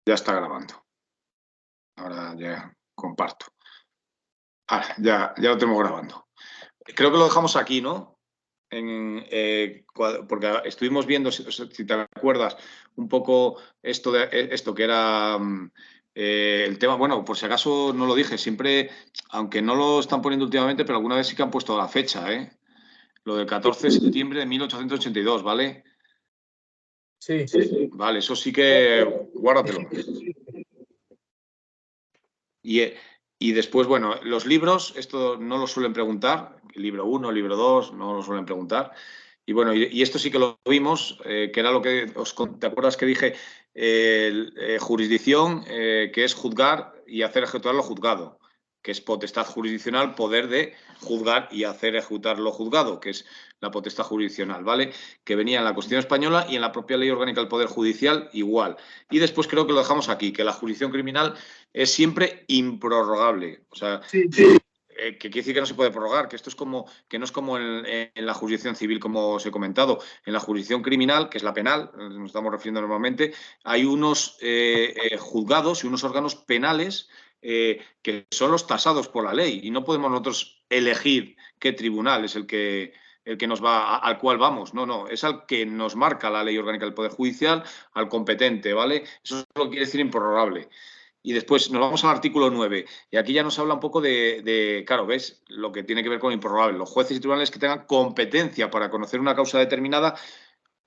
Ya está grabando. Ahora ya comparto. Ahora, ya lo tenemos grabando. Creo que lo dejamos aquí, ¿no? Porque estuvimos viendo, si te acuerdas, un poco esto que era el tema. Bueno, por si acaso no lo dije, siempre, aunque no lo están poniendo últimamente, pero alguna vez sí que han puesto la fecha, ¿eh? Lo del 14 de septiembre de 1882, ¿vale? Sí. Vale, eso sí que guárdatelo. Y después, bueno, los libros, esto no lo suelen preguntar, libro 1, libro 2, no lo suelen preguntar. Y bueno, y esto sí que lo vimos, que era lo que ¿te acuerdas que dije? Jurisdicción, que es juzgar y hacer ejecutar lo juzgado, que es potestad jurisdiccional, poder de juzgar y hacer ejecutar lo juzgado, que es la potestad jurisdiccional, ¿vale? Que venía en la Constitución española y en la propia Ley Orgánica del Poder Judicial igual. Y después creo que lo dejamos aquí, que la jurisdicción criminal es siempre improrrogable. O sea, Sí. que quiere decir que no se puede prorrogar, que esto es como, que no es como en la jurisdicción civil, como os he comentado. En la jurisdicción criminal, que es la penal, nos estamos refiriendo normalmente, hay unos juzgados y unos órganos penales que son los tasados por la ley y no podemos nosotros elegir qué tribunal es el que nos va, al cual vamos. No, es al que nos marca la Ley Orgánica del Poder Judicial, al competente, ¿vale? Eso es lo que quiere decir improrrogable. Y después nos vamos al artículo 9. Y aquí ya nos habla un poco claro, ¿ves? Lo que tiene que ver con lo improrrogable. Los jueces y tribunales que tengan competencia para conocer una causa determinada,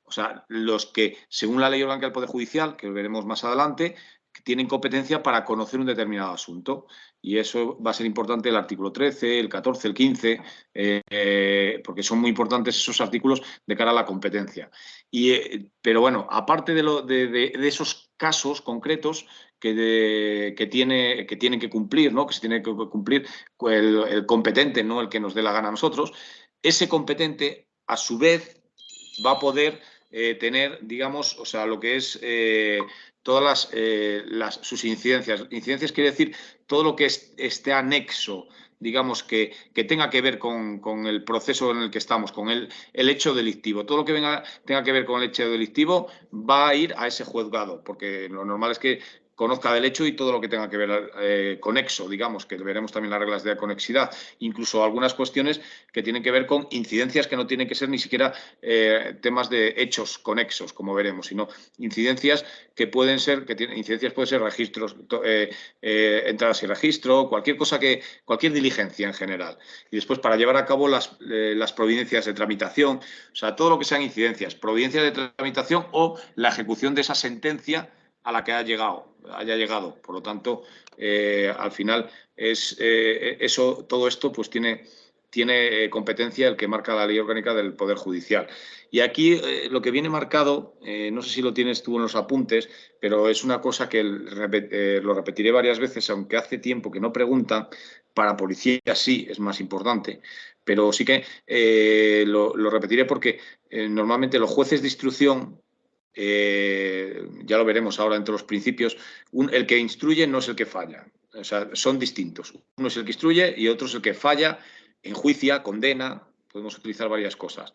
o sea, los que, según la Ley Orgánica del Poder Judicial, que veremos más adelante, que tienen competencia para conocer un determinado asunto. Y eso va a ser importante el artículo 13, el 14, el 15, porque son muy importantes esos artículos de cara a la competencia. Pero bueno, aparte de esos casos concretos que tienen que cumplir, ¿no? Que se tiene que cumplir el competente, no el que nos dé la gana a nosotros, ese competente, a su vez, va a poder tener, digamos, o sea, lo que es todas sus incidencias. Incidencias quiere decir todo lo que esté anexo, digamos, que tenga que ver con el proceso en el que estamos, con el hecho delictivo. Todo lo que tenga que ver con el hecho delictivo va a ir a ese juzgado, porque lo normal es que conozca del hecho y todo lo que tenga que ver conexo, digamos, que veremos también las reglas de conexidad, incluso algunas cuestiones que tienen que ver con incidencias que no tienen que ser ni siquiera temas de hechos conexos, como veremos, sino incidencias que pueden ser, incidencias pueden ser registros, entradas y registro, cualquier diligencia en general. Y después para llevar a cabo las providencias de tramitación, o sea, todo lo que sean incidencias, providencias de tramitación o la ejecución de esa sentencia a la que haya llegado. Por lo tanto, al final todo esto pues tiene competencia el que marca la Ley Orgánica del Poder Judicial. Y aquí lo que viene marcado, no sé si lo tienes tú en los apuntes, pero es una cosa que lo repetiré varias veces, aunque hace tiempo que no preguntan. Para policía sí es más importante, pero sí que lo repetiré porque normalmente los jueces de instrucción, ya lo veremos ahora entre los principios, el que instruye no es el que falla. O sea, son distintos. Uno es el que instruye y otro es el que falla, enjuicia, condena. Podemos utilizar varias cosas.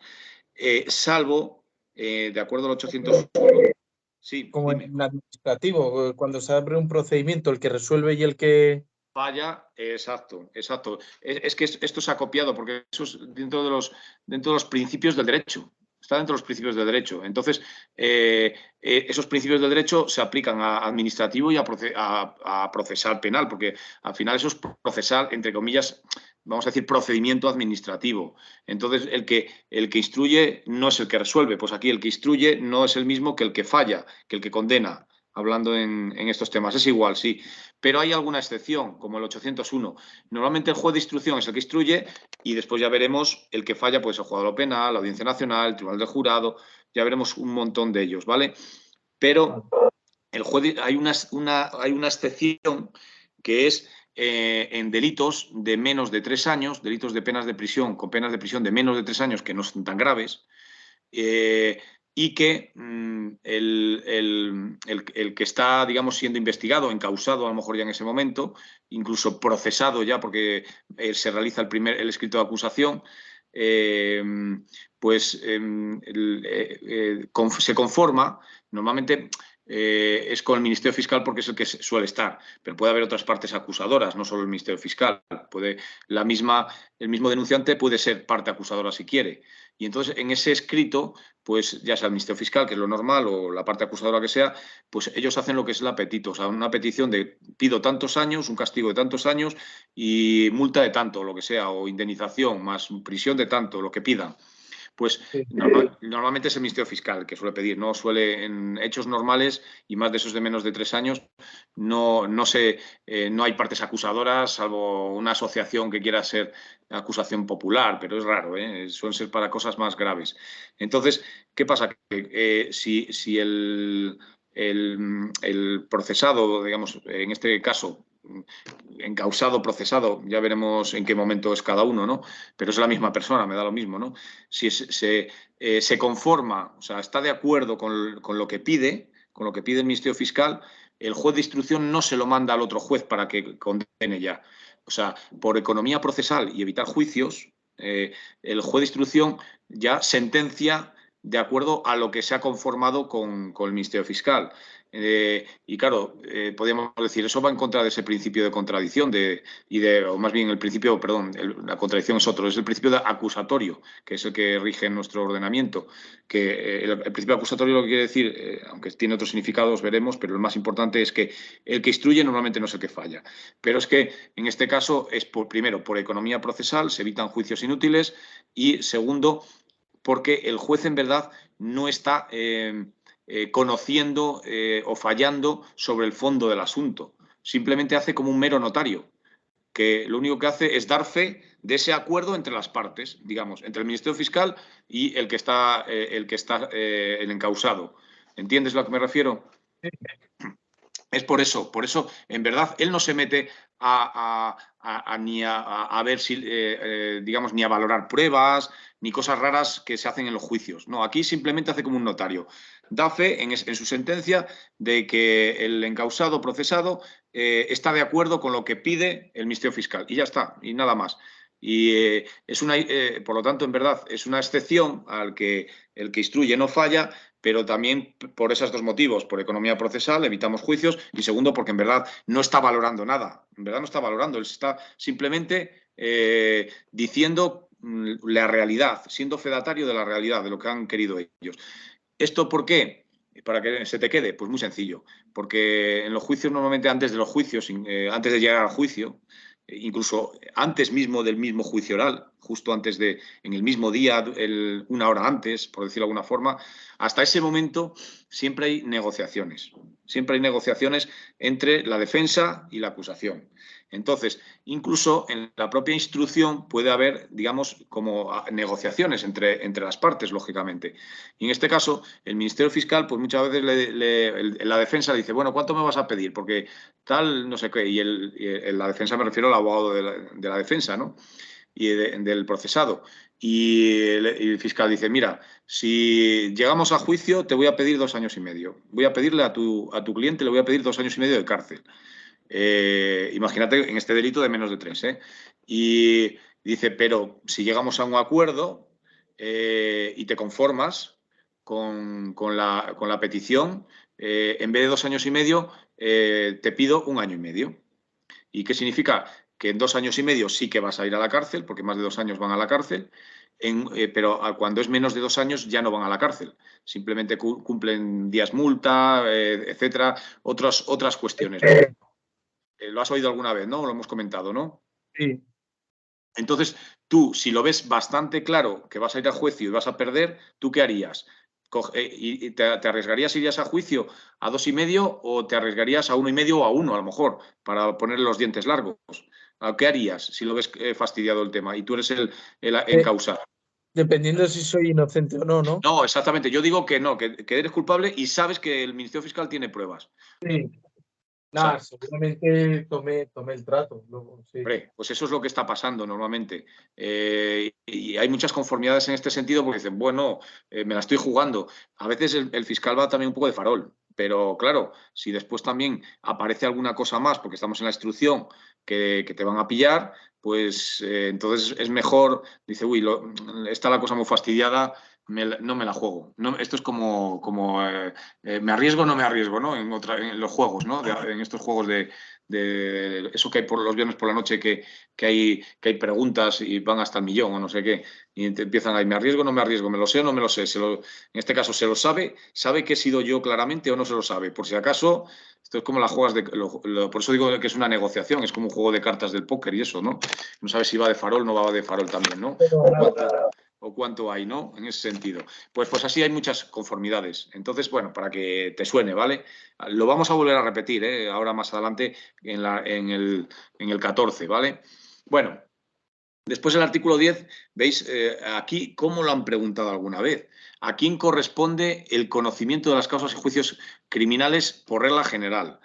Salvo, de acuerdo al 801. Sí, Como dime. en administrativo, cuando se abre un procedimiento, el que resuelve y el que... Falla, exacto. Es que esto se ha copiado porque eso es dentro de los principios del derecho. Está dentro de los principios del derecho. Entonces, esos principios del derecho se aplican a administrativo y a procesal penal, porque al final eso es procesal, entre comillas, vamos a decir, procedimiento administrativo. Entonces, el que instruye no es el que resuelve. Pues aquí el que instruye no es el mismo que el que falla, que el que condena, hablando en estos temas. Es igual, sí. Pero hay alguna excepción, como el 801. Normalmente el juez de instrucción es el que instruye y después ya veremos el que falla, pues el juzgado penal, la Audiencia Nacional, el Tribunal del Jurado, ya veremos un montón de ellos, ¿vale? Pero el juez, hay una excepción que es en delitos de menos de 3 años, delitos de penas de prisión, con penas de prisión de menos de 3 años que no son tan graves, y que el que está, digamos, siendo investigado, encausado a lo mejor ya en ese momento, incluso procesado ya porque se realiza el escrito de acusación, pues se conforma, normalmente es con el Ministerio Fiscal porque es el que suele estar, pero puede haber otras partes acusadoras, no solo el Ministerio Fiscal. El mismo denunciante puede ser parte acusadora si quiere. Y entonces, en ese escrito, pues ya sea el Ministerio Fiscal, que es lo normal, o la parte acusadora que sea, pues ellos hacen lo que es el apetito, o sea, una petición de pido tantos años, un castigo de tantos años y multa de tanto, lo que sea, o indemnización más prisión de tanto, lo que pidan. Pues Sí. normalmente es el Ministerio Fiscal que suele pedir, no suele en hechos normales y más de esos de menos de 3 años, no hay partes acusadoras, salvo una asociación que quiera ser acusación popular, pero es raro, suelen ser para cosas más graves. Entonces, ¿qué pasa? Que si el procesado, digamos, en este caso, encausado, procesado, ya veremos en qué momento es cada uno, ¿no? Pero es la misma persona, me da lo mismo, ¿no? Si se conforma, o sea, está de acuerdo con lo que pide el Ministerio Fiscal, el juez de instrucción no se lo manda al otro juez para que condene ya. O sea, por economía procesal y evitar juicios, el juez de instrucción ya sentencia de acuerdo a lo que se ha conformado con el Ministerio Fiscal. Y claro, podríamos decir, eso va en contra de ese principio de contradicción, o más bien el principio, perdón, la contradicción es otro, es el principio de acusatorio, que es el que rige en nuestro ordenamiento. Que el principio acusatorio lo que quiere decir, aunque tiene otros significados, veremos, pero el más importante es que el que instruye normalmente no es el que falla. Pero es que en este caso es primero, por economía procesal, se evitan juicios inútiles y segundo, porque el juez en verdad no está conociendo o fallando sobre el fondo del asunto. Simplemente hace como un mero notario, que lo único que hace es dar fe de ese acuerdo entre las partes, digamos, entre el Ministerio Fiscal y el encausado. ¿Entiendes a lo que me refiero? Es por eso, en verdad, él no se mete ni a ver si, digamos, ni a valorar pruebas, ni cosas raras que se hacen en los juicios. No, aquí simplemente hace como un notario. Da fe en su sentencia de que el encausado procesado está de acuerdo con lo que pide el Ministerio Fiscal. Y ya está, y nada más. Y por lo tanto, en verdad, es una excepción al que el que instruye no falla, pero también por esos dos motivos, por economía procesal, evitamos juicios, y segundo, porque en verdad no está valorando nada, en verdad no está valorando, él está simplemente diciendo la realidad, siendo fedatario de la realidad, de lo que han querido ellos. ¿Esto por qué? Para que se te quede, pues muy sencillo, porque en los juicios normalmente antes de los juicios, antes de llegar al juicio, incluso antes mismo del mismo juicio oral, justo en el mismo día, una hora antes, por decirlo de alguna forma, hasta ese momento siempre hay negociaciones. Siempre hay negociaciones entre la defensa y la acusación. Entonces, incluso en la propia instrucción puede haber, digamos, como negociaciones entre las partes, lógicamente. Y en este caso, el Ministerio Fiscal, pues muchas veces la defensa le dice, bueno, ¿cuánto me vas a pedir? Porque tal, no sé qué, y la defensa me refiero al abogado de la defensa, ¿no? Y del procesado. Y el fiscal dice, mira, si llegamos a juicio te voy a pedir 2 años y medio. Voy a pedirle a tu cliente, le voy a pedir 2 años y medio de cárcel. Imagínate en este delito de menos de 3. Y dice, pero si llegamos a un acuerdo y te conformas con la petición, en vez de 2 años y medio, te pido 1 año y medio. ¿Y qué significa? Que en 2 años y medio sí que vas a ir a la cárcel, porque más de 2 años van a la cárcel, pero cuando es menos de 2 años ya no van a la cárcel. Simplemente cumplen días multa, etcétera, otras cuestiones, ¿no? Lo has oído alguna vez, ¿no? Lo hemos comentado, ¿no? Sí. Entonces, tú, si lo ves bastante claro que vas a ir a juicio y vas a perder, ¿tú qué harías? ¿Y te arriesgarías, irías a juicio a 2 y medio o te arriesgarías a 1 y medio o a 1 a lo mejor para ponerle los dientes largos? ¿Qué harías si lo ves fastidiado el tema y tú eres el encausado? Dependiendo si soy inocente o no, ¿no? No, exactamente. Yo digo que no, que eres culpable y sabes que el Ministerio Fiscal tiene pruebas. Sí. O sea, Nada, seguramente tomé el trato. Luego, sí. hombre, pues eso es lo que está pasando normalmente. Y hay muchas conformidades en este sentido porque dicen, bueno, me la estoy jugando. A veces el fiscal va también un poco de farol, pero claro, si después también aparece alguna cosa más, porque estamos en la instrucción, que te van a pillar, pues entonces es mejor, dice, uy, está la cosa muy fastidiada, no me la juego. No, esto es como me arriesgo o no me arriesgo, ¿no? En los juegos, ¿no? En estos juegos de eso que hay por los viernes por la noche que hay preguntas y van hasta el millón o no sé qué. Y te empiezan ahí, ¿me arriesgo o no me arriesgo? ¿Me lo sé o no me lo sé? En este caso, ¿se lo sabe? ¿Sabe que he sido yo claramente o no se lo sabe? Por si acaso, esto es como las juegas por eso digo que es una negociación, es como un juego de cartas del póker y eso, ¿no? No sabes si va de farol o no va de farol también, ¿no? O cuánto hay, ¿no? En ese sentido. Pues así hay muchas conformidades. Entonces, bueno, para que te suene, ¿vale? Lo vamos a volver a repetir, ¿eh? Ahora más adelante en el 14, ¿vale? Bueno, después el artículo 10, veis aquí cómo lo han preguntado alguna vez. ¿A quién corresponde el conocimiento de las causas y juicios criminales por regla general?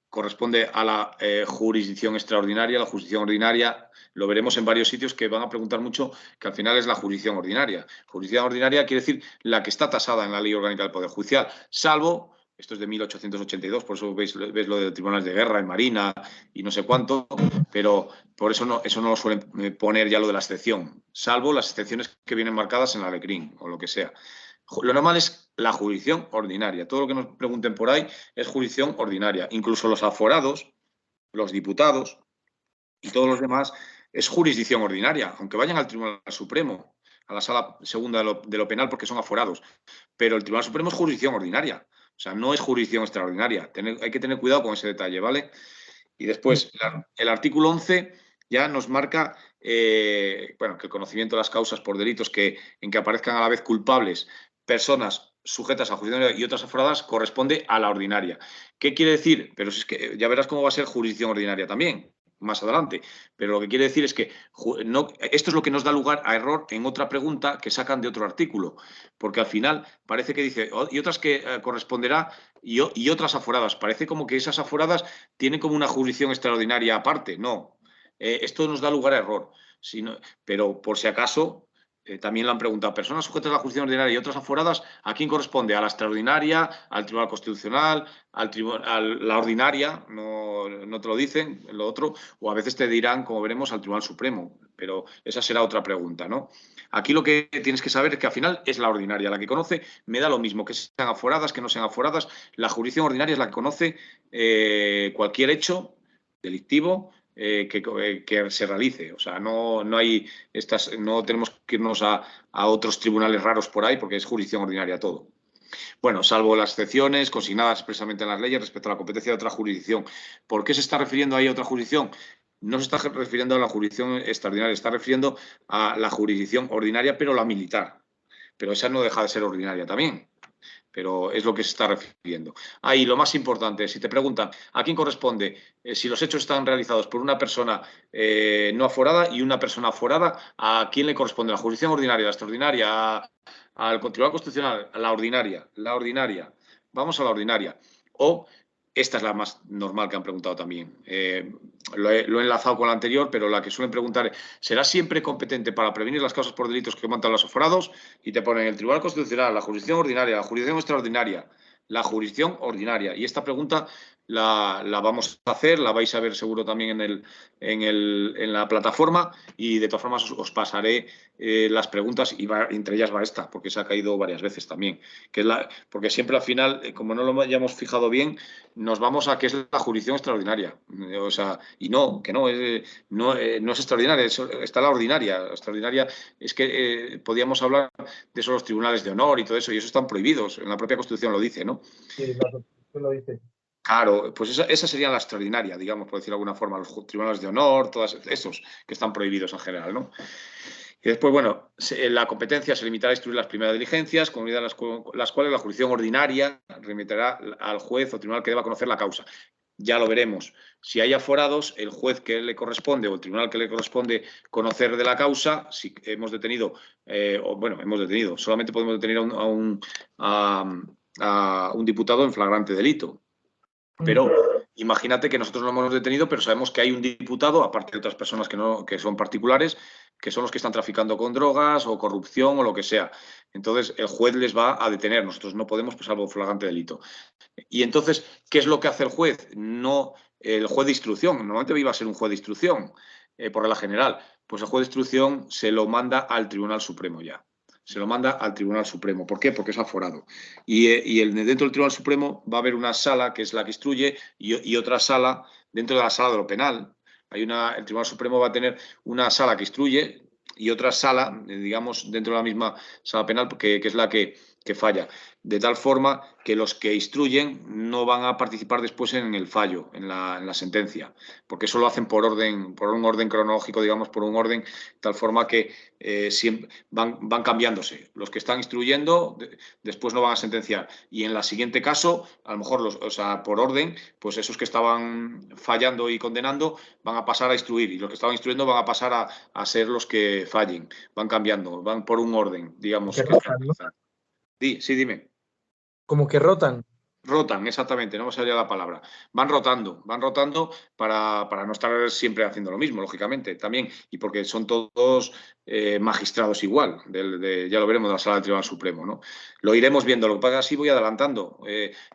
Corresponde a la jurisdicción extraordinaria, la jurisdicción ordinaria. Lo veremos en varios sitios que van a preguntar mucho, que al final es la jurisdicción ordinaria. Jurisdicción ordinaria quiere decir la que está tasada en la Ley Orgánica del Poder Judicial, salvo, esto es de 1882, por eso ves lo de tribunales de guerra, en Marina y no sé cuánto, pero por eso no lo suelen poner ya lo de la excepción, salvo las excepciones que vienen marcadas en la LECRIN o lo que sea. Lo normal es la jurisdicción ordinaria. Todo lo que nos pregunten por ahí es jurisdicción ordinaria. Incluso los aforados, los diputados y todos los demás es jurisdicción ordinaria, aunque vayan al Tribunal Supremo, a la Sala Segunda de lo Penal porque son aforados. Pero el Tribunal Supremo es jurisdicción ordinaria. O sea, no es jurisdicción extraordinaria. Hay que tener cuidado con ese detalle, ¿vale? Y después, el artículo 11 ya nos marca que el conocimiento de las causas por delitos en que aparezcan a la vez culpables personas sujetas a jurisdicción y otras aforadas corresponde a la ordinaria. ¿Qué quiere decir? Pero si es que ya verás cómo va a ser jurisdicción ordinaria también, más adelante. Pero lo que quiere decir es que esto es lo que nos da lugar a error en otra pregunta que sacan de otro artículo, porque al final parece que dice, y otras que corresponderá y otras aforadas. Parece como que esas aforadas tienen como una jurisdicción extraordinaria aparte. No, esto nos da lugar a error. Pero por si acaso, también lo han preguntado, personas sujetas a la jurisdicción ordinaria y otras aforadas, ¿a quién corresponde? ¿A la extraordinaria, al Tribunal Constitucional, a la ordinaria? No te lo dicen, lo otro, o a veces te dirán, como veremos, al Tribunal Supremo, pero esa será otra pregunta, ¿no? Aquí lo que tienes que saber es que al final es la ordinaria la que conoce, me da lo mismo que sean aforadas, que no sean aforadas, la jurisdicción ordinaria es la que conoce cualquier hecho delictivo que se realice. O sea, no tenemos que irnos a otros tribunales raros por ahí porque es jurisdicción ordinaria todo. Bueno, salvo las excepciones consignadas expresamente en las leyes respecto a la competencia de otra jurisdicción. ¿Por qué se está refiriendo ahí a otra jurisdicción? No se está refiriendo a la jurisdicción extraordinaria, está refiriendo a la jurisdicción ordinaria, pero la militar. Pero esa no deja de ser ordinaria también. Pero es lo que se está refiriendo. Ahí lo más importante, si te preguntan a quién corresponde, si los hechos están realizados por una persona no aforada y una persona aforada, ¿a quién le corresponde? ¿La jurisdicción ordinaria, la extraordinaria, al Tribunal Constitucional, a la ordinaria? Vamos a la ordinaria. O esta es la más normal que han preguntado también. Lo he enlazado con la anterior, pero la que suelen preguntar es, ¿será siempre competente para prevenir las causas por delitos que cometan los aforados? Y te ponen el Tribunal Constitucional, la jurisdicción ordinaria, la jurisdicción extraordinaria, la jurisdicción ordinaria. Y esta pregunta la vamos a hacer, la vais a ver seguro también en la plataforma y de todas formas os pasaré las preguntas y entre ellas va esta, porque se ha caído varias veces también. Porque siempre al final, como no lo hayamos fijado bien, nos vamos a que es la jurisdicción extraordinaria. O sea, y no es extraordinaria, está la ordinaria. La extraordinaria es que podíamos hablar de esos los tribunales de honor y todo eso, y eso están prohibidos. En la propia Constitución lo dice, ¿no? Sí, la Constitución lo dice. Claro, pues esa sería la extraordinaria, digamos, por decirlo de alguna forma, los tribunales de honor, todos esos que están prohibidos en general, ¿no? Y después, bueno, la competencia se limitará a instruir las primeras diligencias, comunidades las cuales la jurisdicción ordinaria remitirá al juez o tribunal que deba conocer la causa. Ya lo veremos. Si hay aforados, el juez que le corresponde o el tribunal que le corresponde conocer de la causa, si hemos detenido, solamente podemos detener a un diputado en flagrante delito. Pero imagínate que nosotros lo hemos detenido, pero sabemos que hay un diputado, aparte de otras personas que son particulares, que son los que están traficando con drogas o corrupción o lo que sea. Entonces, el juez les va a detener. Nosotros no podemos, pues, salvo flagrante delito. Y entonces, ¿qué es lo que hace el juez? No el juez de instrucción. Normalmente iba a ser un juez de instrucción, por regla general. Pues el juez de instrucción se lo manda al Tribunal Supremo ya. se lo manda al Tribunal Supremo. ¿Por qué? Porque es aforado. Dentro del Tribunal Supremo va a haber una sala, que es la que instruye, y otra sala dentro de la sala de lo penal. El Tribunal Supremo va a tener una sala que instruye y otra sala, digamos, dentro de la misma sala penal, que es la que falla. De tal forma que los que instruyen no van a participar después en el fallo, en la sentencia, porque eso lo hacen por un orden cronológico, digamos, por un orden, de tal forma que siempre van cambiándose. Los que están instruyendo después no van a sentenciar. Y en el siguiente caso, a lo mejor, por orden, pues esos que estaban fallando y condenando van a pasar a instruir, y los que estaban instruyendo van a pasar a ser los que fallen. Van cambiando, van por un orden, digamos. Que rotan, ¿no? Sí, dime. Como que rotan. Rotan, exactamente, no me salía la palabra. Van rotando para no estar siempre haciendo lo mismo, lógicamente, también, y porque son todos magistrados igual, ya lo veremos de la Sala del Tribunal Supremo, ¿no? Lo iremos viendo, lo que pasa es que sí voy adelantando,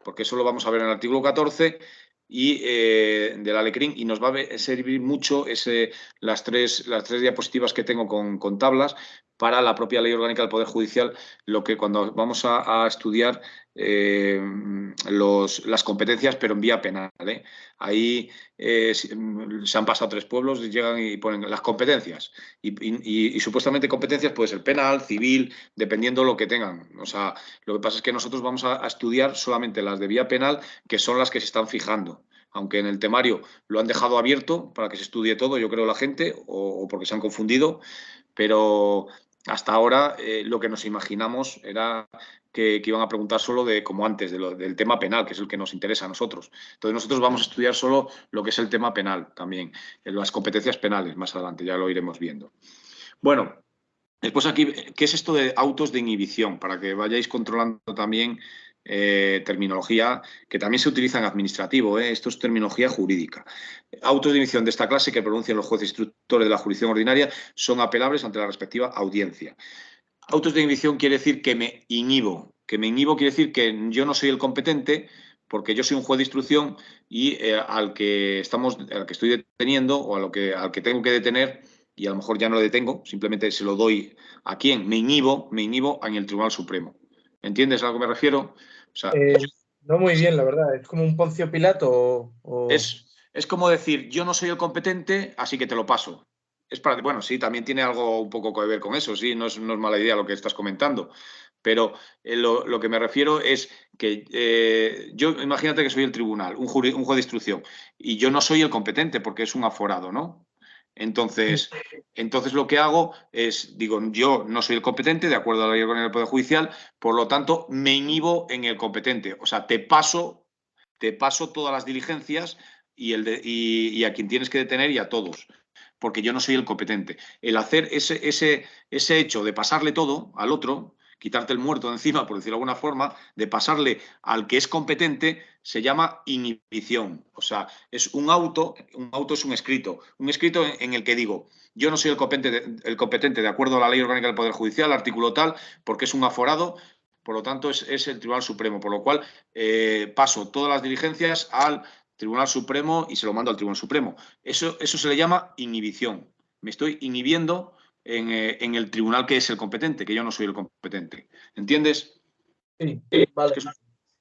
porque eso lo vamos a ver en el artículo 14 y del Alecrín, y nos va a servir mucho las tres diapositivas que tengo con tablas para la propia Ley Orgánica del Poder Judicial, lo que cuando vamos a estudiar las competencias, pero en vía penal. Ahí se han pasado 3 pueblos, llegan y ponen las competencias. Y supuestamente competencias puede ser penal, civil, dependiendo lo que tengan. O sea, lo que pasa es que nosotros vamos a estudiar solamente las de vía penal, que son las que se están fijando. Aunque en el temario lo han dejado abierto para que se estudie todo, yo creo, la gente, o porque se han confundido, pero hasta ahora lo que nos imaginamos era que iban a preguntar solo como antes, del tema penal, que es el que nos interesa a nosotros. Entonces nosotros vamos a estudiar solo lo que es el tema penal también, las competencias penales más adelante, ya lo iremos viendo. Bueno, después aquí, ¿qué es esto de autos de inhibición? Para que vayáis controlando también terminología que también se utiliza en administrativo, esto es terminología jurídica. Autos de inhibición de esta clase que pronuncian los jueces instructores de la jurisdicción ordinaria son apelables ante la respectiva audiencia. Autos de inhibición quiere decir que me inhibo. Que me inhibo quiere decir que yo no soy el competente porque yo soy un juez de instrucción y al que estoy deteniendo o al que tengo que detener, y a lo mejor ya no lo detengo, simplemente se lo doy a quién. Me inhibo en el Tribunal Supremo. ¿Entiendes a lo que me refiero? O sea, No muy bien, la verdad. Es como un Poncio Pilato es como decir, yo no soy el competente, así que te lo paso. Bueno, sí, también tiene algo un poco que ver con eso, sí, no es mala idea lo que estás comentando. Pero lo que me refiero es que yo, imagínate que soy el tribunal, un juez de instrucción, y yo no soy el competente porque es un aforado, ¿no? Entonces lo que hago es, digo, yo no soy el competente, de acuerdo a la ley orgánica del Poder Judicial, por lo tanto, me inhibo en el competente. O sea, te paso todas las diligencias y a quien tienes que detener y a todos, porque yo no soy el competente. El hacer ese hecho de pasarle todo al otro, quitarte el muerto de encima, por decirlo de alguna forma, de pasarle al que es competente, se llama inhibición. O sea, es un auto es un escrito en el que digo, yo no soy el competente de acuerdo a la Ley Orgánica del Poder Judicial, artículo tal, porque es un aforado, por lo tanto es el Tribunal Supremo, por lo cual paso todas las diligencias al Tribunal Supremo y se lo mando al Tribunal Supremo. Eso se le llama inhibición. Me estoy inhibiendo en el tribunal que es el competente, que yo no soy el competente. ¿Entiendes? Sí, vale.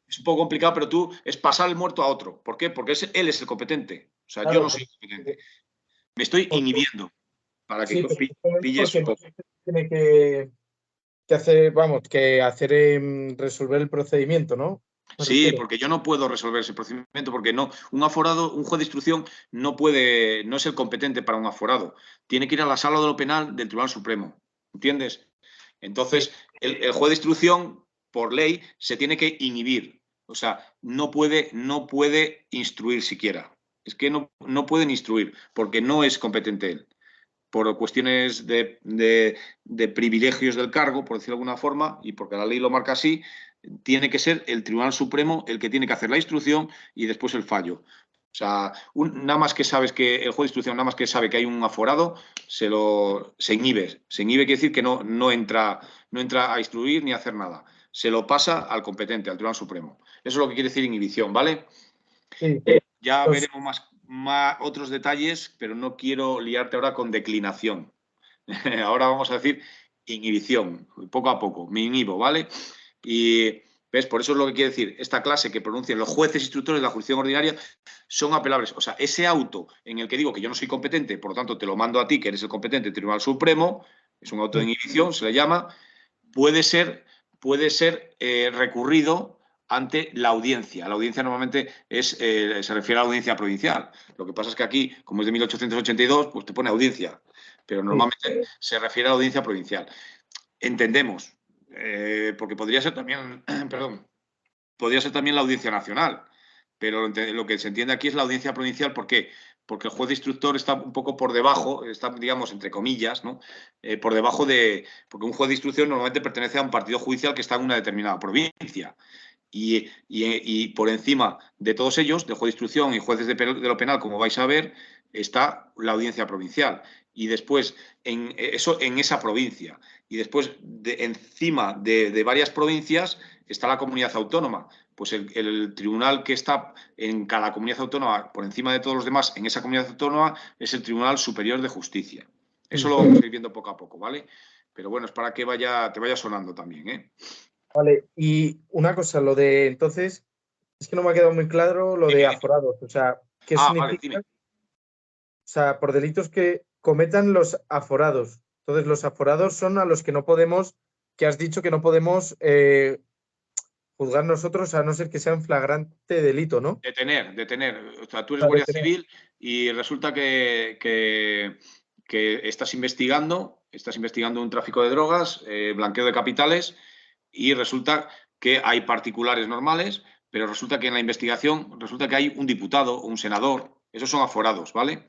Es un poco complicado, pero es pasar el muerto a otro. ¿Por qué? Porque él es el competente. O sea, Claro, yo no soy el competente. Me estoy inhibiendo para que pilles un poco. Tiene que hacer, vamos, resolver el procedimiento, ¿no? Sí, porque yo no puedo resolver ese procedimiento, porque no, un aforado, un juez de instrucción no es el competente para un aforado. Tiene que ir a la sala de lo penal del Tribunal Supremo. ¿Entiendes? Entonces, el juez de instrucción, por ley, se tiene que inhibir. O sea, no puede instruir siquiera. Es que no pueden instruir, porque no es competente él. Por cuestiones de privilegios del cargo, por decirlo de alguna forma, y porque la ley lo marca así, tiene que ser el Tribunal Supremo el que tiene que hacer la instrucción y después el fallo. O sea, nada más que sabes que el juez de instrucción, nada más que sabe que hay un aforado, se inhibe. Se inhibe quiere decir que no entra a instruir ni a hacer nada. Se lo pasa al competente, al Tribunal Supremo. Eso es lo que quiere decir inhibición, ¿vale? Sí. Ya veremos otros detalles, pero no quiero liarte ahora con declinación. Ahora vamos a decir Inhibición, poco a poco, me inhibo, ¿vale? Y ¿ves? Por eso es lo que quiere decir, esta clase que pronuncian los jueces instructores de la jurisdicción ordinaria son apelables. O sea, ese auto en el que digo que yo no soy competente, por lo tanto te lo mando a ti, que eres el competente Tribunal Supremo, es un auto de inhibición, se le llama, puede ser recurrido ante la audiencia. La audiencia normalmente se refiere a la audiencia provincial. Lo que pasa es que aquí, como es de 1882, pues te pone audiencia, pero normalmente se refiere a la audiencia provincial. Entendemos, porque podría ser también, perdón, podría ser también la audiencia nacional, pero lo que se entiende aquí es la audiencia provincial. ¿Por qué? Porque el juez instructor está un poco por debajo, está, digamos, entre comillas, ¿no? Por debajo de. Porque un juez de instrucción normalmente pertenece a un partido judicial que está en una determinada provincia. Y por encima de todos ellos, de juez de instrucción y jueces de lo penal, como vais a ver, está la audiencia provincial. Y después, en esa provincia. Y después, encima de varias provincias, está la comunidad autónoma. Pues el tribunal que está en cada comunidad autónoma, por encima de todos los demás, en esa comunidad autónoma, es el Tribunal Superior de Justicia. Eso lo vamos a ir viendo poco a poco, ¿vale? Pero bueno, es para que te vaya sonando también, ¿eh? Vale, y una cosa, lo de entonces, es que no me ha quedado muy claro lo de aforados. O sea, ¿qué Vale, significa? dime. O sea, por delitos que cometan los aforados. Entonces, los aforados son a los que no podemos, que has dicho que no podemos juzgar nosotros a no ser que sea un flagrante delito, ¿no? Detener. O sea, tú eres Para guardia detener. civil y resulta que estás investigando un tráfico de drogas, blanqueo de capitales, y resulta que hay particulares normales, pero resulta que en la investigación resulta que hay un diputado o un senador. Esos son aforados, ¿vale?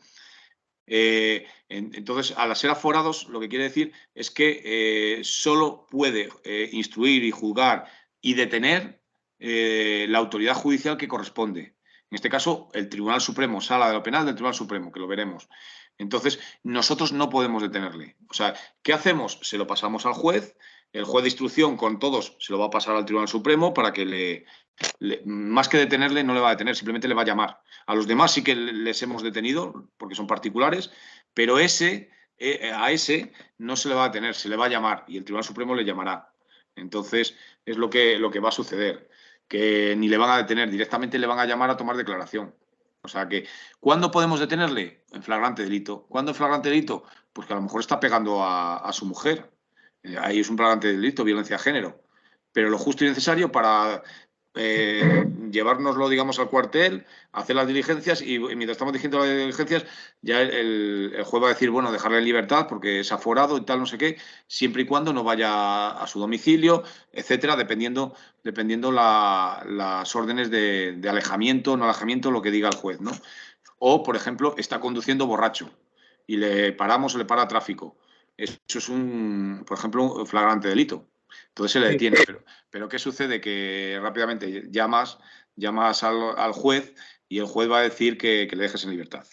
Entonces, al ser aforados, lo que quiere decir es que solo puede instruir y juzgar y detener la autoridad judicial que corresponde. En este caso, el Tribunal Supremo, Sala de lo Penal del Tribunal Supremo, que lo veremos. Entonces, nosotros no podemos detenerle. O sea, ¿qué hacemos? Se lo pasamos al juez, el juez de instrucción con todos se lo va a pasar al Tribunal Supremo para que más que detenerle, no le va a detener, simplemente le va a llamar. A los demás sí que les hemos detenido, porque son particulares, pero a ese no se le va a detener, se le va a llamar y el Tribunal Supremo le llamará. Entonces, es lo que va a suceder, que ni le van a detener, directamente le van a llamar a tomar declaración. O sea que, ¿cuándo podemos detenerle? En flagrante delito. ¿Cuándo en flagrante delito? Pues que a lo mejor está pegando a su mujer. Ahí es un flagrante delito, violencia de género. Pero lo justo y necesario para llevárnoslo, digamos, al cuartel, hacer las diligencias y mientras estamos diciendo las diligencias, ya el juez va a decir, bueno, dejarle en libertad porque es aforado y tal, no sé qué, siempre y cuando no vaya a su domicilio, etcétera, dependiendo las órdenes de alejamiento, no alejamiento, lo que diga el juez, ¿no? O, por ejemplo, está conduciendo borracho y le paramos o le para tráfico. Eso es por ejemplo, un flagrante delito. Entonces se le detiene. Pero ¿qué sucede? Que rápidamente llamas al juez y el juez va a decir que le dejes en libertad.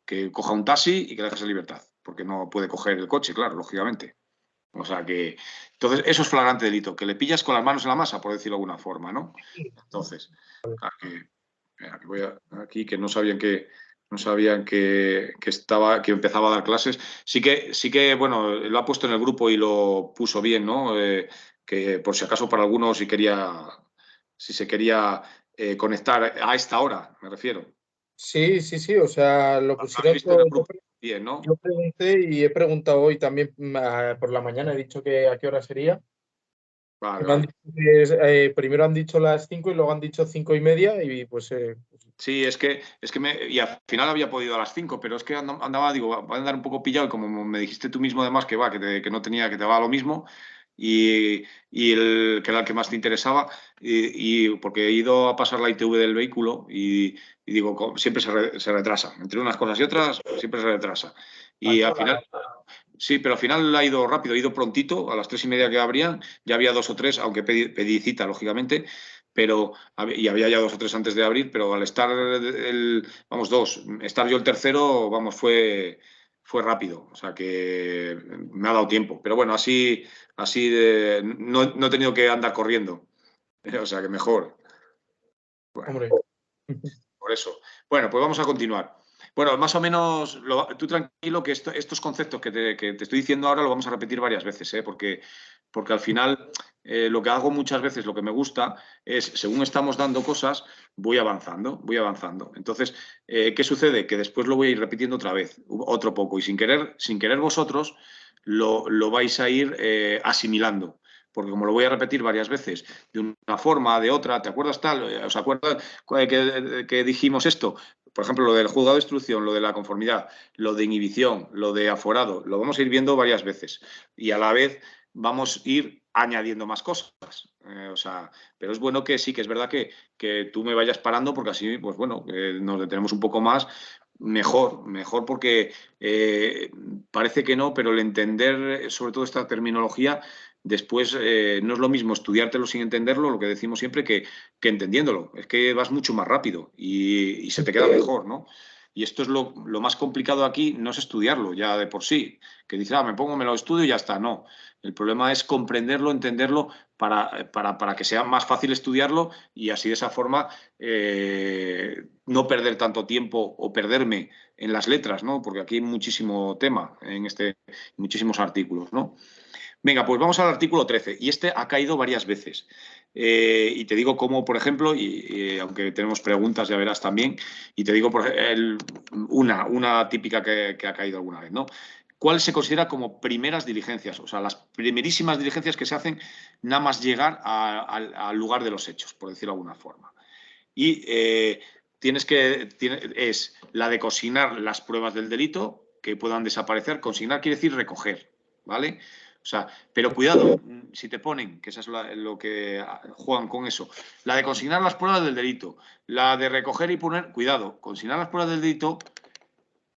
Que coja un taxi y que le dejes en libertad. Porque no puede coger el coche, claro, lógicamente. O sea que. Entonces, eso es flagrante delito. Que le pillas con las manos en la masa, por decirlo de alguna forma, ¿no? Entonces, claro que voy aquí, que no sabían que empezaba a dar clases. Sí que, bueno, lo ha puesto en el grupo y lo puso bien, ¿no? Que por si acaso para algunos si se quería conectar a esta hora, me refiero. Sí, sí, sí. O sea, lo ¿Lo habéis pusieron visto en el todo. grupo? Bien, ¿no? Yo pregunté y he preguntado hoy también por la mañana, he dicho que a qué hora sería. Vale, Me han vale. dicho primero han dicho las 5 y luego han dicho 5:30 y pues Sí, y al final había podido a las 5, pero es que andaba, digo, va a andar un poco pillado y como me dijiste tú mismo además que no tenía, que te va lo mismo que era el que más te interesaba y porque he ido a pasar la ITV del vehículo y digo, siempre se retrasa, entre unas cosas y otras siempre se retrasa. Y al final, sí, pero al final ha ido rápido, ha ido prontito, a las 3:30 que abrían, ya había 2 o 3, aunque pedí cita, lógicamente, y había ya 2 o 3 antes de abrir, pero al estar estar yo el tercero, vamos, fue rápido, o sea que me ha dado tiempo. Pero bueno, así no he tenido que andar corriendo, o sea que mejor. Bueno, hombre. por eso. Bueno, pues vamos a continuar. Bueno, más o menos, tú tranquilo que estos conceptos que te estoy diciendo ahora lo vamos a repetir varias veces, ¿eh? Porque al final lo que hago muchas veces, lo que me gusta es, según estamos dando cosas, voy avanzando, voy avanzando. Entonces, ¿qué sucede? Que después lo voy a ir repitiendo otra vez, otro poco, y sin querer vosotros lo vais a ir asimilando. Porque como lo voy a repetir varias veces, de una forma, de otra, ¿te acuerdas tal? ¿Os acuerdas que dijimos esto? Por ejemplo, lo del juzgado de instrucción, lo de la conformidad, lo de inhibición, lo de aforado, lo vamos a ir viendo varias veces y a la vez vamos a ir añadiendo más cosas. O sea, pero es bueno que sí, que es verdad que tú me vayas parando porque así, pues bueno, nos detenemos un poco más. Mejor porque parece que no, pero el entender sobre todo esta terminología, después no es lo mismo estudiártelo sin entenderlo, lo que decimos siempre, que entendiéndolo. Es que vas mucho más rápido y se te queda mejor, ¿no? Y esto es lo más complicado aquí, no es estudiarlo ya de por sí, que dices, me lo estudio y ya está. No, el problema es comprenderlo, entenderlo, para que sea más fácil estudiarlo y así de esa forma no perder tanto tiempo o perderme en las letras, ¿no? Porque aquí hay muchísimo tema muchísimos artículos, ¿no? Venga, pues vamos al artículo 13 y este ha caído varias veces. Y te digo cómo, por ejemplo, aunque tenemos preguntas, ya verás también, y te digo una típica que ha caído alguna vez, ¿no? ¿Cuál se considera como primeras diligencias? O sea, las primerísimas diligencias que se hacen nada más llegar al lugar de los hechos, por decirlo de alguna forma. Y es la de consignar las pruebas del delito que puedan desaparecer. Consignar quiere decir recoger, ¿vale? O sea, pero cuidado, si te ponen, que eso es lo que juegan con eso, la de consignar las pruebas del delito, la de recoger y poner, cuidado, consignar las pruebas del delito,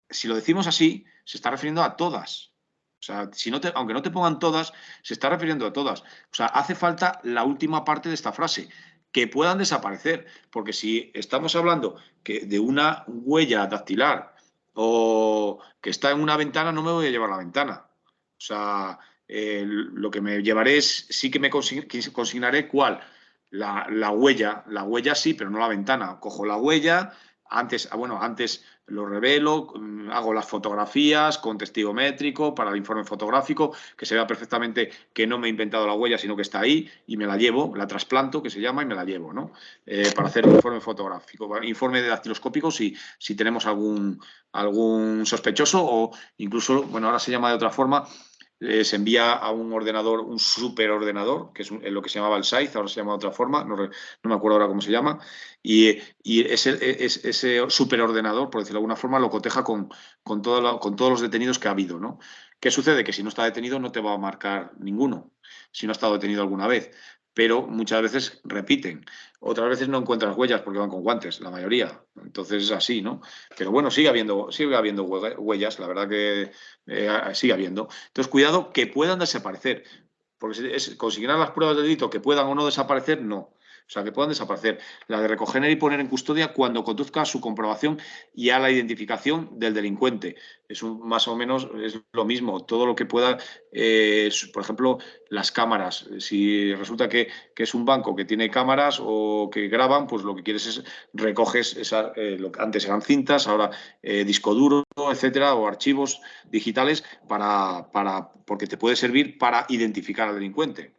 si lo decimos así, se está refiriendo a todas. O sea, aunque no te pongan todas, se está refiriendo a todas. O sea, hace falta la última parte de esta frase, que puedan desaparecer. Porque si estamos hablando de una huella dactilar o que está en una ventana, no me voy a llevar la ventana. O sea, lo que me llevaré sí que me consignaré cuál. La huella sí, pero no la ventana. Cojo la huella, antes lo revelo, hago las fotografías con testigo métrico para el informe fotográfico, que se vea perfectamente que no me he inventado la huella, sino que está ahí y me la llevo, la trasplanto, que se llama, y me la llevo, ¿no? Para hacer un informe fotográfico, informe de dactiloscópico si tenemos algún sospechoso o incluso, bueno, ahora se llama de otra forma, se envía a un ordenador, un superordenador, que es lo que se llamaba el SAIZ, ahora se llama de otra forma, no me acuerdo ahora cómo se llama, y ese superordenador, por decirlo de alguna forma, lo coteja con todos los detenidos que ha habido, ¿no? ¿Qué sucede? Que si no está detenido no te va a marcar ninguno, si no ha estado detenido alguna vez, pero muchas veces repiten. Otras veces no encuentras huellas porque van con guantes, la mayoría. Entonces es así, ¿no? Pero bueno, sigue habiendo huellas, la verdad que sigue habiendo. Entonces, cuidado que puedan desaparecer. Porque consignar las pruebas de delito que puedan o no desaparecer, no. O sea, que puedan desaparecer. La de recoger y poner en custodia cuando conduzca a su comprobación y a la identificación del delincuente. Más o menos es lo mismo. Todo lo que pueda, por ejemplo, las cámaras. Si resulta que es un banco que tiene cámaras o que graban, pues lo que quieres es recoges lo que antes eran cintas, ahora disco duro, etcétera, o archivos digitales porque te puede servir para identificar al delincuente.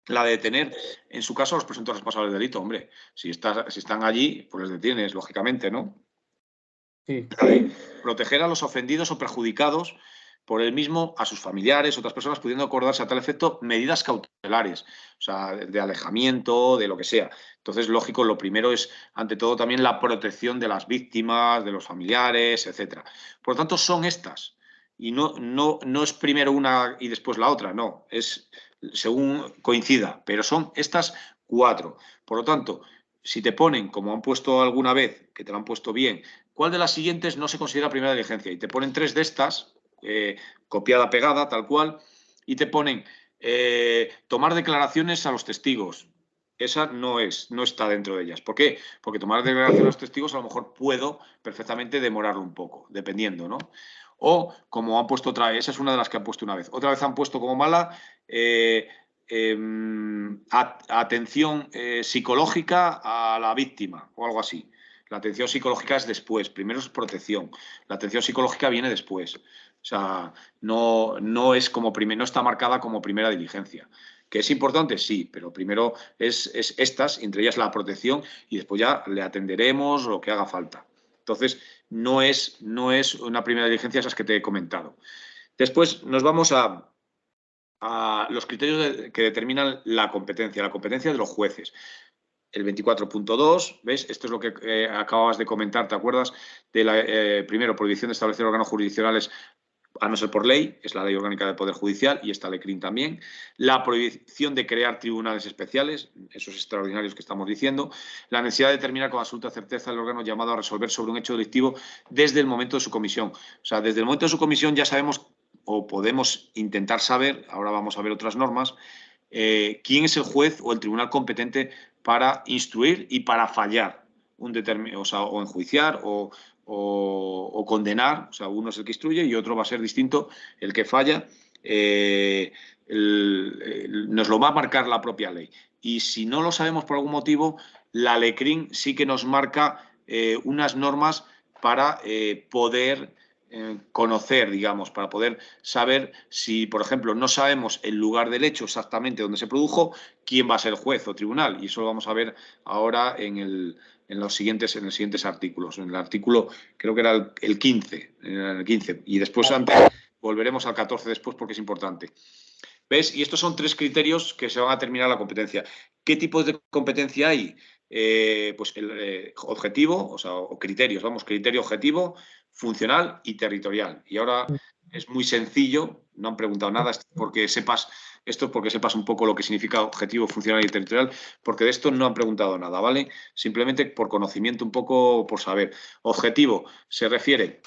La de detener, en su caso, a los presuntos responsables del delito, hombre. Si están allí, pues les detienes, lógicamente, ¿no? Sí. La de proteger a los ofendidos o perjudicados por él mismo, a sus familiares, otras personas, pudiendo acordarse a tal efecto medidas cautelares, o sea, de alejamiento, de lo que sea. Entonces, lógico, lo primero es, ante todo, también la protección de las víctimas, de los familiares, etcétera. Por lo tanto, son estas. Y no es primero una y después la otra, no. Es según coincida, pero son estas 4. Por lo tanto, si te ponen, como han puesto alguna vez, que te lo han puesto bien, ¿cuál de las siguientes no se considera primera diligencia? Y te ponen 3 de estas, copiada, pegada, tal cual, y te ponen tomar declaraciones a los testigos. Esa no está dentro de ellas. ¿Por qué? Porque tomar declaraciones a los testigos a lo mejor puedo perfectamente demorarlo un poco, dependiendo, ¿no? O, como han puesto otra vez, esa es una de las que han puesto una vez. Otra vez han puesto como mala atención psicológica a la víctima o algo así. La atención psicológica es después. Primero es protección. La atención psicológica viene después. O sea, no está marcada como primera diligencia. ¿Que es importante? Sí, pero primero es estas, entre ellas la protección, y después ya le atenderemos lo que haga falta. Entonces, no es una primera diligencia esas que te he comentado. Después nos vamos a los criterios que determinan la competencia de los jueces. El 24.2, ¿ves? Esto es lo que acababas de comentar, ¿te acuerdas? De la, primero, prohibición de establecer órganos jurisdiccionales a no ser por ley, es la Ley Orgánica del Poder Judicial y esta LECRIM también. La prohibición de crear tribunales especiales, esos extraordinarios que estamos diciendo. La necesidad de determinar con absoluta certeza el órgano llamado a resolver sobre un hecho delictivo desde el momento de su comisión. O sea, desde el momento de su comisión ya sabemos o podemos intentar saber, ahora vamos a ver otras normas, quién es el juez o el tribunal competente para instruir y para fallar o enjuiciar o condenar. O sea, uno es el que instruye y otro va a ser distinto el que falla. Nos lo va a marcar la propia ley. Y si no lo sabemos por algún motivo, la LECRIM sí que nos marca unas normas para poder conocer, digamos, para poder saber si, por ejemplo, no sabemos el lugar del hecho exactamente donde se produjo, quién va a ser juez o tribunal. Y eso lo vamos a ver ahora en los siguientes artículos. En el artículo, creo que era el 15, y después antes volveremos al 14 después porque es importante. ¿Ves? Y estos son tres criterios que se van a determinar la competencia. ¿Qué tipos de competencia hay? Pues el objetivo, o criterios, criterio objetivo, funcional y territorial. Y ahora es muy sencillo, no han preguntado nada, esto es porque sepas un poco lo que significa objetivo, funcional y territorial, porque de esto no han preguntado nada, ¿vale? Simplemente por conocimiento un poco, por saber. Objetivo se refiere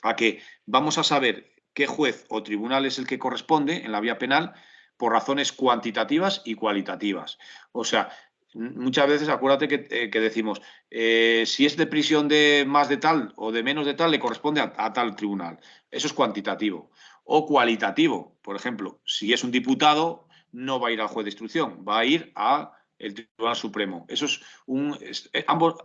a que vamos a saber qué juez o tribunal es el que corresponde en la vía penal por razones cuantitativas y cualitativas. O sea, muchas veces acuérdate que decimos, si es de prisión de más de tal o de menos de tal, le corresponde a tal tribunal. Eso es cuantitativo. O cualitativo, por ejemplo, si es un diputado, no va a ir al juez de instrucción, va a ir a el Tribunal Supremo. Eso es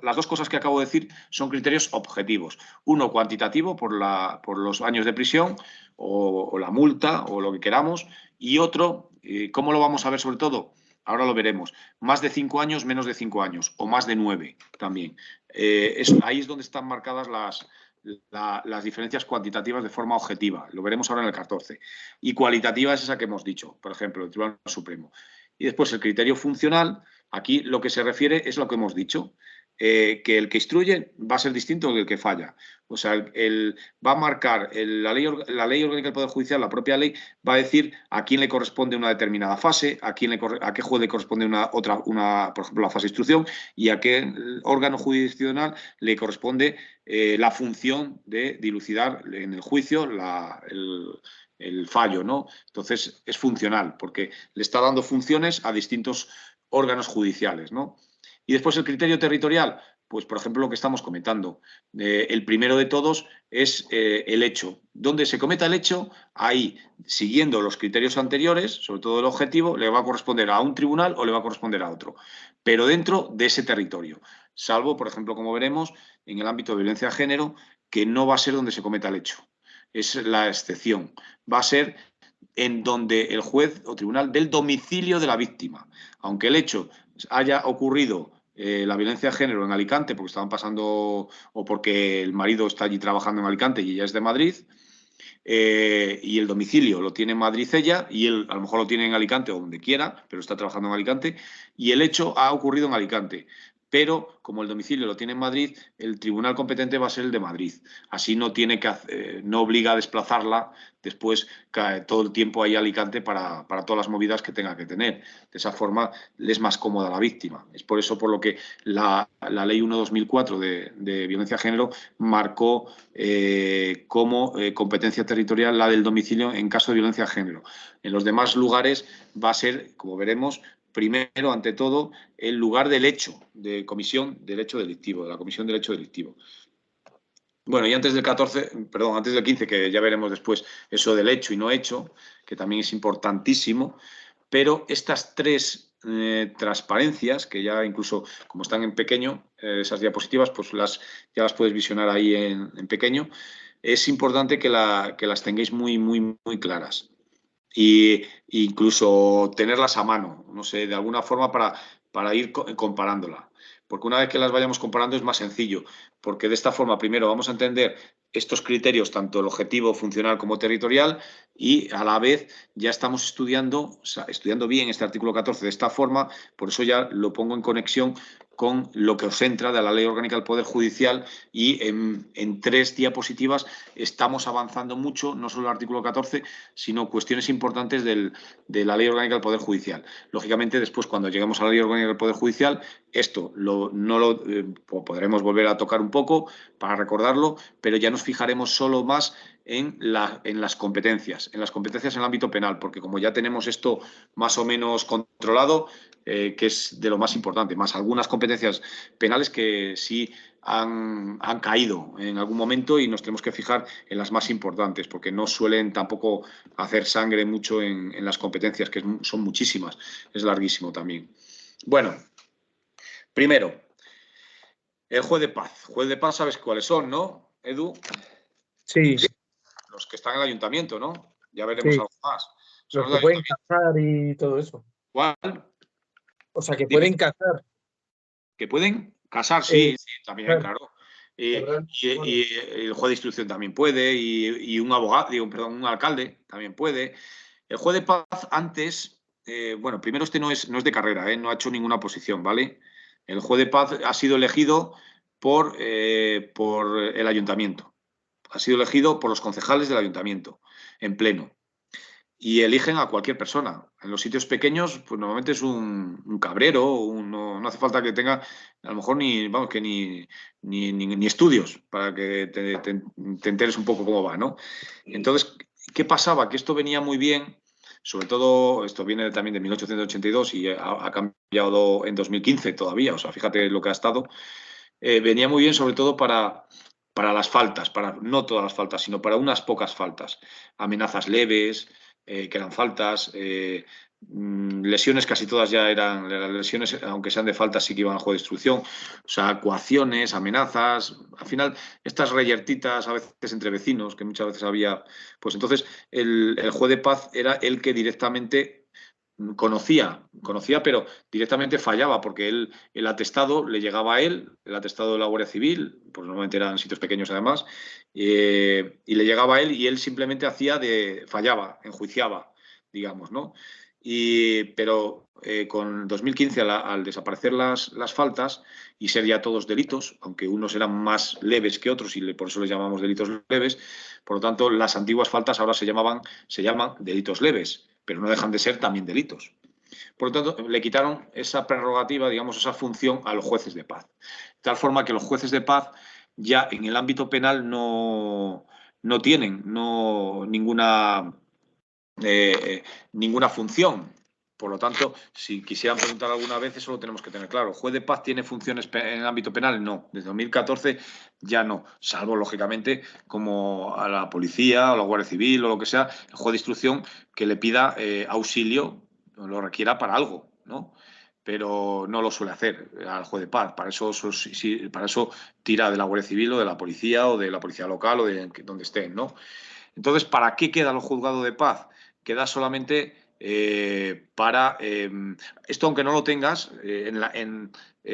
las dos cosas que acabo de decir son criterios objetivos. Uno cuantitativo por los años de prisión o la multa o lo que queramos, y otro, ¿cómo lo vamos a ver sobre todo? Ahora lo veremos. Más de 5 años, menos de 5 años, o más de 9 también. Ahí es donde están marcadas las diferencias cuantitativas de forma objetiva. Lo veremos ahora en el 14. Y cualitativa es esa que hemos dicho, por ejemplo, el Tribunal Supremo. Y después el criterio funcional, aquí lo que se refiere es lo que hemos dicho, que el que instruye va a ser distinto del que falla. O sea, va a marcar la ley orgánica del Poder Judicial, la propia ley, va a decir a quién le corresponde una determinada fase, a qué juez le corresponde por ejemplo, la fase de instrucción, y a qué órgano jurisdiccional le corresponde la función de dilucidar en el juicio el fallo, ¿no? Entonces es funcional, porque le está dando funciones a distintos órganos judiciales, ¿no? Y después el criterio territorial, pues por ejemplo lo que estamos comentando. El primero de todos es el hecho. Donde se cometa el hecho, ahí, siguiendo los criterios anteriores, sobre todo el objetivo, le va a corresponder a un tribunal o le va a corresponder a otro, pero dentro de ese territorio. Salvo, por ejemplo, como veremos, en el ámbito de violencia de género, que no va a ser donde se cometa el hecho. Es la excepción. Va a ser en donde el juez o tribunal del domicilio de la víctima. Aunque el hecho haya ocurrido la violencia de género en Alicante, porque estaban pasando o porque el marido está allí trabajando en Alicante y ella es de Madrid, y el domicilio lo tiene en Madrid ella, y él a lo mejor lo tiene en Alicante o donde quiera, pero está trabajando en Alicante, y el hecho ha ocurrido en Alicante. Pero como el domicilio lo tiene en Madrid, el tribunal competente va a ser el de Madrid. Así no obliga a desplazarla después todo el tiempo ahí a Alicante para todas las movidas que tenga que tener. De esa forma le es más cómoda a la víctima. Es por eso por lo que la Ley 1/2004 de violencia de género marcó como competencia territorial la del domicilio en caso de violencia de género. En los demás lugares va a ser, como veremos, primero, ante todo, el lugar del hecho, de comisión del hecho delictivo, de la comisión del hecho delictivo. Bueno, y antes del 15, que ya veremos después eso del hecho y no hecho, que también es importantísimo, pero estas tres transparencias, que ya incluso como están en pequeño, esas diapositivas, pues ya las puedes visionar ahí en pequeño. Es importante que las tengáis muy, muy, muy claras. Y incluso tenerlas a mano, no sé, de alguna forma para ir comparándola. Porque una vez que las vayamos comparando es más sencillo, porque de esta forma primero vamos a entender estos criterios, tanto el objetivo, funcional como territorial, y a la vez ya estamos estudiando, o sea, estudiando bien este artículo 14 de esta forma, por eso ya lo pongo en conexión con lo que os entra de la Ley Orgánica del Poder Judicial, y en 3 diapositivas estamos avanzando mucho, no solo el artículo 14, sino cuestiones importantes de la Ley Orgánica del Poder Judicial. Lógicamente, después, cuando lleguemos a la Ley Orgánica del Poder Judicial, esto no lo podremos volver a tocar un poco para recordarlo, pero ya nos fijaremos solo más en las competencias en el ámbito penal, porque como ya tenemos esto más o menos controlado, que es de lo más importante, más algunas competencias penales que sí han caído en algún momento, y nos tenemos que fijar en las más importantes, porque no suelen tampoco hacer sangre mucho en las competencias, que son muchísimas, es larguísimo también. Bueno, primero, el juez de paz. Juez de paz, ¿sabes cuáles son, no, Edu? Sí, Los que están en el ayuntamiento, ¿no? Ya veremos sí, algo más. Son los los que de pueden ayuntamiento. cazar y todo eso. ¿Cuál? O sea, que Dime. pueden cazar. ¿Que pueden casar? Eh, Sí, sí, también, cazar, claro. Y, perdón, bueno, y el juez de instrucción también puede, y un abogado, digo, perdón, un alcalde también puede. El juez de paz antes, bueno, primero este no es de carrera, no ha hecho ninguna oposición, ¿vale? El juez de paz ha sido elegido por el ayuntamiento. Ha sido elegido por los concejales del ayuntamiento, en pleno. Y eligen a cualquier persona. En los sitios pequeños, pues normalmente es un cabrero, no hace falta que tenga, a lo mejor vamos, que ni estudios para que te enteres un poco cómo va, ¿no? Entonces, ¿qué pasaba? Que esto venía muy bien, sobre todo, esto viene también de 1882 y ha cambiado en 2015 todavía, o sea, fíjate lo que ha estado. Venía muy bien sobre todo para las faltas, no todas las faltas, sino para unas pocas faltas. Amenazas leves, que eran faltas, lesiones casi todas ya eran lesiones, aunque sean de faltas sí que iban al juez de instrucción, o sea, coacciones, amenazas, al final estas reyertitas a veces entre vecinos, que muchas veces había, pues entonces el juez de paz era el que directamente conocía, pero directamente fallaba, porque el atestado le llegaba a él, el atestado de la Guardia Civil, pues normalmente eran sitios pequeños además, y le llegaba a él, y él simplemente fallaba, enjuiciaba, digamos, ¿no? Pero con 2015, al desaparecer las faltas y ser ya todos delitos, aunque unos eran más leves que otros y por eso les llamamos delitos leves, por lo tanto, las antiguas faltas ahora se llaman delitos leves, pero no dejan de ser también delitos. Por lo tanto, le quitaron esa prerrogativa, digamos, esa función a los jueces de paz. De tal forma que los jueces de paz ya en el ámbito penal no tienen ninguna función. Por lo tanto, si quisieran preguntar alguna vez, eso lo tenemos que tener claro. ¿El juez de paz tiene funciones en el ámbito penal? No. Desde 2014 ya no. Salvo, lógicamente, como a la policía o la Guardia Civil o lo que sea, el juez de instrucción que le pida auxilio, lo requiera para algo, ¿no? Pero no lo suele hacer al juez de paz. Para eso tira de la Guardia Civil o de la policía o de la policía local o de donde estén, ¿no? Entonces, ¿para qué queda el juzgado de paz? Queda solamente para... esto, aunque no lo tengas,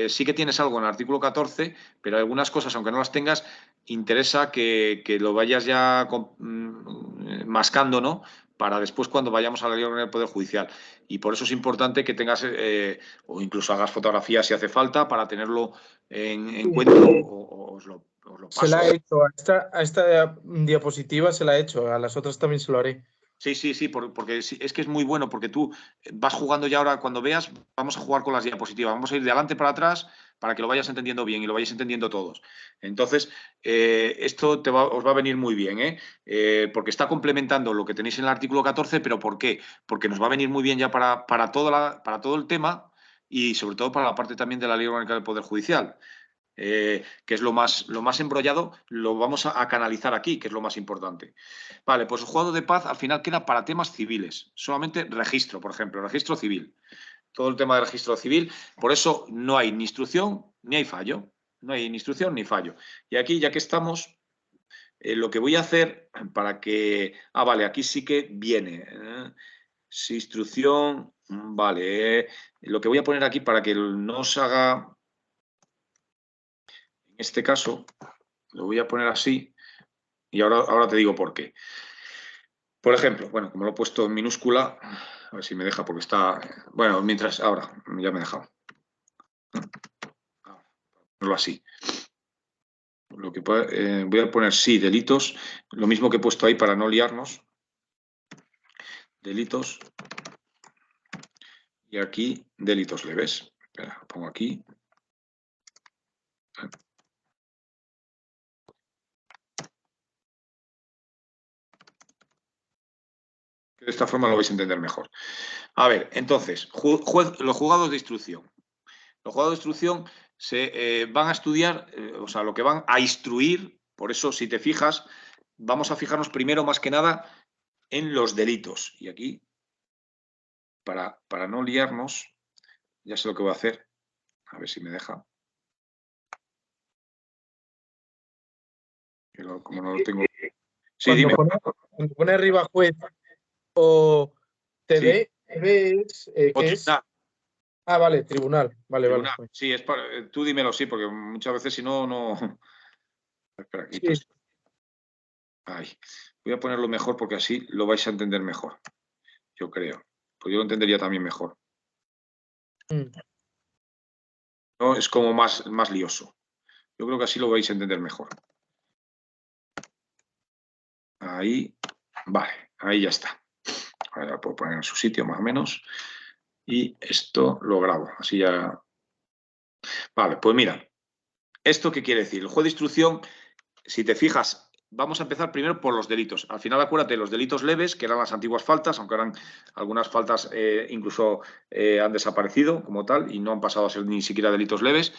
sí que tienes algo en el artículo 14, pero algunas cosas, aunque no las tengas, interesa que lo vayas ya mascando, ¿no? Para después, cuando vayamos a la ley orgánica del Poder Judicial. Y por eso es importante que tengas, o incluso hagas fotografías si hace falta, para tenerlo en cuenta, o os lo se paso. la he hecho. A esta diapositiva se la he hecho. A las otras también se lo haré. Sí, sí, sí, porque es que es muy bueno, porque tú vas jugando ya ahora, cuando veas, vamos a jugar con las diapositivas, vamos a ir de adelante para atrás para que lo vayas entendiendo bien y lo vayáis entendiendo todos. Entonces, esto os va a venir muy bien, porque está complementando lo que tenéis en el artículo 14, pero ¿por qué? Porque nos va a venir muy bien ya para todo el tema, y sobre todo para la parte también de la Ley Orgánica del Poder Judicial. Que es lo más embrollado, lo vamos a canalizar aquí, que es lo más importante. Vale, pues el juzgado de paz al final queda para temas civiles, solamente registro, por ejemplo, registro civil. Todo el tema de registro civil, por eso no hay ni instrucción ni hay fallo. No hay ni instrucción ni fallo. Y aquí, ya que estamos, lo que voy a hacer para que... Ah, vale, aquí sí que viene. Sí, instrucción, vale. Lo que voy a poner aquí para que no os haga... En este caso, lo voy a poner así. Y ahora te digo por qué. Por ejemplo, bueno, como lo he puesto en minúscula, a ver si me deja porque está... Bueno, mientras... Ahora, ya me he dejado. Ahora, ponerlo así. Lo que voy a poner sí, delitos, lo mismo que he puesto ahí para no liarnos. Delitos. Y aquí, delitos leves. Espera, lo pongo aquí. De esta forma lo vais a entender mejor. A ver, entonces, los juzgados de instrucción. Los juzgados de instrucción se van a estudiar, o sea, lo que van a instruir, por eso, si te fijas, vamos a fijarnos primero, más que nada, en los delitos. Y aquí, para no liarnos, ya sé lo que voy a hacer. A ver si me deja. Como no lo tengo... Sí, dime. Cuando pone arriba juez o TV, Sí. TV es, ¿qué es? Ah, vale, tribunal. Vale, Tribunal. vale. Sí, tú dímelo, sí, porque muchas veces si no, no... Espera, aquí. Sí. Ay, voy a ponerlo mejor porque así lo vais a entender mejor, yo creo. Pues yo lo entendería también mejor. ¿No? Es como más lioso. Yo creo que así lo vais a entender mejor. Ahí, vale, ahí ya está. Ahora lo puedo poner en su sitio más o menos. Y esto lo grabo, así ya... Vale, pues mira, ¿esto qué quiere decir? El juez de instrucción, si te fijas, vamos a empezar primero por los delitos. Al final, acuérdate, los delitos leves, que eran las antiguas faltas, aunque eran algunas faltas incluso han desaparecido como tal y no han pasado a ser ni siquiera delitos leves.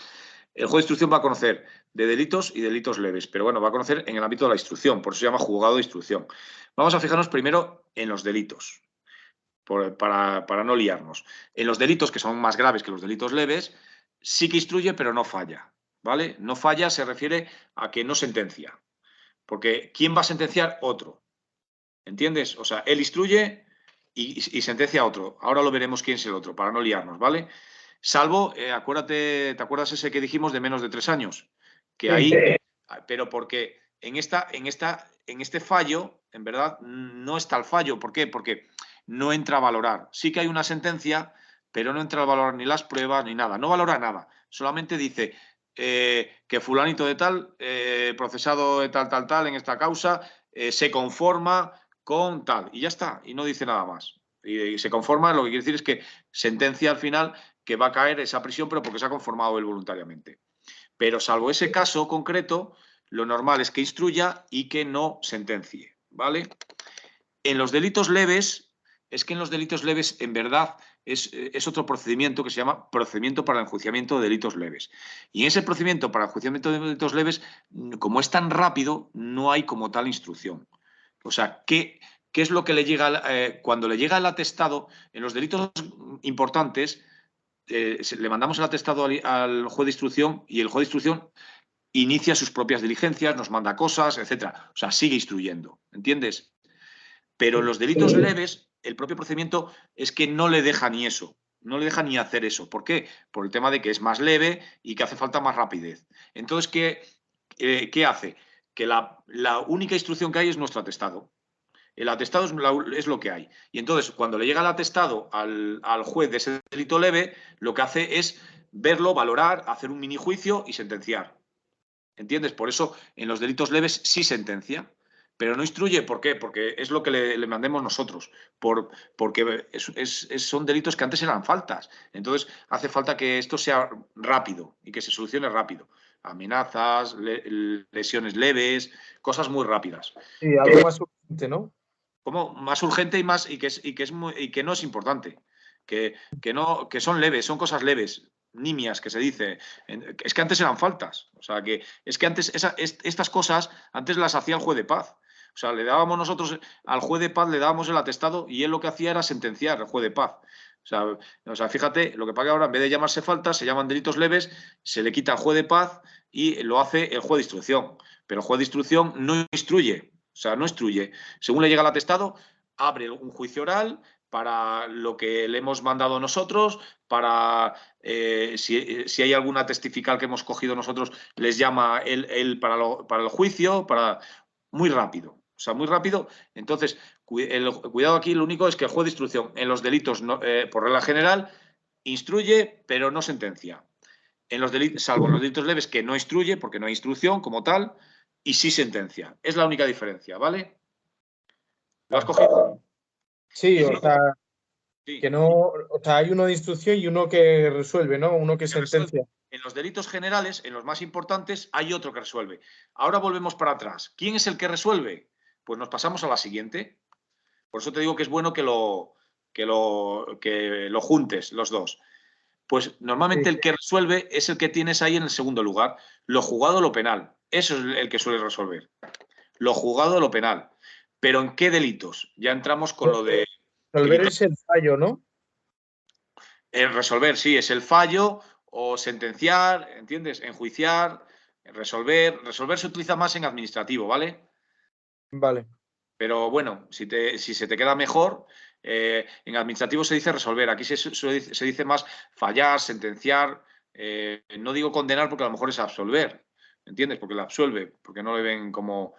El juez de instrucción va a conocer de delitos y delitos leves, pero bueno, va a conocer en el ámbito de la instrucción, por eso se llama juzgado de instrucción. Vamos a fijarnos primero en los delitos, para no liarnos. En los delitos que son más graves que los delitos leves, sí que instruye, pero no falla, ¿vale? No falla se refiere a que no sentencia, porque ¿quién va a sentenciar? Otro, ¿entiendes? O sea, él instruye y sentencia a otro. Ahora lo veremos quién es el otro, para no liarnos, ¿vale? Salvo, acuérdate, ¿te acuerdas ese que dijimos de menos de 3 años? Que Sí. ahí, pero porque en este fallo, en verdad, no está el fallo. ¿Por qué? Porque no entra a valorar. Sí que hay una sentencia, pero no entra a valorar ni las pruebas ni nada. No valora nada. Solamente dice que fulanito de tal, procesado de tal, en esta causa, se conforma con tal. Y ya está. Y no dice nada más. Y se conforma, lo que quiere decir es que sentencia al final que va a caer esa prisión, pero porque se ha conformado él voluntariamente. Pero salvo ese caso concreto, lo normal es que instruya y que no sentencie, ¿vale? En los delitos leves, es que en los delitos leves, en verdad, es otro procedimiento que se llama procedimiento para el enjuiciamiento de delitos leves. Y en ese procedimiento para el enjuiciamiento de delitos leves, como es tan rápido, no hay como tal instrucción. O sea, ¿qué es lo que le llega cuando le llega el atestado en los delitos importantes? Le mandamos el atestado al juez de instrucción y el juez de instrucción inicia sus propias diligencias, nos manda cosas, etcétera. O sea, sigue instruyendo, ¿entiendes? Pero en los delitos leves, el propio procedimiento es que no le deja ni eso, no le deja ni hacer eso. ¿Por qué? Por el tema de que es más leve y que hace falta más rapidez. Entonces, ¿qué hace? Que la única instrucción que hay es nuestro atestado. El atestado es lo que hay. Y entonces, cuando le llega el atestado al juez de ese delito leve, lo que hace es verlo, valorar, hacer un mini juicio y sentenciar. ¿Entiendes? Por eso en los delitos leves sí sentencia, pero no instruye. ¿Por qué? Porque es lo que le mandemos nosotros. Porque son delitos que antes eran faltas. Entonces hace falta que esto sea rápido y que se solucione rápido. Amenazas, lesiones leves, cosas muy rápidas. Sí, algo más urgente, ¿no? Como más urgente y que no es importante, que son leves, son cosas leves, nimias, que se dice. Es que antes eran faltas. O sea, que es que antes estas cosas antes las hacía el juez de paz. O sea, le dábamos nosotros al juez de paz, le dábamos el atestado y él lo que hacía era sentenciar, el juez de paz. O sea, fíjate, lo que pasa ahora, en vez de llamarse faltas, se llaman delitos leves, se le quita al juez de paz y lo hace el juez de instrucción. Pero el juez de instrucción no instruye, o sea, no instruye. Según le llega el atestado, abre un juicio oral para lo que le hemos mandado nosotros, para si hay alguna testifical que hemos cogido nosotros, les llama él para el juicio, muy rápido. O sea, muy rápido. Entonces, cuidado aquí, lo único es que el juez de instrucción en los delitos, por regla general, instruye, pero no sentencia. Salvo en los delitos leves, que no instruye, porque no hay instrucción como tal, y sí sentencia. Es la única diferencia, ¿vale? ¿Lo has cogido? Sí, o sea, Sí. que no, o sea, hay uno de instrucción y uno que resuelve, ¿no? Uno que sentencia. En los delitos generales, en los más importantes, hay otro que resuelve. Ahora volvemos para atrás. ¿Quién es el que resuelve? Pues nos pasamos a la siguiente. Por eso te digo que es bueno que lo juntes los dos. Pues normalmente el que resuelve es el que tienes ahí en el segundo lugar. Lo juzgado o lo penal. Eso es el que suele resolver. Lo juzgado o lo penal. ¿Pero en qué delitos? Ya entramos con lo de... Resolver es el fallo, ¿no? Resolver, sí, es el fallo o sentenciar, ¿entiendes? Enjuiciar, resolver. Resolver se utiliza más en administrativo, ¿vale? Vale. Pero bueno, si se te queda mejor, en administrativo se dice resolver. Aquí se dice más fallar, sentenciar. No digo condenar porque a lo mejor es absolver, ¿entiendes? Porque la absuelve, porque no le ven como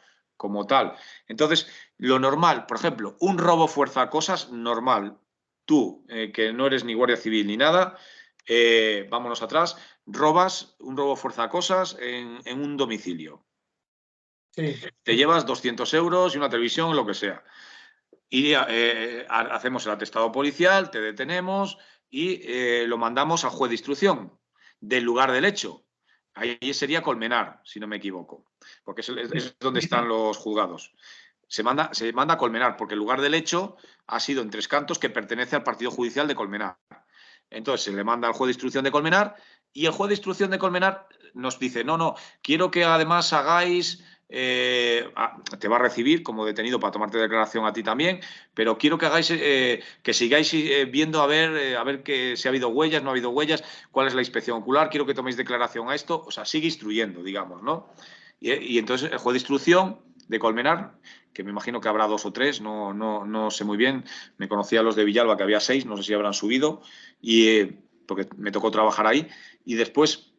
tal. Entonces, lo normal, por ejemplo, un robo fuerza cosas, normal. Tú, que no eres ni guardia civil ni nada, vámonos atrás, robas un robo fuerza cosas en un domicilio. Sí. Te llevas 200 euros y una televisión, lo que sea. Y hacemos el atestado policial, te detenemos y lo mandamos al juez de instrucción del lugar del hecho. Ahí sería Colmenar, si no me equivoco, porque es donde están los juzgados. Se manda a Colmenar, porque el lugar del hecho ha sido en Tres Cantos, que pertenece al partido judicial de Colmenar. Entonces se le manda al juez de instrucción de Colmenar y el juez de instrucción de Colmenar nos dice, no, quiero que además hagáis... te va a recibir como detenido para tomarte declaración a ti también, pero quiero que hagáis, que sigáis viendo a ver que si ha habido huellas, no ha habido huellas, cuál es la inspección ocular, quiero que toméis declaración a esto, o sea, sigue instruyendo, digamos, ¿no? Y entonces el juez de instrucción de Colmenar, que me imagino que habrá 2 o 3, no sé muy bien, me conocía a los de Villalba que había 6, no sé si habrán subido, porque me tocó trabajar ahí, y después,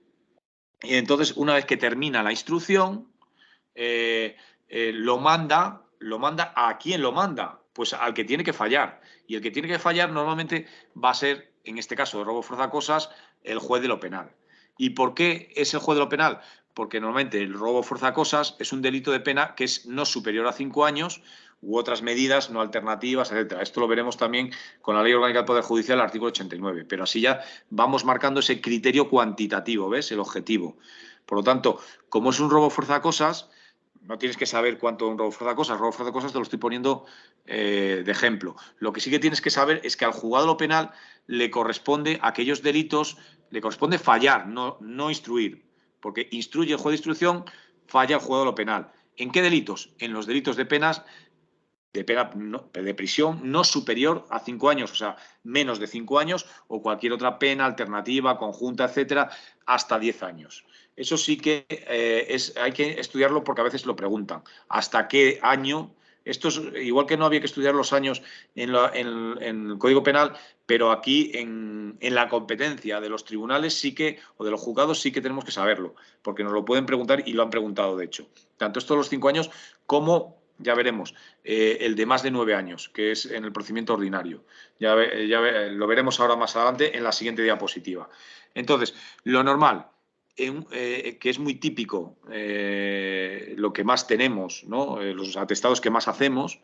entonces una vez que termina la instrucción, lo manda a quién lo manda, pues al que tiene que fallar. Y el que tiene que fallar normalmente va a ser, en este caso de robo fuerza cosas, el juez de lo penal. ¿Y por qué es el juez de lo penal? Porque normalmente el robo fuerza cosas es un delito de pena que es no superior a 5 años u otras medidas no alternativas, etcétera. Esto lo veremos también con la Ley Orgánica del Poder Judicial, el artículo 89. Pero así ya vamos marcando ese criterio cuantitativo, ¿ves? El objetivo. Por lo tanto, como es un robo fuerza cosas, no tienes que saber cuánto un robo fuerza cosas. Robo fuerza cosas te lo estoy poniendo de ejemplo. Lo que sí que tienes que saber es que al juzgado de lo penal le corresponde a aquellos delitos, le corresponde fallar, no instruir. Porque instruye el juez de instrucción, falla el juzgado de lo penal. ¿En qué delitos? En los delitos de penas de prisión no superior a 5 años, o sea, menos de 5 años o cualquier otra pena alternativa, conjunta, etcétera, hasta 10 años. Eso sí que hay que estudiarlo porque a veces lo preguntan. ¿Hasta qué año? Esto es igual que no había que estudiar los años en el Código Penal, pero aquí en la competencia de los tribunales sí que, o de los juzgados sí que tenemos que saberlo, porque nos lo pueden preguntar y lo han preguntado, de hecho. Tanto esto de los 5 años como, ya veremos, el de más de 9 años, que es en el procedimiento ordinario. Lo veremos ahora más adelante en la siguiente diapositiva. Entonces, lo normal, que es muy típico, lo que más tenemos, ¿no? Los atestados que más hacemos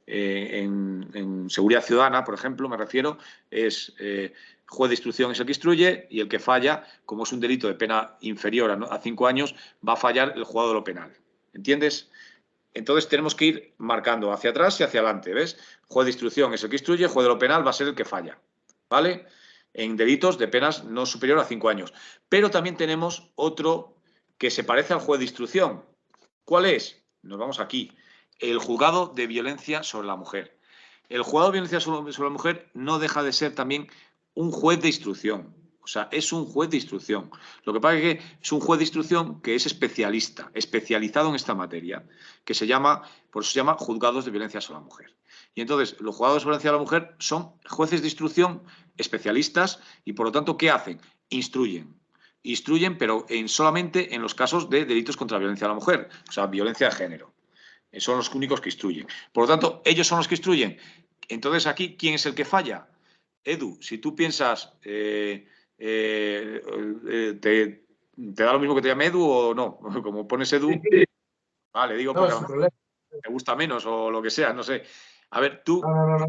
en seguridad ciudadana, por ejemplo, me refiero, es juez de instrucción es el que instruye y el que falla, como es un delito de pena inferior a 5 años, va a fallar el juzgado de lo penal. ¿Entiendes? Entonces tenemos que ir marcando hacia atrás y hacia adelante, ¿ves? Juez de instrucción es el que instruye, juez de lo penal va a ser el que falla, ¿vale? En delitos de penas no superior a 5 años. Pero también tenemos otro que se parece al juez de instrucción. ¿Cuál es? Nos vamos aquí. El juzgado de violencia sobre la mujer. El juzgado de violencia sobre la mujer no deja de ser también un juez de instrucción. O sea, es un juez de instrucción. Lo que pasa es que es un juez de instrucción que es especialista, especializado en esta materia, que se llama, por eso se llama juzgados de violencia sobre la mujer. Y entonces, los juzgados de violencia sobre la mujer son jueces de instrucción especialistas y, por lo tanto, ¿qué hacen? Instruyen. Instruyen, pero solamente en los casos de delitos contra la violencia a la mujer, o sea, violencia de género. Son los únicos que instruyen. Por lo tanto, ellos son los que instruyen. Entonces, aquí, ¿quién es el que falla? Edu, si tú piensas, ¿te da lo mismo que te llame Edu o no? Como pones Edu, Sí. vale, digo No, porque a lo sin mejor problema. te gusta menos o lo que sea, no sé. A ver, tú, No.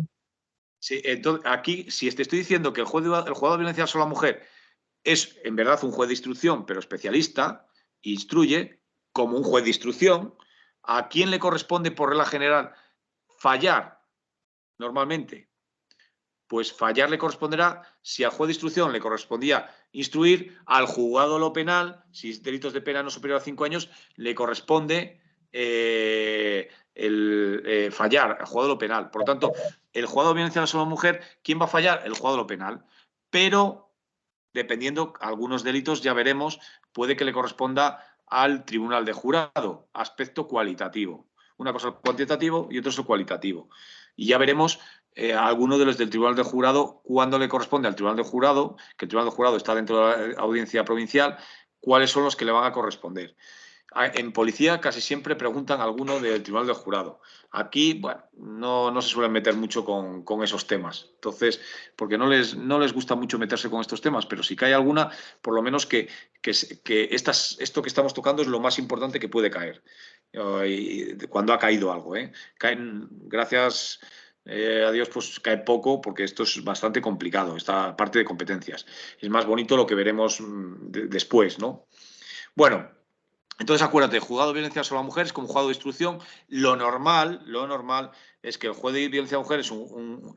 sí, entonces, aquí, si te estoy diciendo que el juzgado de violencia sobre la mujer es en verdad un juez de instrucción, pero especialista, instruye como un juez de instrucción, ¿a quién le corresponde por regla general fallar normalmente? Pues fallar le corresponderá, si al juez de instrucción le correspondía instruir, al juzgado de lo penal, si es delitos de pena no superior a 5 años, le corresponde fallar al juzgado de lo penal. Por lo tanto, el juzgado de violencia sobre la mujer, ¿quién va a fallar? El juzgado de lo penal. Pero, dependiendo, algunos delitos, ya veremos, puede que le corresponda al tribunal de jurado, aspecto cualitativo. Una cosa es el cuantitativo y otra es el cualitativo. Y ya veremos alguno de los del tribunal de jurado, cuándo le corresponde al tribunal de jurado, que el tribunal de jurado está dentro de la audiencia provincial, cuáles son los que le van a corresponder. En policía casi siempre preguntan a alguno del tribunal de jurado. Aquí, bueno, no se suelen meter mucho con esos temas. Entonces, porque no les gusta mucho meterse con estos temas, pero si cae alguna, por lo menos que esto que estamos tocando es lo más importante que puede caer. Cuando ha caído algo, ¿eh? Caen, gracias a Dios, pues cae poco, porque esto es bastante complicado, esta parte de competencias. Es más bonito lo que veremos después, ¿no? Bueno. Entonces, acuérdate, juzgado de violencia sobre la mujer es como juzgado de instrucción. Lo normal es que el juez de violencia de la mujer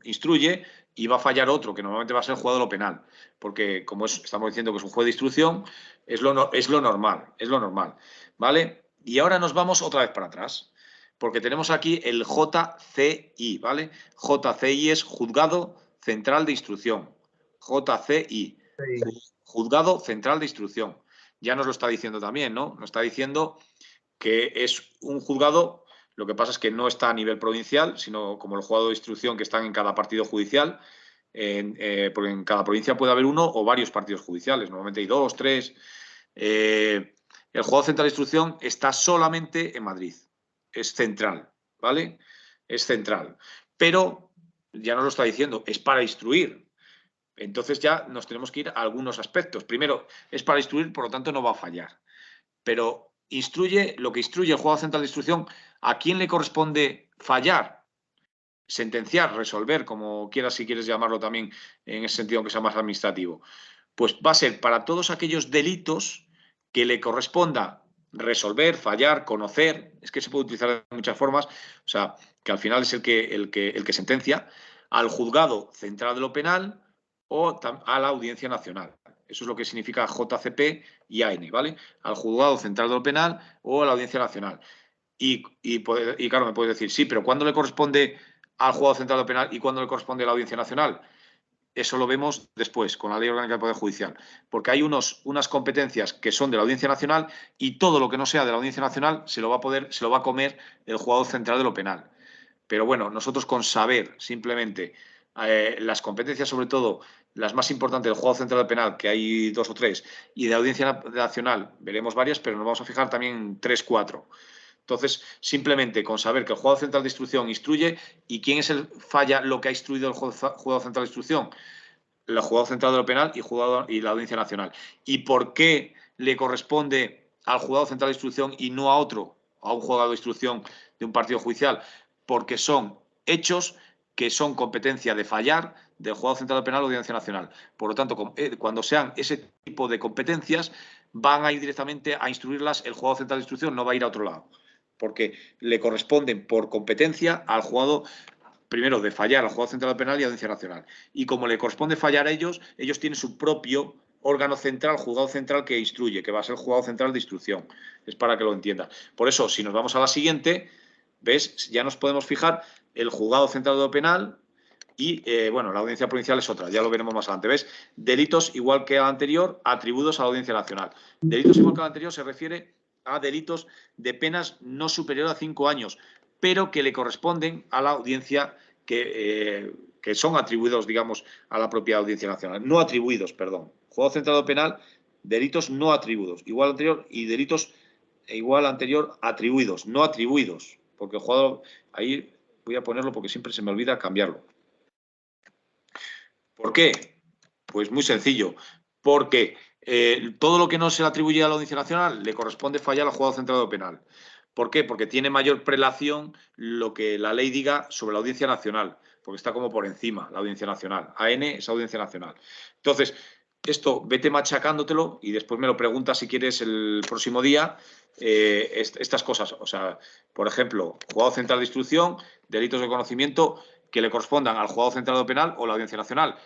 instruye y va a fallar otro, que normalmente va a ser el juzgado de lo penal. Porque, como estamos diciendo que es un juez de instrucción, es lo normal, ¿vale? Y ahora nos vamos otra vez para atrás, porque tenemos aquí el JCI, ¿vale? JCI es Juzgado Central de Instrucción. JCI, Juzgado Central de Instrucción. Ya nos lo está diciendo también, ¿no? Nos está diciendo que es un juzgado, lo que pasa es que no está a nivel provincial, sino como el juzgado de instrucción que están en cada partido judicial, porque en cada provincia puede haber uno o varios partidos judiciales, normalmente hay 2, 3. El juzgado central de instrucción está solamente en Madrid, es central, ¿vale? Es central, pero ya nos lo está diciendo, es para instruir. Entonces ya nos tenemos que ir a algunos aspectos. Primero, es para instruir, por lo tanto no va a fallar. Pero instruye, lo que instruye el juzgado central de instrucción, ¿a quién le corresponde fallar? Sentenciar, resolver, como quieras, si quieres llamarlo también en ese sentido, aunque sea más administrativo. Pues va a ser para todos aquellos delitos que le corresponda resolver, fallar, conocer, es que se puede utilizar de muchas formas, o sea, que al final es el que sentencia, al juzgado central de lo penal o a la Audiencia Nacional. Eso es lo que significa JCP y AN, ¿vale? Al juzgado central de lo penal o a la Audiencia Nacional. Y claro, me puedes decir, sí, pero ¿cuándo le corresponde al juzgado central de lo penal y cuándo le corresponde a la Audiencia Nacional? Eso lo vemos después, con la Ley Orgánica del Poder Judicial, porque hay unas competencias que son de la Audiencia Nacional y todo lo que no sea de la Audiencia Nacional se lo va a comer el juzgado central de lo penal. Pero bueno, nosotros con saber simplemente las competencias, sobre todo las más importantes del juzgado central de penal, que hay 2 o 3, y de la Audiencia Nacional veremos varias, pero nos vamos a fijar también en 3, 4. Entonces, simplemente con saber que el juzgado central de instrucción instruye y quién es el falla lo que ha instruido el juzgado central de instrucción, el juzgado central de lo penal y la Audiencia Nacional. ¿Y por qué le corresponde al juzgado central de instrucción y no a otro, a un juzgado de instrucción de un partido judicial? Porque son hechos que son competencia de fallar del juzgado central de penal o de Audiencia Nacional. Por lo tanto, cuando sean ese tipo de competencias, van a ir directamente a instruirlas el juzgado central de instrucción, no va a ir a otro lado, porque le corresponden por competencia al juzgado, primero de fallar al juzgado central penal y a la Audiencia Nacional. Y como le corresponde fallar a ellos tienen su propio órgano central, juzgado central que instruye, que va a ser el juzgado central de instrucción. Es para que lo entienda. Por eso, si nos vamos a la siguiente, ¿ves? Ya nos podemos fijar el juzgado central de lo penal Y, bueno, la Audiencia Provincial es otra, ya lo veremos más adelante. ¿Ves? Delitos igual que el anterior, atribuidos a la Audiencia Nacional. Delitos igual que el anterior se refiere a delitos de penas no superior a 5 años, pero que le corresponden a la Audiencia que son atribuidos, digamos, a la propia Audiencia Nacional. No atribuidos, perdón. Juzgado Centrado Penal, delitos no atribuidos. Igual anterior y delitos igual anterior atribuidos, no atribuidos. Porque el juzgado, ahí voy a ponerlo porque siempre se me olvida cambiarlo. ¿Por qué? Pues muy sencillo. Porque todo lo que no se le atribuye a la Audiencia Nacional le corresponde fallar al Juzgado Centrado Penal. ¿Por qué? Porque tiene mayor prelación lo que la ley diga sobre la Audiencia Nacional, porque está como por encima la Audiencia Nacional. AN es Audiencia Nacional. Entonces, esto vete machacándotelo y después me lo preguntas si quieres el próximo día. Estas cosas, o sea, por ejemplo, Juzgado Central de Instrucción, delitos de conocimiento que le correspondan al Juzgado Central Penal o la Audiencia Nacional.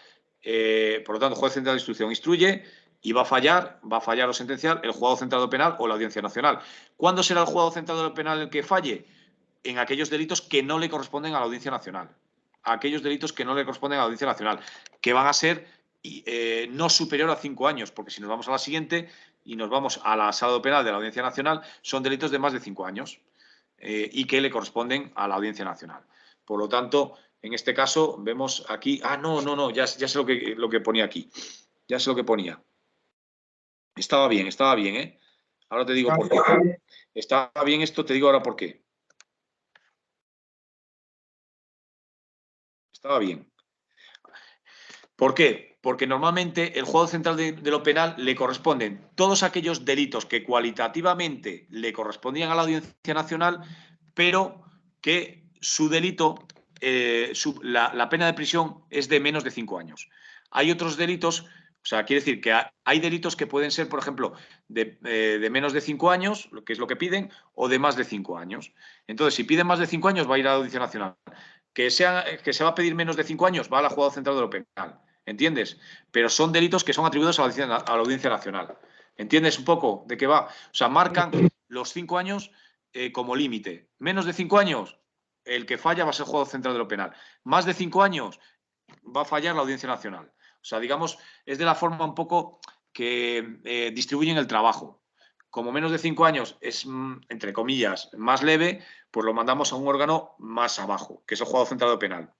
Por lo tanto, el Juez Central de Instrucción instruye y va a fallar o sentenciar el Juzgado Central Penal o la Audiencia Nacional. ¿Cuándo será el Juzgado Central Penal el que falle? En aquellos delitos que no le corresponden a la Audiencia Nacional. Aquellos delitos que no le corresponden a la Audiencia Nacional, que van a ser no superior a 5 años, porque si nos vamos a la siguiente y nos vamos a la sala penal de la Audiencia Nacional, son delitos de más de 5 años y que le corresponden a la Audiencia Nacional. Por lo tanto, en este caso vemos aquí… no, ya sé lo que ponía aquí. Ya sé lo que ponía. Estaba bien, ¿eh? Ahora te digo por qué. Estaba bien esto, te digo ahora por qué. Estaba bien. ¿Por qué? Porque normalmente el Juzgado Central de lo Penal le corresponden todos aquellos delitos que cualitativamente le correspondían a la Audiencia Nacional, pero que su delito, la pena de prisión es de menos de 5 años. Hay otros delitos, o sea, quiere decir que hay delitos que pueden ser, por ejemplo, de menos de 5 años, que es lo que piden, o de más de 5 años. Entonces, si piden más de 5 años, va a ir a la Audiencia Nacional. Que se va a pedir menos de 5 años, va al Juzgado Central de lo Penal. ¿Entiendes? Pero son delitos que son atribuidos a la Audiencia Nacional. ¿Entiendes un poco de qué va? O sea, marcan los 5 años como límite. Menos de 5 años, el que falla va a ser el Juzgado Central de lo Penal. Más de 5 años, va a fallar la Audiencia Nacional. O sea, digamos, es de la forma un poco que distribuyen el trabajo. Como menos de 5 años es, entre comillas, más leve, pues lo mandamos a un órgano más abajo, que es el Juzgado Central de lo Penal.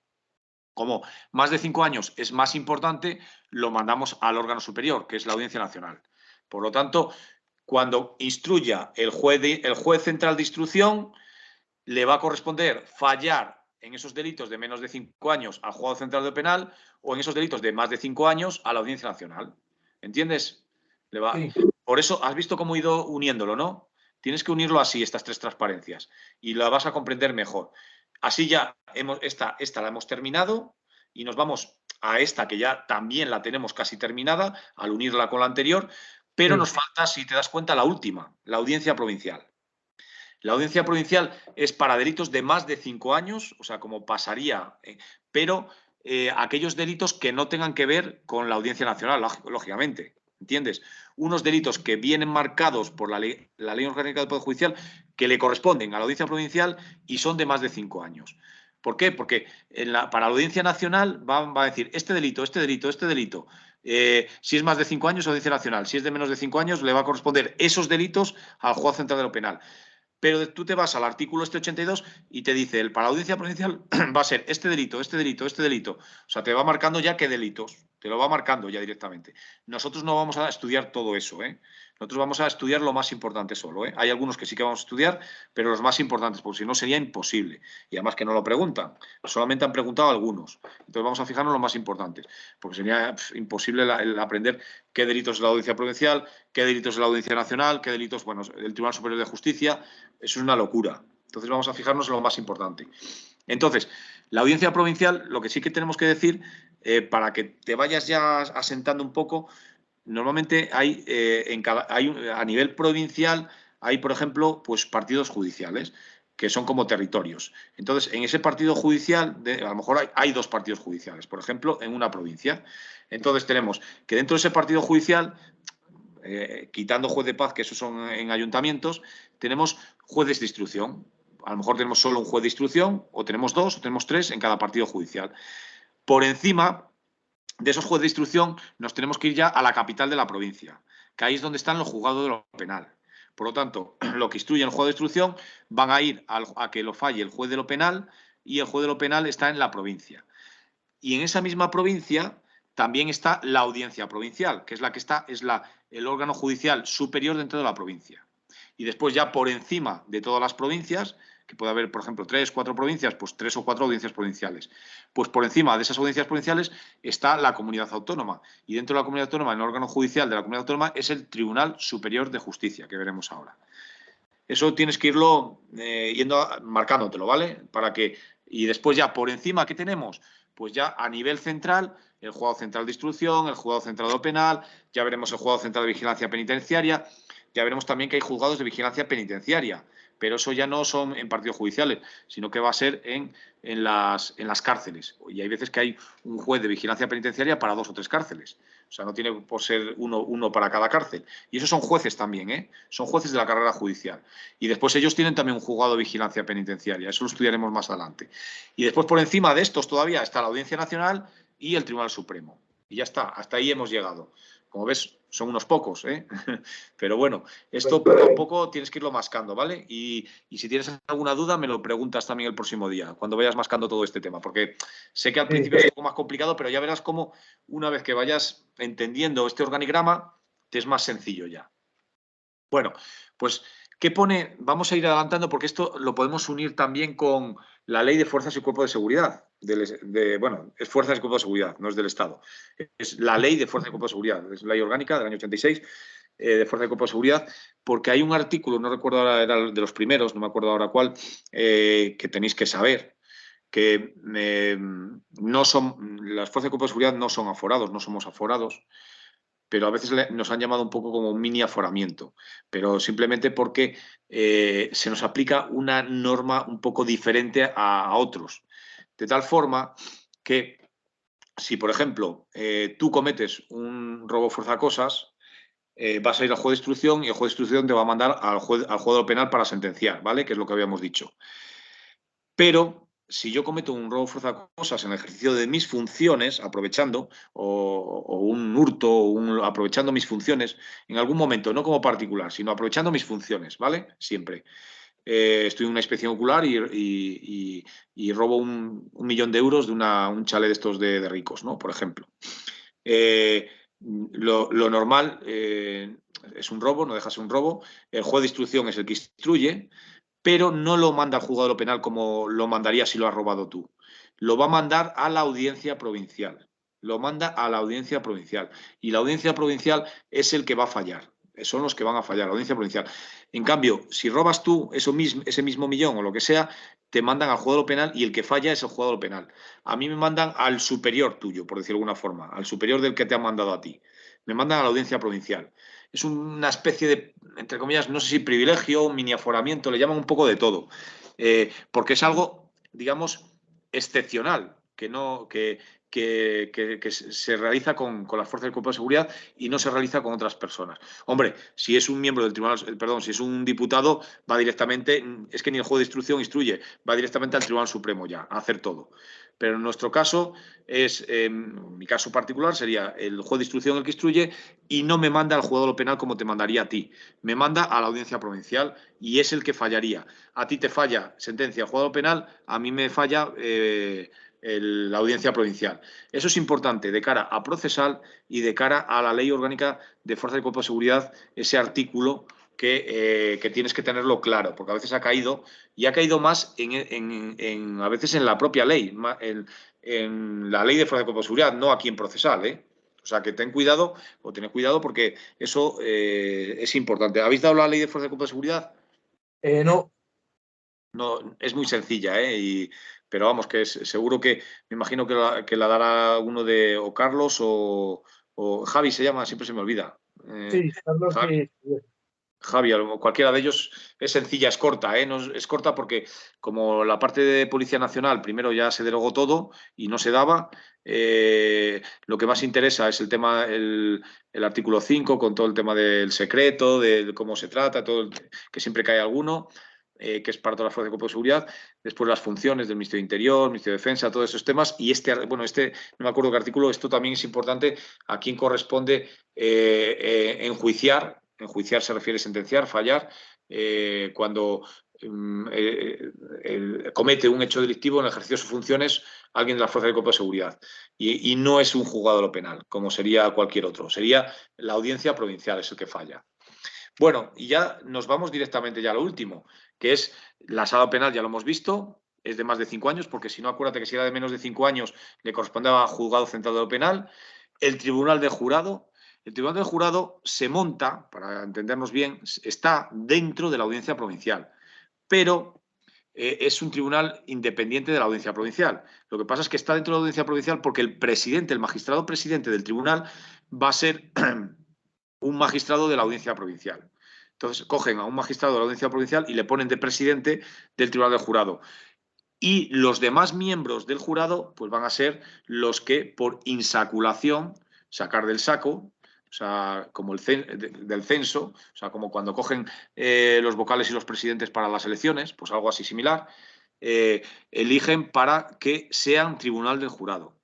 Como más de 5 años es más importante, lo mandamos al órgano superior, que es la Audiencia Nacional. Por lo tanto, cuando instruya el juez central de instrucción, le va a corresponder fallar en esos delitos de menos de 5 años al Juzgado Central de Penal o en esos delitos de más de 5 años a la Audiencia Nacional. ¿Entiendes? Sí. Por eso, has visto cómo he ido uniéndolo, ¿no? Tienes que unirlo así, estas tres transparencias, y la vas a comprender mejor. Así ya esta la hemos terminado y nos vamos a esta que ya también la tenemos casi terminada al unirla con la anterior, pero nos falta, si te das cuenta, la última, la Audiencia Provincial. La Audiencia Provincial es para delitos de más de 5 años, o sea, como pasaría, pero aquellos delitos que no tengan que ver con la Audiencia Nacional, lógicamente. ¿Entiendes? Unos delitos que vienen marcados por la ley orgánica del Poder Judicial que le corresponden a la Audiencia Provincial y son de más de 5 años. ¿Por qué? Porque para la Audiencia Nacional va a decir este delito. Si es más de 5 años, Audiencia Nacional. Si es de menos de 5 años, le va a corresponder esos delitos al Juzgado Central de lo Penal. Pero tú te vas al artículo 82 y te dice, para la Audiencia Provincial va a ser este delito. O sea, te va marcando ya qué delitos. Te lo va marcando ya directamente. Nosotros no vamos a estudiar todo eso, ¿eh? Nosotros vamos a estudiar lo más importante solo, ¿eh? Hay algunos que sí que vamos a estudiar, pero los más importantes, porque si no sería imposible. Y además que no lo preguntan. Solamente han preguntado algunos. Entonces vamos a fijarnos en lo más importantes, porque sería imposible el aprender qué delitos es la Audiencia Provincial, qué delitos es la Audiencia Nacional, qué delitos, bueno, el Tribunal Superior de Justicia. Eso es una locura. Entonces vamos a fijarnos en lo más importante. Entonces, la Audiencia Provincial, lo que sí que tenemos que decir, para que te vayas ya asentando un poco, normalmente hay, a nivel provincial, hay, por ejemplo, pues partidos judiciales, que son como territorios. Entonces, en ese partido judicial, a lo mejor hay 2 partidos judiciales, por ejemplo, en una provincia. Entonces tenemos que dentro de ese partido judicial, quitando juez de paz, que esos son en ayuntamientos, tenemos jueces de instrucción. A lo mejor tenemos solo un juez de instrucción, o tenemos 2, o tenemos 3 en cada partido judicial. Por encima de esos jueces de instrucción nos tenemos que ir ya a la capital de la provincia, que ahí es donde están los juzgados de lo penal. Por lo tanto, lo que instruye el juez de instrucción van a ir a que lo falle el juez de lo penal, y el juez de lo penal está en la provincia. Y en esa misma provincia también está la audiencia provincial, que es el órgano judicial superior dentro de la provincia. Y después, ya por encima de todas las provincias, que puede haber, por ejemplo, 3, 4 provincias, pues 3 o 4 audiencias provinciales. Pues por encima de esas audiencias provinciales está la comunidad autónoma. Y dentro de la comunidad autónoma, el órgano judicial de la comunidad autónoma es el Tribunal Superior de Justicia, que veremos ahora. Eso tienes que irlo marcándotelo, ¿vale? Y después, ya por encima, ¿qué tenemos? Pues ya a nivel central, el Juzgado Central de Instrucción, el Juzgado Central de lo Penal, ya veremos el Juzgado Central de Vigilancia Penitenciaria, ya veremos también que hay juzgados de vigilancia penitenciaria, pero eso ya no son en partidos judiciales, sino que va a ser en las cárceles. Y hay veces que hay un juez de vigilancia penitenciaria para 2 o 3 cárceles. O sea, no tiene por ser uno para cada cárcel. Y esos son jueces también, ¿eh? Son jueces de la carrera judicial. Y después ellos tienen también un juzgado de vigilancia penitenciaria. Eso lo estudiaremos más adelante. Y después, por encima de estos todavía está la Audiencia Nacional y el Tribunal Supremo. Y ya está, hasta ahí hemos llegado. Como ves, son unos pocos, ¿eh? Pero bueno, esto poco a poco tienes que irlo mascando, ¿vale? Y si tienes alguna duda, me lo preguntas también el próximo día, cuando vayas mascando todo este tema, porque sé que al principio es un poco más complicado, pero ya verás cómo una vez que vayas entendiendo este organigrama, te es más sencillo ya. Bueno, pues, ¿qué pone? Vamos a ir adelantando, porque esto lo podemos unir también con la Ley de Fuerzas y Cuerpos de Seguridad. Bueno, es Fuerzas y Cuerpos de Seguridad, no es del Estado. Es la Ley de Fuerzas y Cuerpos de Seguridad, es la Ley Orgánica del año 86, de Fuerzas y Cuerpos de Seguridad, porque hay un artículo, no recuerdo ahora, era de los primeros, no me acuerdo ahora cuál, que tenéis que saber, que no son, las Fuerzas y Cuerpos de Seguridad no son aforados, no somos aforados, pero a veces nos han llamado un poco como un mini aforamiento, pero simplemente porque se nos aplica una norma un poco diferente a otros. De tal forma que si, por ejemplo, tú cometes un robo forzacosas, vas a ir al juez de instrucción y el juez de instrucción te va a mandar al juzgado penal para sentenciar, ¿vale? Que es lo que habíamos dicho. Pero si yo cometo un robo forzacosas en el ejercicio de mis funciones, aprovechando, o un hurto, aprovechando mis funciones, en algún momento, no como particular, sino aprovechando mis funciones, ¿vale? Siempre. Estoy en una inspección ocular y robo 1.000.000 de euros de un chalet de estos de ricos, ¿no? Por ejemplo. Lo normal es un robo, no deja de ser un robo. El juez de instrucción es el que instruye, pero no lo manda al juzgado penal como lo mandaría si lo has robado tú. Lo va a mandar a la audiencia provincial. Lo manda a la audiencia provincial. Y la audiencia provincial es el que va a fallar. Son los que van a fallar, la audiencia provincial. En cambio, si robas tú ese mismo millón o lo que sea, te mandan al juzgado penal y el que falla es el juzgado penal. A mí me mandan al superior tuyo, por decirlo de alguna forma, al superior del que te han mandado a ti. Me mandan a la audiencia provincial. Es una especie de, entre comillas, no sé si privilegio, mini aforamiento, le llaman un poco de todo, porque es algo, digamos, excepcional, que se realiza con las fuerzas del cuerpo de seguridad y no se realiza con otras personas. Hombre, si es un miembro del tribunal, perdón, si es un diputado, va directamente, es que ni el juez de instrucción instruye, va directamente al Tribunal Supremo ya, a hacer todo. Pero en nuestro caso, mi caso particular sería el juez de instrucción el que instruye y no me manda al juzgado penal como te mandaría a ti. Me manda a la audiencia provincial y es el que fallaría. A ti te falla sentencia juzgado penal, a mí me falla la audiencia provincial. Eso es importante de cara a procesal y de cara a la Ley Orgánica de Fuerza y Cuerpo de Seguridad, ese artículo que tienes que tenerlo claro, porque a veces ha caído, y ha caído más a veces en la propia ley, en la Ley de Fuerza y Cuerpo de Seguridad, no aquí en procesal, ¿eh? O sea, que tened cuidado porque eso es importante. ¿Habéis dado la Ley de Fuerza y Cuerpo de Seguridad? No. No, es muy sencilla, ¿eh? Pero vamos, que seguro que me imagino que la dará uno de o Carlos o Javi se llama, siempre se me olvida. Sí, Carlos Javi, Javi, cualquiera de ellos es sencilla, es corta, ¿eh? No es corta porque como la parte de Policía Nacional primero ya se derogó todo y no se daba, lo que más interesa es el tema, el artículo 5 con todo el tema del secreto, de cómo se trata, que siempre cae alguno. que es para todas las fuerzas de cuerpo de seguridad, después las funciones del Ministerio de Interior, Ministerio de Defensa, todos esos temas, y no me acuerdo qué artículo, esto también es importante, a quién corresponde enjuiciar se refiere a sentenciar, fallar, cuando comete un hecho delictivo en el ejercicio de sus funciones alguien de la fuerza de cuerpo de seguridad. Y no es un juzgado de lo penal, como sería cualquier otro, sería la audiencia provincial, es el que falla. Bueno, y ya nos vamos directamente ya a lo último, que es la sala penal, ya lo hemos visto, es de más de 5 años, porque si no, acuérdate que si era de menos de 5 años le correspondía a juzgado central de lo penal. El tribunal de jurado. El tribunal del jurado se monta, para entendernos bien, está dentro de la audiencia provincial, pero es un tribunal independiente de la audiencia provincial. Lo que pasa es que está dentro de la audiencia provincial porque el magistrado presidente del tribunal va a ser un magistrado de la audiencia provincial. Entonces cogen a un magistrado de la audiencia provincial y le ponen de presidente del tribunal del jurado. Y los demás miembros del jurado pues van a ser los que por insaculación, sacar del saco, o sea, como del censo, o sea, como cuando cogen los vocales y los presidentes para las elecciones, pues algo así similar, eligen para que sean tribunal del jurado.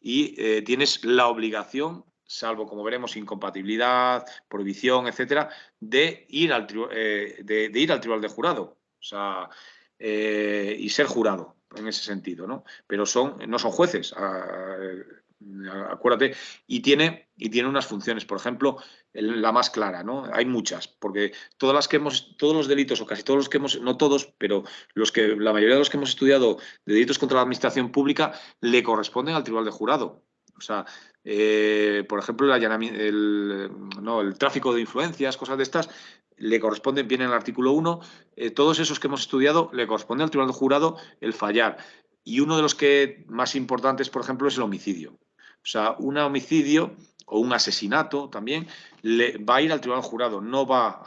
Y tienes la obligación, salvo, como veremos, incompatibilidad, prohibición, etcétera, de ir al tribunal del jurado. O sea, y ser jurado en ese sentido, ¿no? Pero no son jueces, acuérdate, y tiene unas funciones, por ejemplo, la más clara, ¿no? Hay muchas, porque todos los delitos, o casi todos los que hemos, no todos, pero la mayoría de los que hemos estudiado de delitos contra la administración pública le corresponden al tribunal de jurado. O sea, por ejemplo, el tráfico de influencias, cosas de estas, le corresponden, viene en el artículo 1, todos esos que hemos estudiado le corresponde al tribunal de jurado el fallar. Y uno de los que más importantes, por ejemplo, es el homicidio. O sea, un homicidio o un asesinato también va a ir al tribunal jurado, no va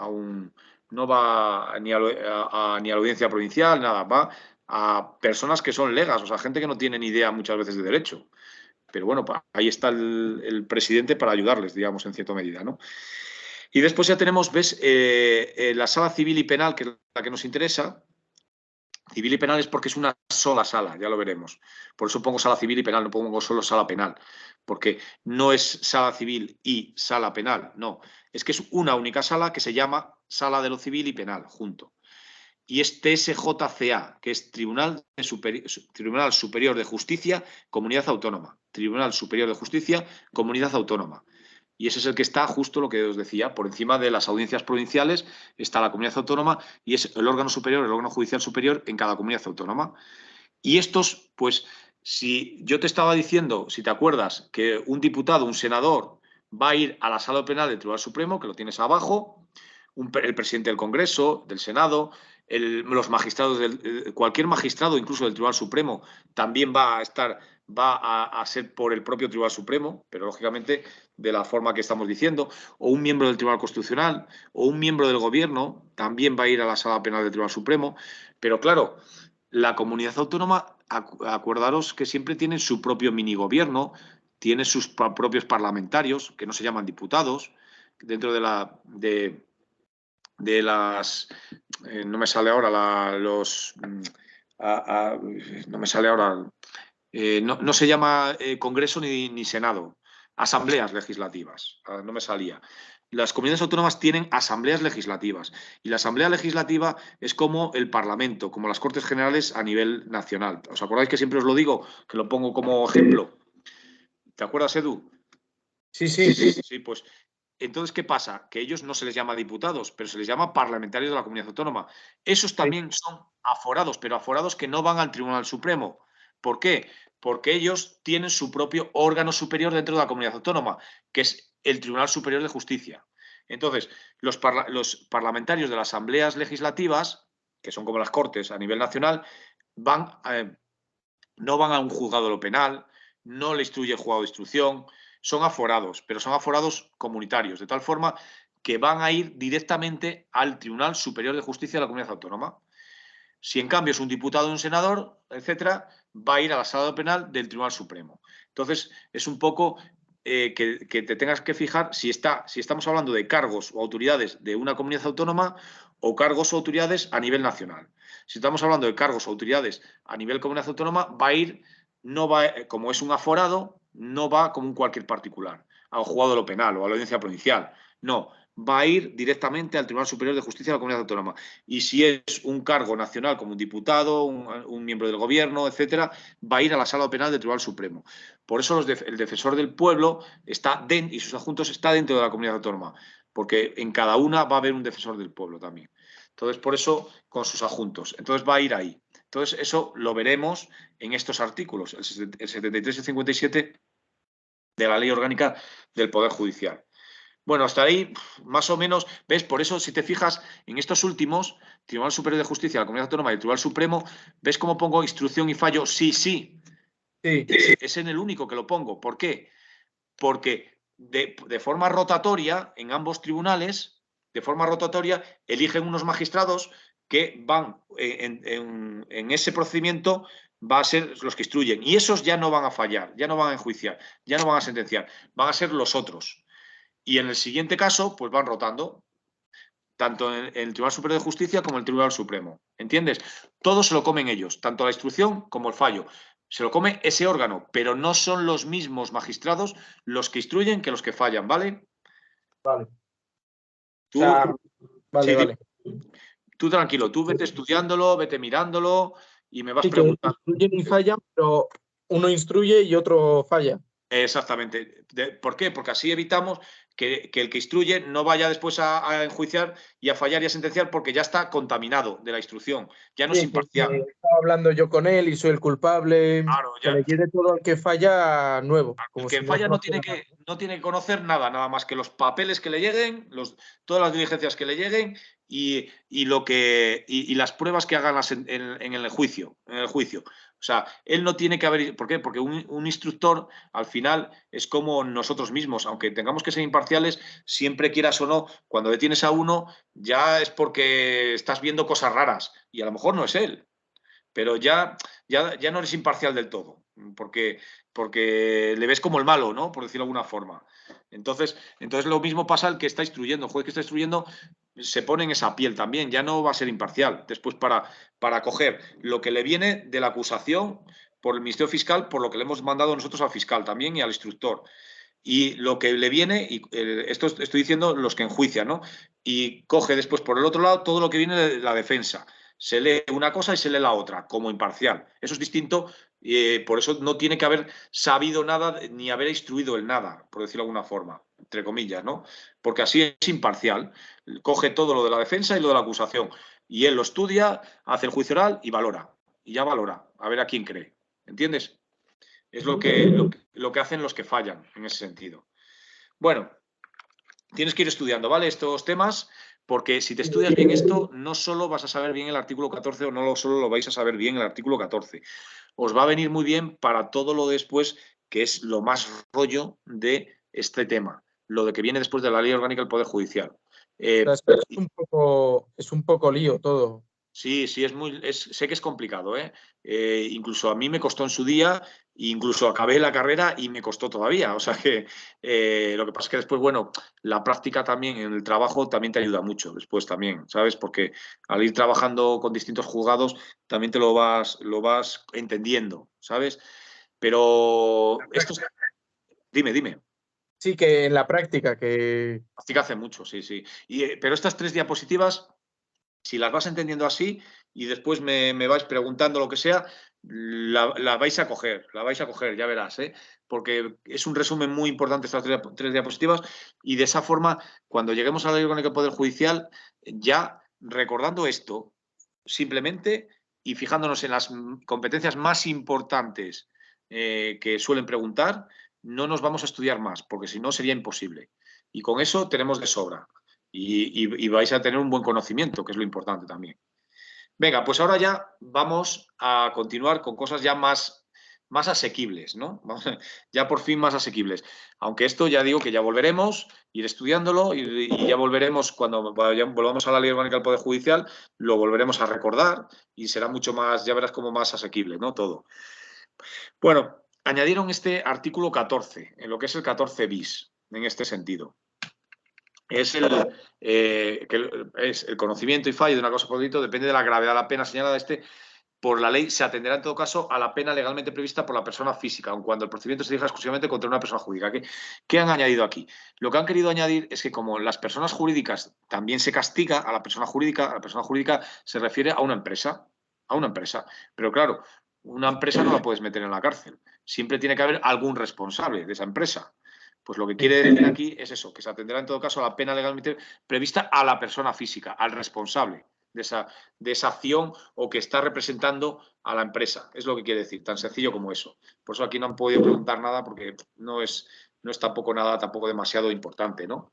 ni a la audiencia provincial, nada, va a personas que son legas, o sea, gente que no tiene ni idea muchas veces de derecho. Pero bueno, ahí está el presidente para ayudarles, digamos, en cierta medida, ¿no? Y después ya tenemos, ves, la sala civil y penal, que es la que nos interesa. Civil y penal es porque es una sola sala, ya lo veremos. Por eso pongo sala civil y penal, no pongo solo sala penal, porque no es sala civil y sala penal, no. Es que es una única sala que se llama sala de lo civil y penal, junto. Y es TSJCA, que es Tribunal Superior de Justicia, Comunidad Autónoma. Tribunal Superior de Justicia, Comunidad Autónoma. Y ese es el que está, justo lo que os decía, por encima de las audiencias provinciales está la comunidad autónoma y es el órgano superior, el órgano judicial superior en cada comunidad autónoma. Y estos, pues, si yo te estaba diciendo, si te acuerdas, que un diputado, un senador, va a ir a la sala penal del Tribunal Supremo, que lo tienes abajo, el presidente del Congreso, del Senado, los magistrados, cualquier magistrado, incluso del Tribunal Supremo, también va a ser por el propio Tribunal Supremo, pero lógicamente de la forma que estamos diciendo, o un miembro del Tribunal Constitucional, o un miembro del Gobierno, también va a ir a la sala penal del Tribunal Supremo. Pero claro, la comunidad autónoma, acordaros que siempre tiene su propio minigobierno, tiene sus propios parlamentarios, que no se llaman diputados, dentro de las... no me sale ahora no me sale ahora... no se llama Congreso ni Senado, asambleas legislativas, no me salía. Las comunidades autónomas tienen asambleas legislativas y la asamblea legislativa es como el Parlamento, como las Cortes Generales a nivel nacional. ¿Os acordáis que siempre os lo digo, que lo pongo como ejemplo? ¿Te acuerdas, Edu? Sí, sí. Sí, pues entonces, ¿qué pasa? Que ellos no se les llama diputados, pero se les llama parlamentarios de la comunidad autónoma. Esos también son aforados, pero aforados que no van al Tribunal Supremo. ¿Por qué? Porque ellos tienen su propio órgano superior dentro de la comunidad autónoma, que es el Tribunal Superior de Justicia. Entonces, los parlamentarios de las asambleas legislativas, que son como las Cortes a nivel nacional, no van a un juzgado de lo penal, no le instruye el juzgado de instrucción, son aforados, pero son aforados comunitarios, de tal forma que van a ir directamente al Tribunal Superior de Justicia de la Comunidad Autónoma. Si en cambio es un diputado, un senador, etcétera, va a ir a la sala penal del Tribunal Supremo. Entonces, es un poco que te tengas que fijar si estamos hablando de cargos o autoridades de una comunidad autónoma o cargos o autoridades a nivel nacional. Si estamos hablando de cargos o autoridades a nivel comunidad autónoma, va a ir, no va, como es un aforado, no va como un cualquier particular, al juzgado de lo penal o a la audiencia provincial. No, va a ir directamente al Tribunal Superior de Justicia de la Comunidad Autónoma. Y si es un cargo nacional como un diputado, un miembro del gobierno, etcétera, va a ir a la Sala Penal del Tribunal Supremo. Por eso el defensor del pueblo está y sus adjuntos está dentro de la Comunidad Autónoma, porque en cada una va a haber un defensor del pueblo también. Entonces, por eso, con sus adjuntos. Entonces, va a ir ahí. Entonces, eso lo veremos en estos artículos, el 73 y el 57 de la Ley Orgánica del Poder Judicial. Bueno, hasta ahí, más o menos, ¿ves? Por eso, si te fijas, en estos últimos, Tribunal Superior de Justicia, la Comunidad Autónoma y el Tribunal Supremo, ¿ves cómo pongo instrucción y fallo? Sí, sí. Sí. Es en el único que lo pongo. ¿Por qué? Porque de forma rotatoria, en ambos tribunales, de forma rotatoria, eligen unos magistrados que van en ese procedimiento, va a ser los que instruyen. Y esos ya no van a fallar, ya no van a enjuiciar, ya no van a sentenciar, van a ser los otros. Y en el siguiente caso, pues van rotando, tanto en el Tribunal Superior de Justicia como en el Tribunal Supremo. ¿Entiendes? Todo se lo comen ellos, tanto la instrucción como el fallo. Se lo come ese órgano, pero no son los mismos magistrados los que instruyen que los que fallan, ¿vale? Vale. O Tú, sea, vale, sí, vale. tú tranquilo, tú vete estudiándolo, vete mirándolo y me vas Sí, que preguntando. instruyen y fallan, pero uno instruye y otro falla. Exactamente. ¿Por qué? Porque así evitamos que el que instruye no vaya después a enjuiciar y a fallar y a sentenciar porque ya está contaminado de la instrucción, ya no es Sí, que imparcial. estaba hablando yo con él y soy el culpable, Claro, que ya, le quede todo al que falla nuevo, el como que si no falla conociera nada. no tiene que conocer nada, nada más que los papeles que le lleguen, todas las diligencias que le lleguen y las pruebas que hagan en el juicio, en el juicio. O sea, él no tiene que haber. ¿Por qué? Porque un instructor al final es como nosotros mismos, aunque tengamos que ser imparciales, siempre quieras o no, cuando detienes a uno, ya es porque estás viendo cosas raras y a lo mejor no es él. Pero ya no eres imparcial del todo, porque le ves como el malo, ¿no? Por decirlo de alguna forma. Entonces lo mismo pasa al que está instruyendo. El juez que está instruyendo se pone en esa piel también, ya no va a ser imparcial. Después para coger lo que le viene de la acusación por el Ministerio Fiscal, por lo que le hemos mandado nosotros al fiscal también y al instructor. Y lo que le viene, y esto estoy diciendo los que enjuician, ¿no? Y coge después por el otro lado todo lo que viene de la defensa. Se lee una cosa y se lee la otra, como imparcial. Eso es distinto, por eso no tiene que haber sabido nada ni haber instruido el nada, por decirlo de alguna forma, entre comillas, ¿no? Porque así es imparcial. Coge todo lo de la defensa y lo de la acusación. Y él lo estudia, hace el juicio oral y valora. Y ya valora, a ver a quién cree. ¿Entiendes? Es lo que hacen los que fallan en ese sentido. Bueno, tienes que ir estudiando, ¿vale? Estos temas, porque si te estudias bien esto, no solo vas a saber bien el artículo 14 o no solo lo vais a saber bien el artículo 14. Os va a venir muy bien para todo lo después, que es lo más rollo de este tema, lo de que viene después de la Ley Orgánica del Poder Judicial. O sea, es un poco lío todo. Sí, sí, sé que es complicado, ¿eh? Incluso a mí me costó en su día, incluso acabé la carrera y me costó todavía. O sea que lo que pasa es que después, bueno, la práctica también en el trabajo también te ayuda mucho después también, ¿sabes? Porque al ir trabajando con distintos juzgados también te lo vas entendiendo, ¿sabes? Pero esto es. Dime. Sí, que en la práctica, que Práctica hace mucho, sí, sí. Pero estas 3 diapositivas, si las vas entendiendo así y después me vais preguntando lo que sea, la vais a coger, ya verás, ¿eh? Porque es un resumen muy importante estas 3 diapositivas y de esa forma, cuando lleguemos a la Ley Orgánica del Poder Judicial, ya recordando esto, simplemente y fijándonos en las competencias más importantes que suelen preguntar, no nos vamos a estudiar más, porque si no sería imposible. Y con eso tenemos de sobra y vais a tener un buen conocimiento, que es lo importante también. Venga, pues ahora ya vamos a continuar con cosas ya más asequibles, ¿no? Ya por fin más asequibles. Aunque esto ya digo que ya volveremos, ir estudiándolo y ya volveremos cuando volvamos a la Ley Orgánica del Poder Judicial, lo volveremos a recordar y será mucho más, ya verás como más asequible, ¿no? Todo. Bueno, añadieron este artículo 14, en lo que es el 14 bis, en este sentido. Es que es el conocimiento y fallo de una cosa por delito, depende de la gravedad de la pena señalada. Por la ley se atenderá en todo caso a la pena legalmente prevista por la persona física, aun cuando el procedimiento se dirija exclusivamente contra una persona jurídica. ¿Qué han añadido aquí? Lo que han querido añadir es que como las personas jurídicas también se castiga a la persona jurídica se refiere a una empresa, Pero claro, una empresa no la puedes meter en la cárcel. Siempre tiene que haber algún responsable de esa empresa. Pues lo que quiere decir aquí es eso, que se atenderá en todo caso a la pena legalmente prevista a la persona física, al responsable de esa acción o que está representando a la empresa. Es lo que quiere decir, tan sencillo como eso. Por eso aquí no han podido preguntar nada porque no es tampoco nada tampoco demasiado importante, ¿no?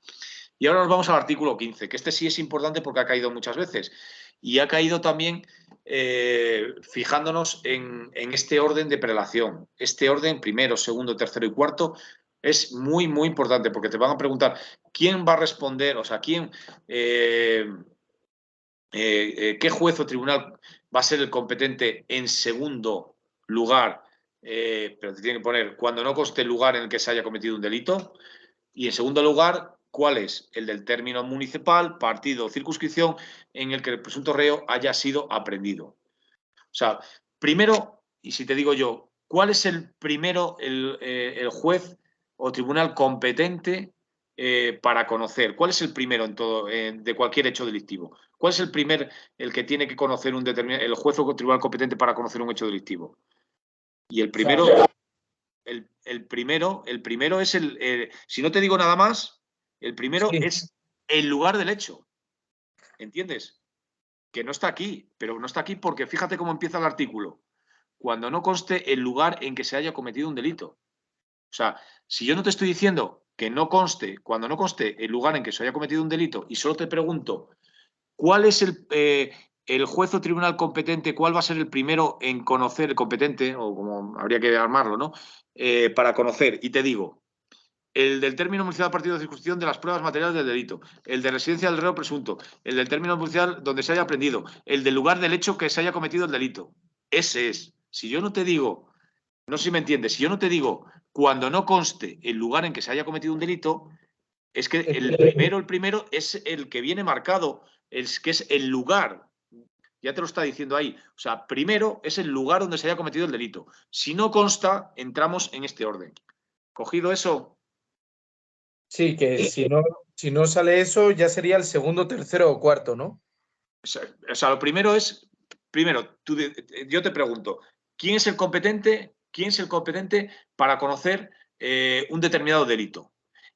Y ahora nos vamos al artículo 15, que este sí es importante porque ha caído muchas veces. Y ha caído también fijándonos en este orden de prelación. Este orden, primero, segundo, tercero y cuarto, es muy, muy importante porque te van a preguntar quién va a responder, o sea, quién... ¿qué juez o tribunal va a ser el competente en segundo lugar? Pero te tiene que poner cuando no conste el lugar en el que se haya cometido un delito. Y en segundo lugar, ¿cuál es? El del término municipal, partido o circunscripción en el que el presunto reo haya sido aprehendido. O sea, primero, y si te digo yo, ¿cuál es el primero, el juez o tribunal competente para conocer? ¿Cuál es el primero en todo, de cualquier hecho delictivo? ¿Cuál es el que tiene que conocer el juez o tribunal competente para conocer un hecho delictivo? Y el primero, el primero es si no te digo nada más, el primero es el lugar del hecho. ¿Entiendes? Que no está aquí, pero no está aquí porque fíjate cómo empieza el artículo. Cuando no conste el lugar en que se haya cometido un delito. O sea, si yo no te estoy diciendo que no conste, cuando no conste el lugar en que se haya cometido un delito y solo te pregunto cuál es el juez o tribunal competente, cuál va a ser el primero en conocer, el competente, o como habría que armarlo, ¿no? Para conocer, y te digo, el del término municipal partido de circunscripción de las pruebas materiales del delito, el de residencia del reo presunto, el del término municipal donde se haya aprendido, el del lugar del hecho que se haya cometido el delito. Ese es. Si yo no te digo, no sé si me entiendes, si yo no te digo cuando no conste el lugar en que se haya cometido un delito, es que el primero es el que viene marcado, que es el lugar. Ya te lo está diciendo ahí. O sea, primero es el lugar donde se haya cometido el delito. Si no consta, entramos en este orden. ¿Cogido eso? Sí, que si no sale eso, ya sería el segundo, tercero o cuarto, ¿no? O sea, lo primero es, yo te pregunto, ¿quién es el competente para conocer un determinado delito?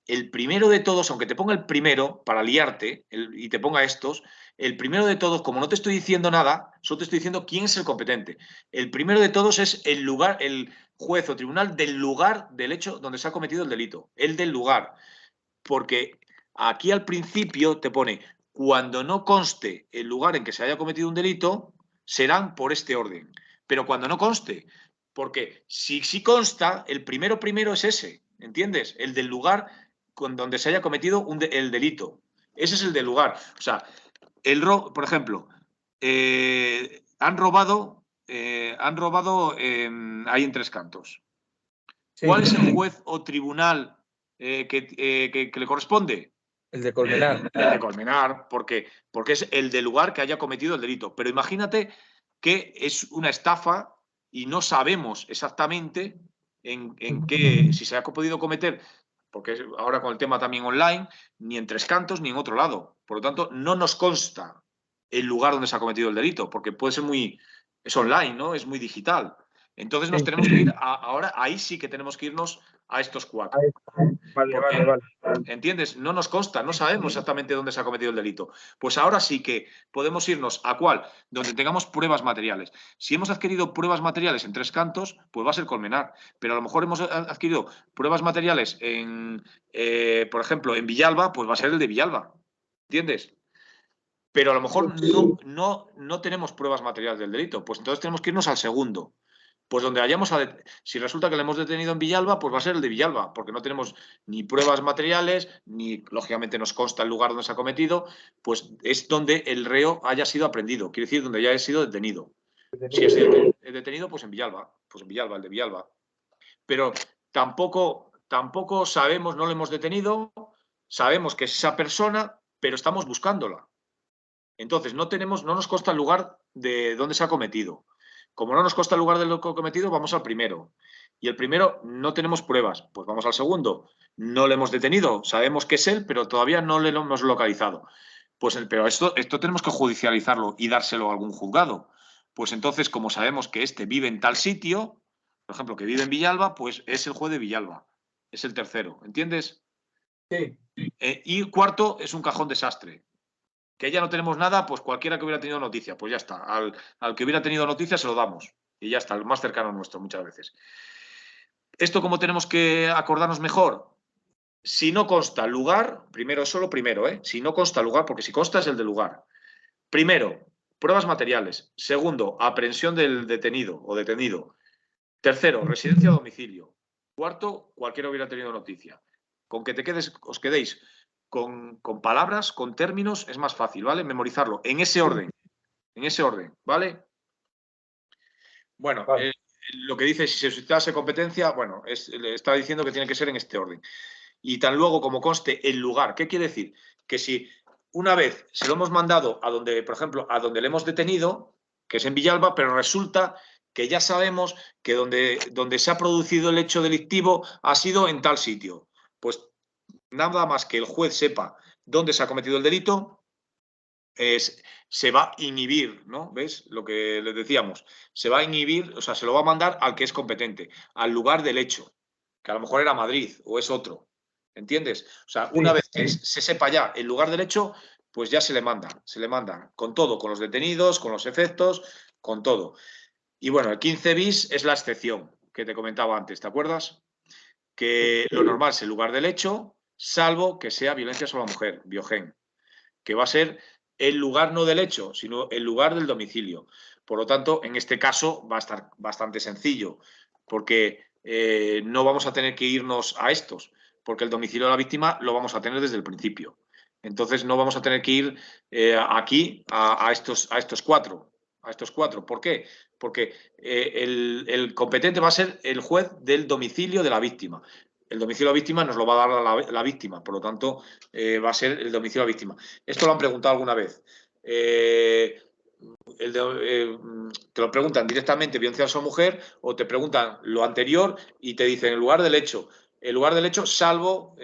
El primero de todos, aunque te ponga el primero para liarte y te ponga estos, el primero de todos, como no te estoy diciendo nada, solo te estoy diciendo quién es el competente. El primero de todos es el lugar, el juez o tribunal del lugar del hecho donde se ha cometido el delito, el del lugar. Porque aquí al principio te pone, cuando no conste el lugar en que se haya cometido un delito, serán por este orden. Pero cuando no conste, porque si consta, el primero es ese, ¿entiendes? El del lugar donde se haya cometido el delito. Ese es el del lugar. O sea, por ejemplo, han robado ahí en Tres Cantos. Sí. ¿Cuál es el juez o tribunal que le corresponde? El de Colmenar. El de Colmenar, porque es el del lugar que haya cometido el delito. Pero imagínate que es una estafa y no sabemos exactamente en qué, si se ha podido cometer, porque ahora con el tema también online, ni en Tres Cantos ni en otro lado. Por lo tanto, no nos consta el lugar donde se ha cometido el delito, porque puede ser es online, ¿no? Es muy digital. Entonces nos tenemos que ir, ahora ahí sí que tenemos que irnos a estos cuatro. Vale. ¿Entiendes? No nos consta, no sabemos exactamente dónde se ha cometido el delito. Pues ahora sí que podemos irnos a cuál, donde tengamos pruebas materiales. Si hemos adquirido pruebas materiales en Tres Cantos, pues va a ser Colmenar. Pero a lo mejor hemos adquirido pruebas materiales por ejemplo, en Villalba, pues va a ser el de Villalba. ¿Entiendes? Pero a lo mejor no tenemos pruebas materiales del delito. Pues entonces tenemos que irnos al segundo. Pues donde si resulta que le hemos detenido en Villalba, pues va a ser el de Villalba, porque no tenemos ni pruebas materiales, ni lógicamente nos consta el lugar donde se ha cometido, pues es donde el reo haya sido aprehendido, quiere decir donde haya sido detenido. Si es detenido, pues en Villalba, el de Villalba. Pero tampoco sabemos, no lo hemos detenido, sabemos que es esa persona, pero estamos buscándola. Entonces, no nos consta el lugar de donde se ha cometido. Como no nos consta el lugar de lo cometido, vamos al primero. Y el primero no tenemos pruebas, pues vamos al segundo. No le hemos detenido, sabemos que es él, pero todavía no le hemos localizado. Pues, pero esto tenemos que judicializarlo y dárselo a algún juzgado. Pues entonces, como sabemos que este vive en tal sitio, por ejemplo, que vive en Villalba, pues es el juez de Villalba. Es el tercero, ¿entiendes? Sí. Y cuarto es un cajón desastre. Que ya no tenemos nada, pues cualquiera que hubiera tenido noticia, pues ya está. Al que hubiera tenido noticia se lo damos. Y ya está, el más cercano nuestro muchas veces. ¿Esto cómo tenemos que acordarnos mejor? Si no consta el lugar, primero, solo primero, ¿eh? Si no consta el lugar, porque si consta es el del lugar. Primero, pruebas materiales. Segundo, aprehensión del detenido o detenido. Tercero, residencia o domicilio. Cuarto, cualquiera hubiera tenido noticia. Con que os quedéis con palabras, con términos, es más fácil, ¿vale? Memorizarlo en ese orden, ¿vale? Bueno, Vale. lo que dice, si se suscitase competencia, bueno, le está diciendo que tiene que ser en este orden. Y tan luego como conste el lugar. ¿Qué quiere decir? Que si una vez se lo hemos mandado a donde, por ejemplo, a donde le hemos detenido, que es en Villalba, pero resulta que ya sabemos que donde se ha producido el hecho delictivo ha sido en tal sitio. Pues nada más que el juez sepa dónde se ha cometido el delito, se va a inhibir, ¿no? ¿Ves? Lo que les decíamos. Se va a inhibir, o sea, se lo va a mandar al que es competente, al lugar del hecho, que a lo mejor era Madrid o es otro. ¿Entiendes? O sea, una vez que se sepa ya el lugar del hecho, pues ya se le manda con todo, con los detenidos, con los efectos, con todo. Y bueno, el 15 bis es la excepción que te comentaba antes, ¿te acuerdas? Que lo normal es el lugar del hecho, salvo que sea violencia sobre la mujer, biogen, que va a ser el lugar no del hecho, sino el lugar del domicilio. Por lo tanto, en este caso va a estar bastante sencillo, porque no vamos a tener que irnos a estos, porque el domicilio de la víctima lo vamos a tener desde el principio. Entonces no vamos a tener que ir aquí a estos cuatro. A estos cuatro. ¿Por qué? Porque el competente va a ser el juez del domicilio de la víctima. El domicilio de la víctima nos lo va a dar la víctima, por lo tanto, va a ser el domicilio de la víctima. Esto lo han preguntado alguna vez. Te lo preguntan directamente, violencia sobre mujer, o te preguntan lo anterior y te dicen el lugar del hecho. El lugar del hecho, salvo,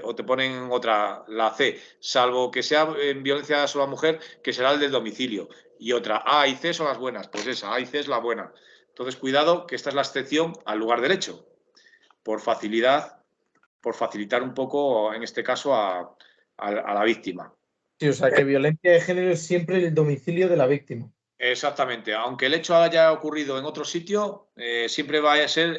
o te ponen otra, la C, salvo que sea en violencia sobre la mujer, que será el del domicilio. Y otra, A y C son las buenas, pues esa, A y C es la buena. Entonces, cuidado, que esta es la excepción al lugar del hecho, por facilidad, por facilitar un poco, en este caso, a la víctima. Sí, o sea, que violencia de género es siempre el domicilio de la víctima. Exactamente, aunque el hecho haya ocurrido en otro sitio, siempre va a ser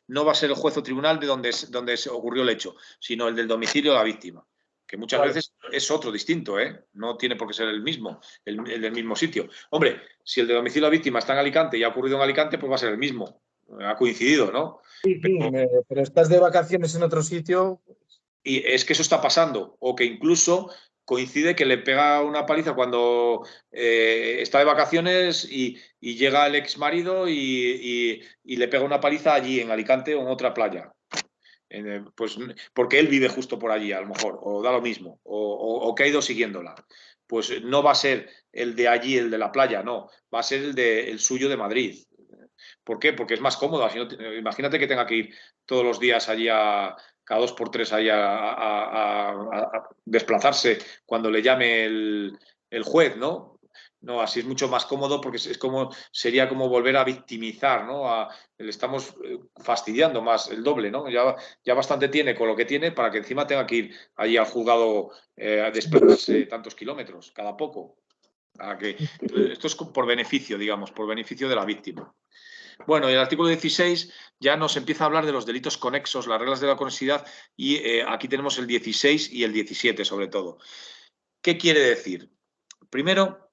no va a ser el juez o tribunal de donde se ocurrió el hecho, sino el del domicilio de la víctima, que muchas veces es otro distinto, no tiene por qué ser el mismo, el del mismo sitio. Hombre, si el de domicilio de la víctima está en Alicante y ha ocurrido en Alicante, pues va a ser el mismo, ha coincidido, ¿no? Sí, pero estás de vacaciones en otro sitio. Y es que eso está pasando, o que incluso coincide que le pega una paliza cuando está de vacaciones y llega el ex marido y le pega una paliza allí en Alicante o en otra playa. Pues porque él vive justo por allí, a lo mejor, o da lo mismo, o que ha ido siguiéndola. Pues no va a ser el de allí, el de la playa, no, va a ser el suyo de Madrid. ¿Por qué? Porque es más cómodo. Imagínate que tenga que ir todos los días allí cada 2 por 3 ahí a desplazarse cuando le llame el juez, ¿no? No, así es mucho más cómodo porque sería como volver a victimizar, ¿no? Le estamos fastidiando más el doble, ¿no? Ya bastante tiene con lo que tiene para que encima tenga que ir allí al juzgado a desplazarse tantos kilómetros cada poco. Esto es por beneficio, digamos, por beneficio de la víctima. Bueno, y el artículo 16 ya nos empieza a hablar de los delitos conexos, las reglas de la conexidad, y aquí tenemos el 16 y el 17 sobre todo. ¿Qué quiere decir? Primero,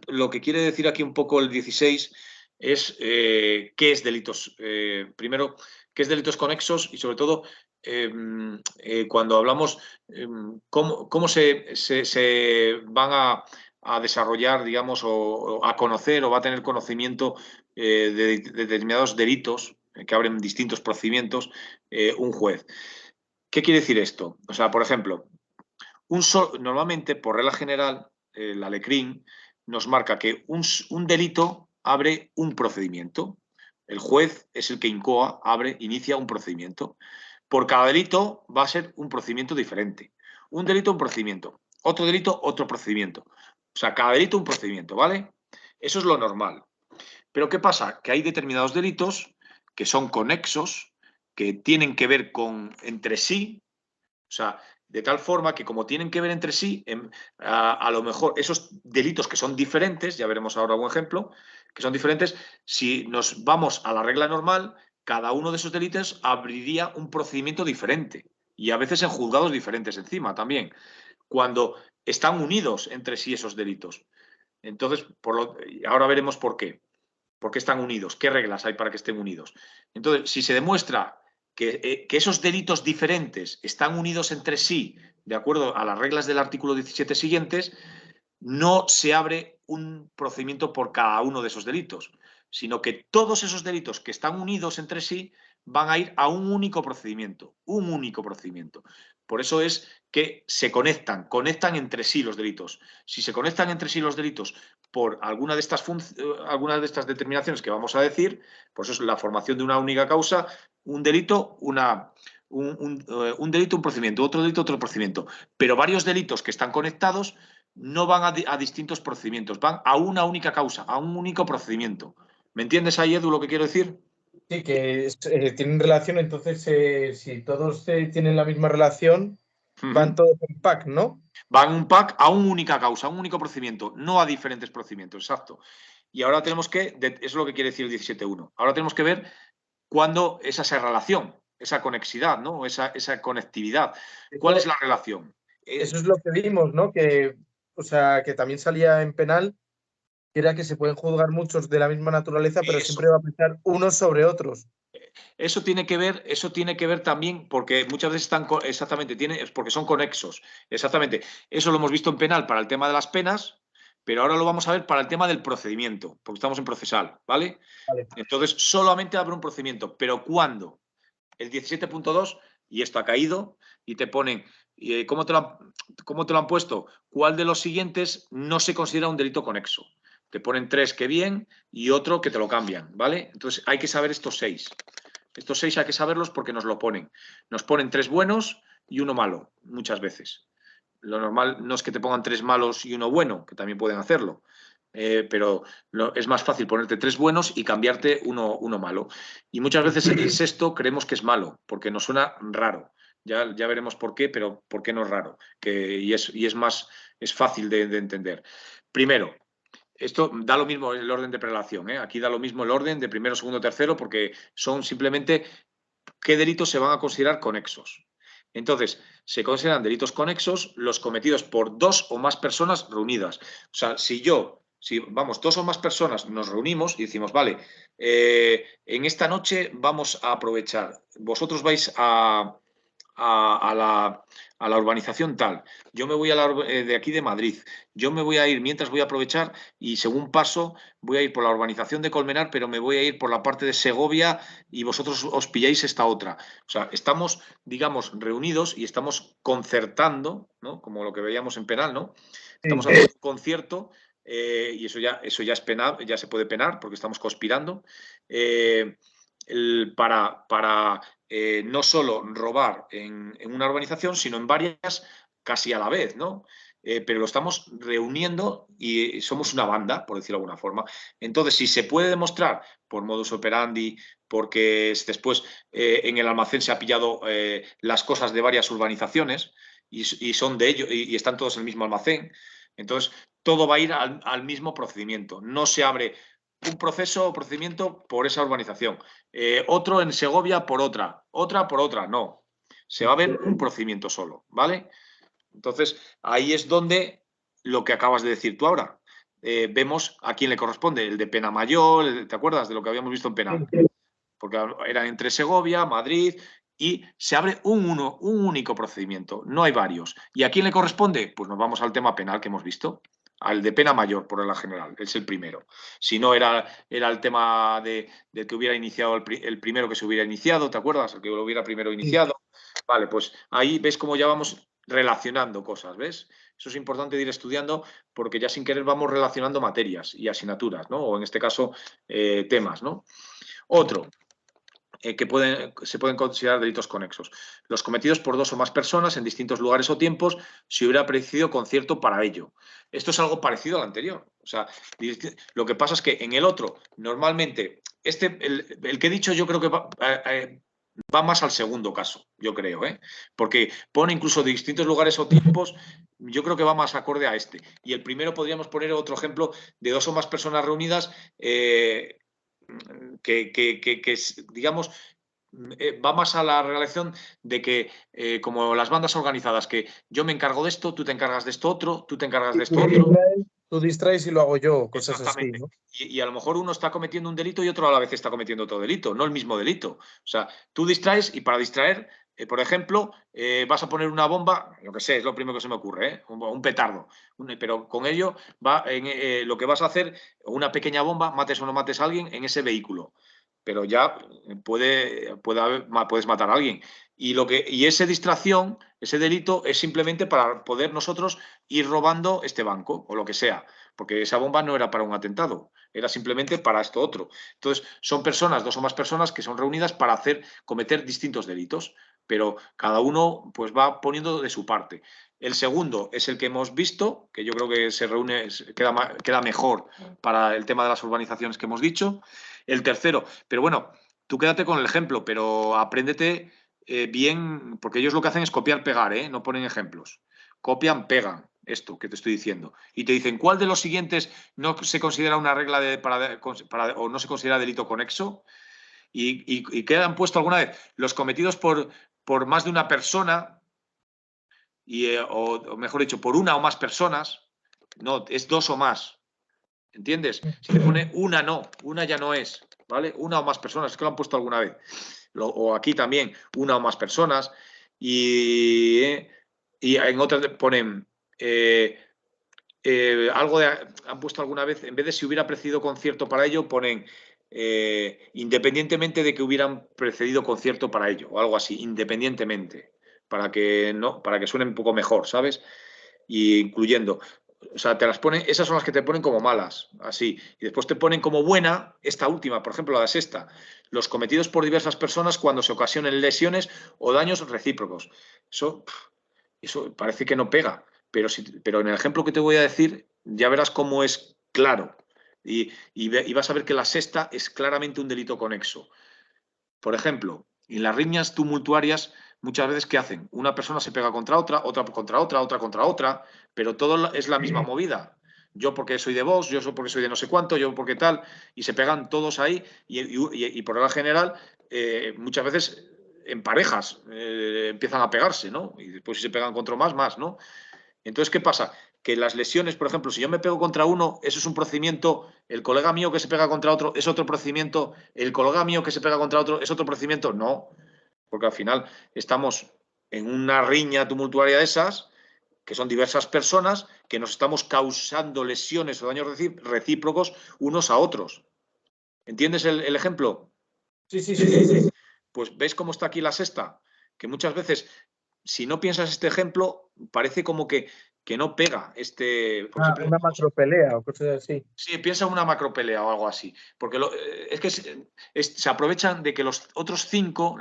lo que quiere decir aquí un poco el 16 es qué es delitos. Primero, qué es delitos conexos y sobre todo cuando hablamos cómo se van a desarrollar, digamos, o a conocer o va a tener conocimiento de determinados delitos que abren distintos procedimientos un juez. ¿Qué quiere decir esto? O sea, por ejemplo, Normalmente, por regla general, la LECRIM nos marca que un delito abre un procedimiento. El juez es el que incoa, inicia un procedimiento. Por cada delito va a ser un procedimiento diferente. Un delito, un procedimiento. Otro delito, otro procedimiento. O sea, cada delito un procedimiento, ¿vale? Eso es lo normal. Pero ¿qué pasa? Que hay determinados delitos que son conexos, que tienen que ver entre sí. O sea, de tal forma que como tienen que ver entre sí, a lo mejor esos delitos que son diferentes, ya veremos ahora un ejemplo, que son diferentes, si nos vamos a la regla normal, cada uno de esos delitos abriría un procedimiento diferente y a veces en juzgados diferentes encima también, cuando están unidos entre sí esos delitos. Entonces, ahora veremos por qué. ¿Por qué están unidos? ¿Qué reglas hay para que estén unidos? Entonces, si se demuestra que esos delitos diferentes están unidos entre sí, de acuerdo a las reglas del artículo 17 siguientes, no se abre un procedimiento por cada uno de esos delitos, sino que todos esos delitos que están unidos entre sí van a ir a un único procedimiento, un único procedimiento. Por eso es que se conectan entre sí los delitos. Si se conectan entre sí los delitos por alguna de estas determinaciones que vamos a decir, pues eso es la formación de una única causa, un delito, un delito, un procedimiento, otro delito, otro procedimiento. Pero varios delitos que están conectados no van a distintos procedimientos, van a una única causa, a un único procedimiento. ¿Me entiendes ahí, Edu, lo que quiero decir? Sí, que tienen relación, entonces si todos tienen la misma relación, van todos en pack, ¿no? Van un pack a una única causa, a un único procedimiento, no a diferentes procedimientos, exacto. Y ahora tenemos eso es lo que quiere decir el 17.1. Ahora tenemos que ver cuándo es esa relación, esa conexidad, ¿no? Esa conectividad. ¿Cuál es la relación? Eso es lo que vimos, ¿no? O sea, que también salía en penal, que era que se pueden juzgar muchos de la misma naturaleza, pero Eso. siempre va a pesar unos sobre otros. Eso tiene que ver también porque muchas veces están exactamente, porque son conexos. Exactamente. Eso lo hemos visto en penal para el tema de las penas, pero ahora lo vamos a ver para el tema del procedimiento, porque estamos en procesal, ¿vale? Vale. Entonces, solamente abre un procedimiento, pero ¿cuándo? El 17.2, y esto ha caído, y te ponen, ¿cómo te lo han puesto? ¿Cuál de los siguientes no se considera un delito conexo? Te ponen 3 que bien y otro que te lo cambian, ¿vale? Entonces hay que saber estos 6. Estos 6 hay que saberlos porque nos lo ponen. Nos ponen 3 buenos y 1 malo, muchas veces. Lo normal no es que te pongan 3 malos y 1 bueno, que también pueden hacerlo. Pero es más fácil ponerte 3 buenos y cambiarte uno malo. Y muchas veces el sexto creemos que es malo, porque nos suena raro. Ya veremos por qué, pero por qué no es raro. Es fácil de entender. Primero, esto da lo mismo el orden de prelación, ¿eh? Aquí da lo mismo el orden de primero, segundo, tercero, porque son simplemente qué delitos se van a considerar conexos. Entonces, se consideran delitos conexos los cometidos por 2 o más personas reunidas. O sea, si 2 o más personas nos reunimos y decimos, vale, en esta noche vamos a aprovechar, vosotros vais a la urbanización tal, yo me voy de aquí de Madrid, yo me voy a ir, mientras voy a aprovechar y según paso voy a ir por la urbanización de Colmenar, pero me voy a ir por la parte de Segovia y vosotros os pilláis esta otra. O sea, estamos, digamos, reunidos y estamos concertando, ¿no? Como lo que veíamos en penal, ¿no? Estamos haciendo un concierto y eso ya es penal, ya se puede penar porque estamos conspirando para no solo robar en una urbanización, sino en varias casi a la vez, ¿no? Pero lo estamos reuniendo y somos una banda, por decirlo de alguna forma. Entonces, si se puede demostrar por modus operandi, porque después en el almacén se ha pillado las cosas de varias urbanizaciones y son de ellos y están todos en el mismo almacén, entonces todo va a ir al mismo procedimiento. No se abre un proceso o procedimiento por esa urbanización, otro en Segovia por otra por otra, no. Se va a ver un procedimiento solo, ¿vale? Entonces, ahí es donde lo que acabas de decir tú ahora. Vemos a quién le corresponde, el de pena mayor, ¿te acuerdas de lo que habíamos visto en penal? Porque era entre Segovia, Madrid, y se abre un único procedimiento, no hay varios. ¿Y a quién le corresponde? Pues nos vamos al tema penal que hemos visto, al de pena mayor, por regla general, es el primero. Si no, era el tema de que hubiera iniciado el primero que se hubiera iniciado, ¿te acuerdas? El que lo hubiera primero iniciado. Vale, pues ahí ves cómo ya vamos relacionando cosas, ¿ves? Eso es importante de ir estudiando porque ya sin querer vamos relacionando materias y asignaturas, ¿no? O en este caso, temas, ¿no? Otro, que se pueden considerar delitos conexos. Los cometidos por dos o más personas en distintos lugares o tiempos si hubiera aparecido concierto para ello. Esto es algo parecido al anterior. O sea, lo que pasa es que en el otro, normalmente, el que he dicho yo creo que va más al segundo caso, yo creo, ¿eh? Porque pone incluso distintos lugares o tiempos, yo creo que va más acorde a este. Y el primero podríamos poner otro ejemplo de dos o más personas reunidas que digamos, va más a la relación de que, como las bandas organizadas, que yo me encargo de esto, tú te encargas de esto otro, tú te encargas de Y esto otro. tú distraes y lo hago yo, cosas así, Exactamente. ¿no? Y a lo mejor uno está cometiendo un delito y otro a la vez está cometiendo otro delito, no el mismo delito. O sea, tú distraes y para distraer, por ejemplo, vas a poner una bomba, lo que sé, es lo primero que se me ocurre, un petardo. Pero con ello lo que vas a hacer, una pequeña bomba, mates o no mates a alguien en ese vehículo. Pero ya puedes matar a alguien. Y esa distracción, ese delito, es simplemente para poder nosotros ir robando este banco o lo que sea. Porque esa bomba no era para un atentado, era simplemente para esto otro. Entonces, son personas, dos o más personas que son reunidas para cometer distintos delitos, pero cada uno pues va poniendo de su parte. El segundo es el que hemos visto, que yo creo que queda mejor para el tema de las urbanizaciones que hemos dicho. El tercero, pero bueno, tú quédate con el ejemplo, pero apréndete bien, porque ellos lo que hacen es copiar, pegar, no ponen ejemplos. Copian, pegan esto que te estoy diciendo. Y te dicen, ¿cuál de los siguientes no se considera una regla o no se considera delito conexo? Y quedan puesto alguna vez los cometidos por más de una persona, o mejor dicho, por una o más personas. No, es dos o más. ¿Entiendes? Si te pone una, no, una ya no es, ¿vale? Una o más personas, es que lo han puesto alguna vez. O aquí también, una o más personas. Y en otras ponen han puesto alguna vez, en vez de si hubiera precedido concierto para ello, ponen independientemente de que hubieran precedido concierto para ello, o algo así, independientemente, para que suene un poco mejor, ¿sabes? Y incluyendo. O sea, te las ponen, esas son las que te ponen como malas, así. Y después te ponen como buena, esta última, por ejemplo, la sexta, los cometidos por diversas personas cuando se ocasionen lesiones o daños recíprocos. Eso parece que no pega, pero en el ejemplo que te voy a decir, ya verás cómo es claro. Y vas a ver que la sexta es claramente un delito conexo. Por ejemplo, en las riñas tumultuarias, muchas veces, ¿qué hacen? Una persona se pega contra otra, otra contra otra, otra contra otra, pero todo es la misma movida. Yo porque soy de Vox, yo porque soy de no sé cuánto, yo porque tal, y se pegan todos ahí, y por regla general, muchas veces en parejas empiezan a pegarse, ¿no? Y después si se pegan contra más, ¿no? Entonces, ¿qué pasa? Que las lesiones, por ejemplo, si yo me pego contra uno, eso es un procedimiento, el colega mío que se pega contra otro es otro procedimiento, el colega mío que se pega contra otro es otro procedimiento. No, porque al final estamos en una riña tumultuaria de esas, que son diversas personas, que nos estamos causando lesiones o daños recíprocos unos a otros. ¿Entiendes el ejemplo? Sí, sí, sí, sí, sí. Pues ¿ves cómo está aquí la sexta? Que muchas veces, si no piensas este ejemplo, parece como que no pega Una macropelea o cosas así. Sí, piensa en una macropelea o algo así. Porque es que se aprovechan de que los otros cinco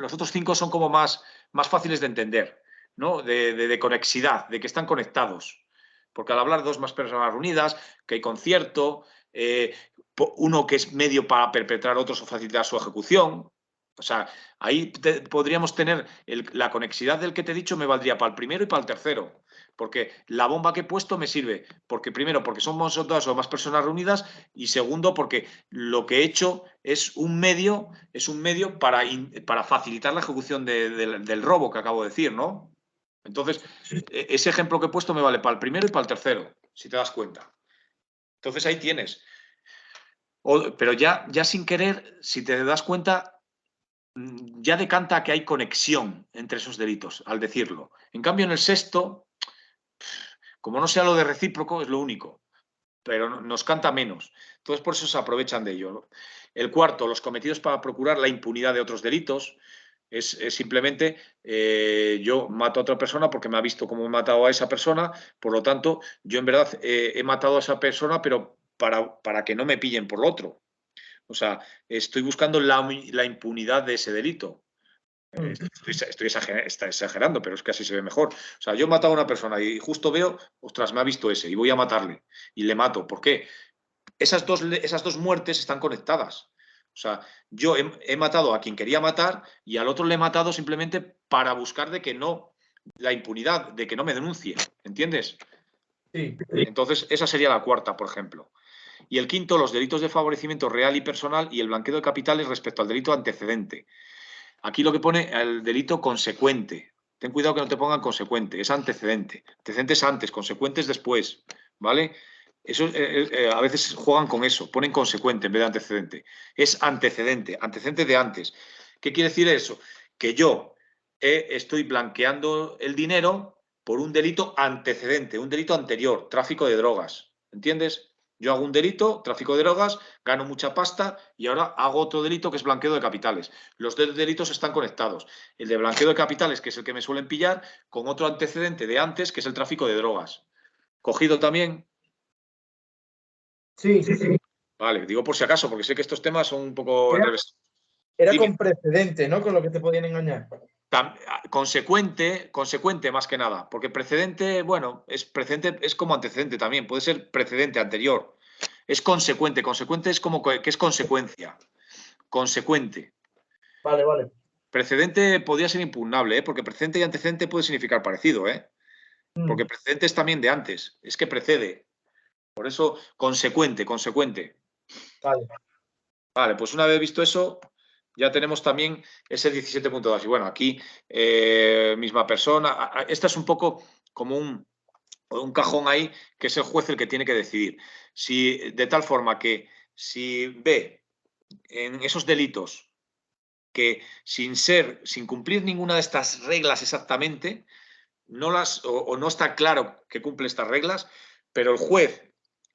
son como más fáciles de entender, ¿no? De conexidad, de que están conectados. Porque al hablar de dos más personas reunidas, que hay concierto, uno que es medio para perpetrar otros o facilitar su ejecución. O sea, ahí podríamos tener la conexidad del que te he dicho, me valdría para el primero y para el tercero. Porque la bomba que he puesto me sirve, porque primero, porque somos dos o más personas reunidas, y segundo, porque lo que he hecho es un medio para facilitar la ejecución del robo que acabo de decir, ¿no? Entonces, ese ejemplo que he puesto me vale para el primero y para el tercero, si te das cuenta. Entonces ahí tienes. Pero ya sin querer, si te das cuenta, ya decanta que hay conexión entre esos delitos, al decirlo. En cambio, en el sexto, como no sea lo de recíproco, es lo único, pero nos canta menos. Entonces, por eso se aprovechan de ello, ¿no? El cuarto, los cometidos para procurar la impunidad de otros delitos. Es simplemente yo mato a otra persona porque me ha visto cómo he matado a esa persona, por lo tanto, yo en verdad he matado a esa persona, pero para que no me pillen por lo otro. O sea, estoy buscando la impunidad de ese delito. Estoy exagerando, pero es que así se ve mejor. O sea, yo he matado a una persona y justo veo, ostras, me ha visto ese y voy a matarle y le mato. ¿Por qué? Esas dos muertes están conectadas. O sea, yo he matado a quien quería matar y al otro le he matado simplemente para buscar de que no, la impunidad, de que no me denuncie. ¿Entiendes? Sí. Entonces, esa sería la cuarta, por ejemplo. Y el quinto, los delitos de favorecimiento real y personal y el blanqueo de capitales respecto al delito antecedente. Aquí lo que pone el delito consecuente. Ten cuidado que no te pongan consecuente, es antecedente. Antecedente es antes, consecuente es después, ¿vale? Eso, a veces juegan con eso, ponen consecuente en vez de antecedente. Es antecedente, antecedente de antes. ¿Qué quiere decir eso? Que yo estoy blanqueando el dinero por un delito antecedente, un delito anterior, tráfico de drogas. ¿Entiendes? Yo hago un delito, tráfico de drogas, gano mucha pasta y ahora hago otro delito que es blanqueo de capitales. Los dos delitos están conectados. El de blanqueo de capitales, que es el que me suelen pillar, con otro antecedente de antes, que es el tráfico de drogas. ¿Cogido también? Sí. Vale, digo por si acaso, porque sé que estos temas son un poco Era, enrevesados. era Dime. con precedente, ¿no? Con lo que te podían engañar. Consecuente más que nada, porque precedente, bueno, es como antecedente también, puede ser precedente anterior. Es consecuente, consecuente es como que es consecuencia. Consecuente. Vale, vale. Precedente podría ser impugnable, ¿eh? Porque precedente y antecedente puede significar parecido, ¿eh? Porque precedente es también de antes, es que precede. Por eso, consecuente, consecuente. Vale. Vale, pues una vez visto eso, ya tenemos también ese 17.2. Y bueno, aquí misma persona. Esta es un poco como un cajón ahí, que es el juez el que tiene que decidir. Si, de tal forma que si ve en esos delitos que sin cumplir ninguna de estas reglas exactamente, o no está claro que cumple estas reglas, pero el juez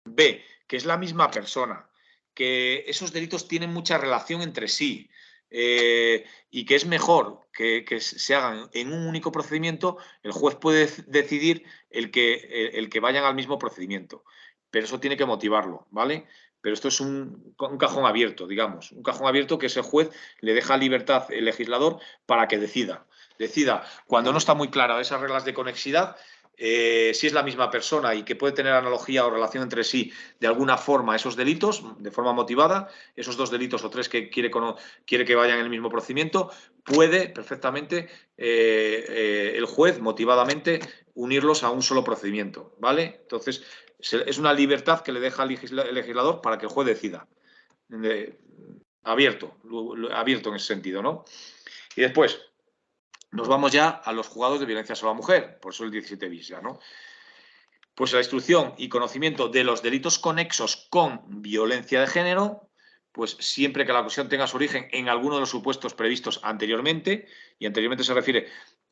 ve que es la misma persona, que esos delitos tienen mucha relación entre sí y que es mejor que se hagan en un único procedimiento, el juez puede decidir el que vayan al mismo procedimiento. Pero eso tiene que motivarlo, ¿vale? Pero esto es un cajón abierto, digamos, un cajón abierto que ese juez le deja libertad al legislador para que decida cuando no está muy clara esas reglas de conexidad, si es la misma persona y que puede tener analogía o relación entre sí de alguna forma esos delitos, de forma motivada, esos dos delitos o tres que quiere que vayan en el mismo procedimiento, puede perfectamente el juez motivadamente unirlos a un solo procedimiento, ¿vale? Entonces, es una libertad que le deja al legislador para que el juez decida. Abierto en ese sentido, ¿no? Y después, nos vamos ya a los juzgados de violencia sobre la mujer, por eso el 17 bis ya, ¿no? Pues la instrucción y conocimiento de los delitos conexos con violencia de género, pues siempre que la acusación tenga su origen en alguno de los supuestos previstos anteriormente, y anteriormente se refiere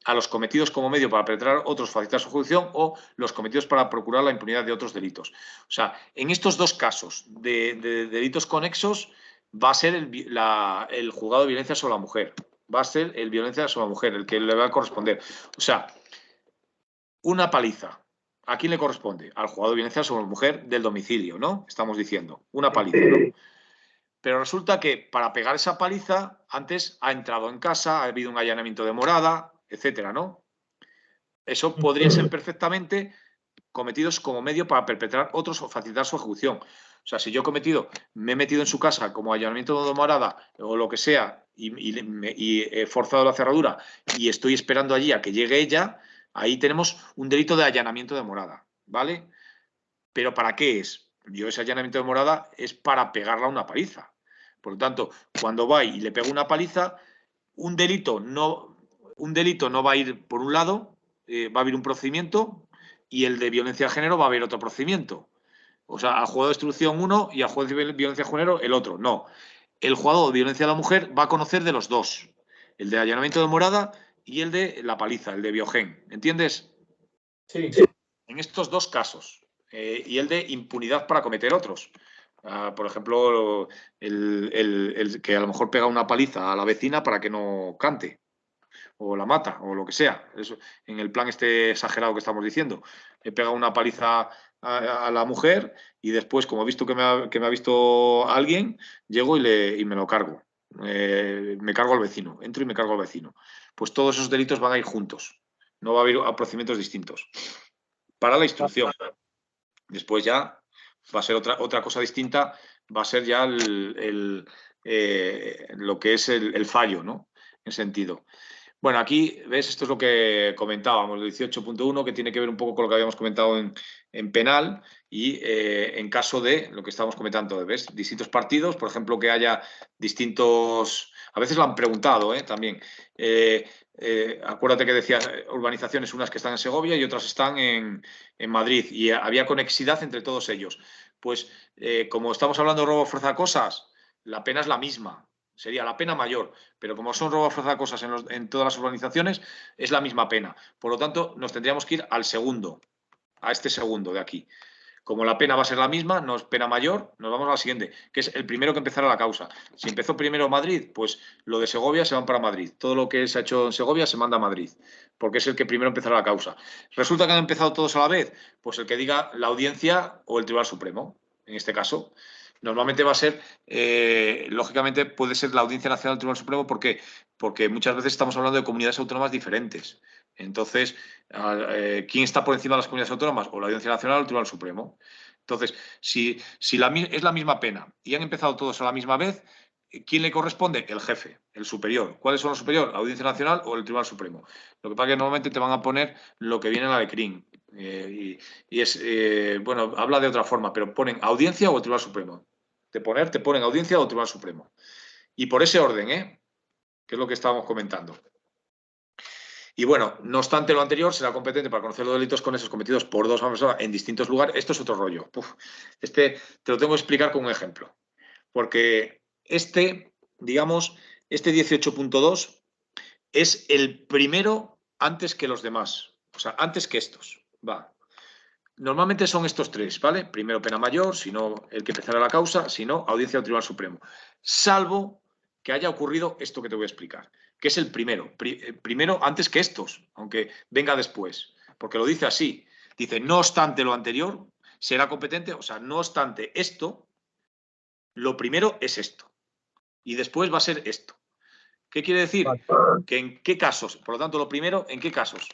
a los cometidos como medio para perpetrar otros, facilitar su ejecución, o los cometidos para procurar la impunidad de otros delitos. O sea, en estos dos casos de delitos conexos va a ser el juzgado de violencia sobre la mujer. Va a ser el violencia sobre la mujer, el que le va a corresponder. O sea, una paliza. ¿A quién le corresponde? Al juzgado de violencia sobre la mujer del domicilio, ¿no? Estamos diciendo, una paliza, ¿no? Pero resulta que para pegar esa paliza, antes ha entrado en casa, ha habido un allanamiento de morada, etcétera, ¿no? Eso podría ser perfectamente cometidos como medio para perpetrar otros o facilitar su ejecución. O sea, si yo me he metido en su casa como allanamiento de morada o lo que sea y he forzado la cerradura y estoy esperando allí a que llegue ella, ahí tenemos un delito de allanamiento de morada, ¿vale? ¿Pero para qué es? Yo ese allanamiento de morada es para pegarla una paliza. Por lo tanto, cuando va y le pego una paliza, un delito no va a ir por un lado, va a haber un procedimiento y el de violencia de género va a haber otro procedimiento. O sea, al juzgado de instrucción uno y al juez de violencia de género el otro. No. El juzgado de violencia de la mujer va a conocer de los dos. El de allanamiento de morada y el de la paliza, el de biogen. ¿Entiendes? Sí. En estos dos casos. Y el de impunidad para cometer otros. Por ejemplo, el que a lo mejor pega una paliza a la vecina para que no cante. o la mata, o lo que sea. Eso, en el plan este exagerado que estamos diciendo. He pegado una paliza a la mujer y después, como he visto que me ha visto alguien, llego y me lo cargo. Me cargo al vecino, entro y me cargo al vecino. Pues todos esos delitos van a ir juntos. No va a haber procedimientos distintos. Para la instrucción. Después ya va a ser otra cosa distinta, va a ser ya lo que es el fallo, ¿no? En sentido. Bueno, aquí, ¿ves? Esto es lo que comentábamos, el 18.1, que tiene que ver un poco con lo que habíamos comentado en penal y en caso de lo que estábamos comentando, ¿ves? Distintos partidos, por ejemplo, que haya distintos... A veces lo han preguntado, también. Acuérdate que decía urbanizaciones, unas que están en Segovia y otras están en Madrid, y había conexidad entre todos ellos. Pues, como estamos hablando de robo fuerza cosas, la pena es la misma. Sería la pena mayor, pero como son robo a fuerza de cosas en todas las urbanizaciones, es la misma pena. Por lo tanto, nos tendríamos que ir al segundo, a este segundo de aquí. Como la pena va a ser la misma, no es pena mayor, nos vamos al siguiente, que es el primero que empezara la causa. Si empezó primero Madrid, pues lo de Segovia se van para Madrid. Todo lo que se ha hecho en Segovia se manda a Madrid, porque es el que primero empezará la causa. Resulta que han empezado todos a la vez, pues el que diga la Audiencia o el Tribunal Supremo, en este caso. Normalmente va a ser, lógicamente, puede ser la Audiencia Nacional del Tribunal Supremo, porque muchas veces estamos hablando de comunidades autónomas diferentes. Entonces, ¿quién está por encima de las comunidades autónomas? O la Audiencia Nacional o el Tribunal Supremo. Entonces, si es la misma pena y han empezado todos a la misma vez, ¿quién le corresponde? El jefe, el superior. ¿Cuáles son los superiores? ¿La Audiencia Nacional o el Tribunal Supremo? Lo que pasa es que normalmente te van a poner lo que viene en la de CRIM. Bueno, habla de otra forma, pero ponen Audiencia o el Tribunal Supremo. Te ponen Audiencia o Tribunal Supremo. Y por ese orden, que es lo que estábamos comentando. Y bueno, no obstante lo anterior, será competente para conocer los delitos conexos cometidos por dos personas en distintos lugares. Esto es otro rollo. Te lo tengo que explicar con un ejemplo. Porque digamos, este 18.2 es el primero antes que los demás. O sea, antes que estos. Va. Normalmente son estos tres, ¿vale? Primero pena mayor, si no el que empezará la causa, si no, Audiencia del Tribunal Supremo. Salvo que haya ocurrido esto que te voy a explicar, que es el primero. Primero antes que estos, aunque venga después. Porque lo dice así. Dice, no obstante lo anterior, será competente, o sea, no obstante esto, lo primero es esto. Y después va a ser esto. ¿Qué quiere decir? Que en qué casos, por lo tanto, lo primero, ¿en qué casos?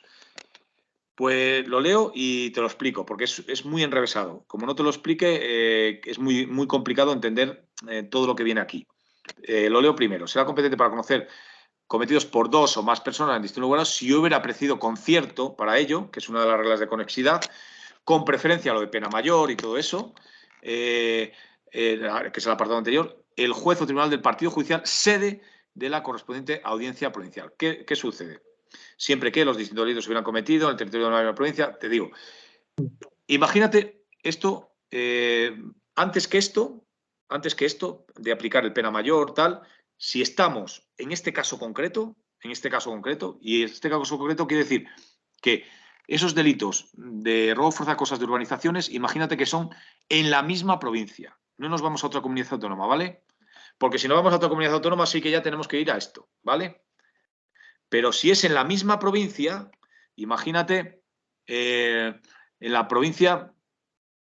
Pues lo leo y te lo explico, porque es muy enrevesado. Como no te lo explique, es muy, muy complicado entender todo lo que viene aquí. Lo leo primero. Será competente para conocer cometidos por dos o más personas en distintos lugares si hubiera apreciado concierto para ello, que es una de las reglas de conexidad, con preferencia a lo de pena mayor y todo eso, que es el apartado anterior, el juez o tribunal del partido judicial sede de la correspondiente audiencia provincial. ¿Qué sucede? Siempre que los distintos delitos se hubieran cometido en el territorio de una provincia, te digo, imagínate esto, antes que esto de aplicar el pena mayor, tal, si estamos en este caso concreto, y este caso concreto quiere decir que esos delitos de robo, fuerza, cosas de urbanizaciones, imagínate que son en la misma provincia. No nos vamos a otra comunidad autónoma, ¿vale? Porque si no vamos a otra comunidad autónoma, sí que ya tenemos que ir a esto, ¿vale? Pero si es en la misma provincia, imagínate en la provincia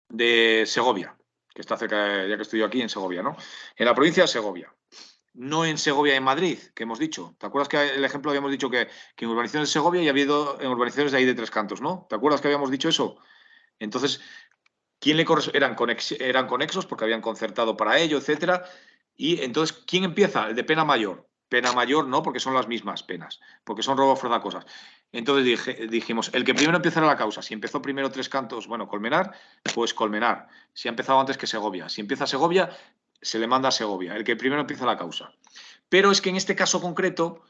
de Segovia, que está cerca, ya que estoy yo aquí en Segovia, ¿no? En la provincia de Segovia, no en Segovia, en Madrid, que hemos dicho. ¿Te acuerdas que el ejemplo habíamos dicho que en urbanizaciones de Segovia y ha habido en urbanizaciones de ahí de Tres Cantos, ¿no? ¿Te acuerdas que habíamos dicho eso? Entonces, ¿quién le eran conexos porque habían concertado para ello, etcétera? Y entonces, ¿quién empieza? El de pena mayor. Pena mayor no, porque son las mismas penas, porque son robo, fuerza, cosas. Entonces dijimos, el que primero empezará la causa. Si empezó primero Tres Cantos, bueno, Colmenar, pues Colmenar. Si ha empezado antes que Segovia. Si empieza Segovia, se le manda a Segovia. El que primero empieza la causa. Pero es que en este caso concreto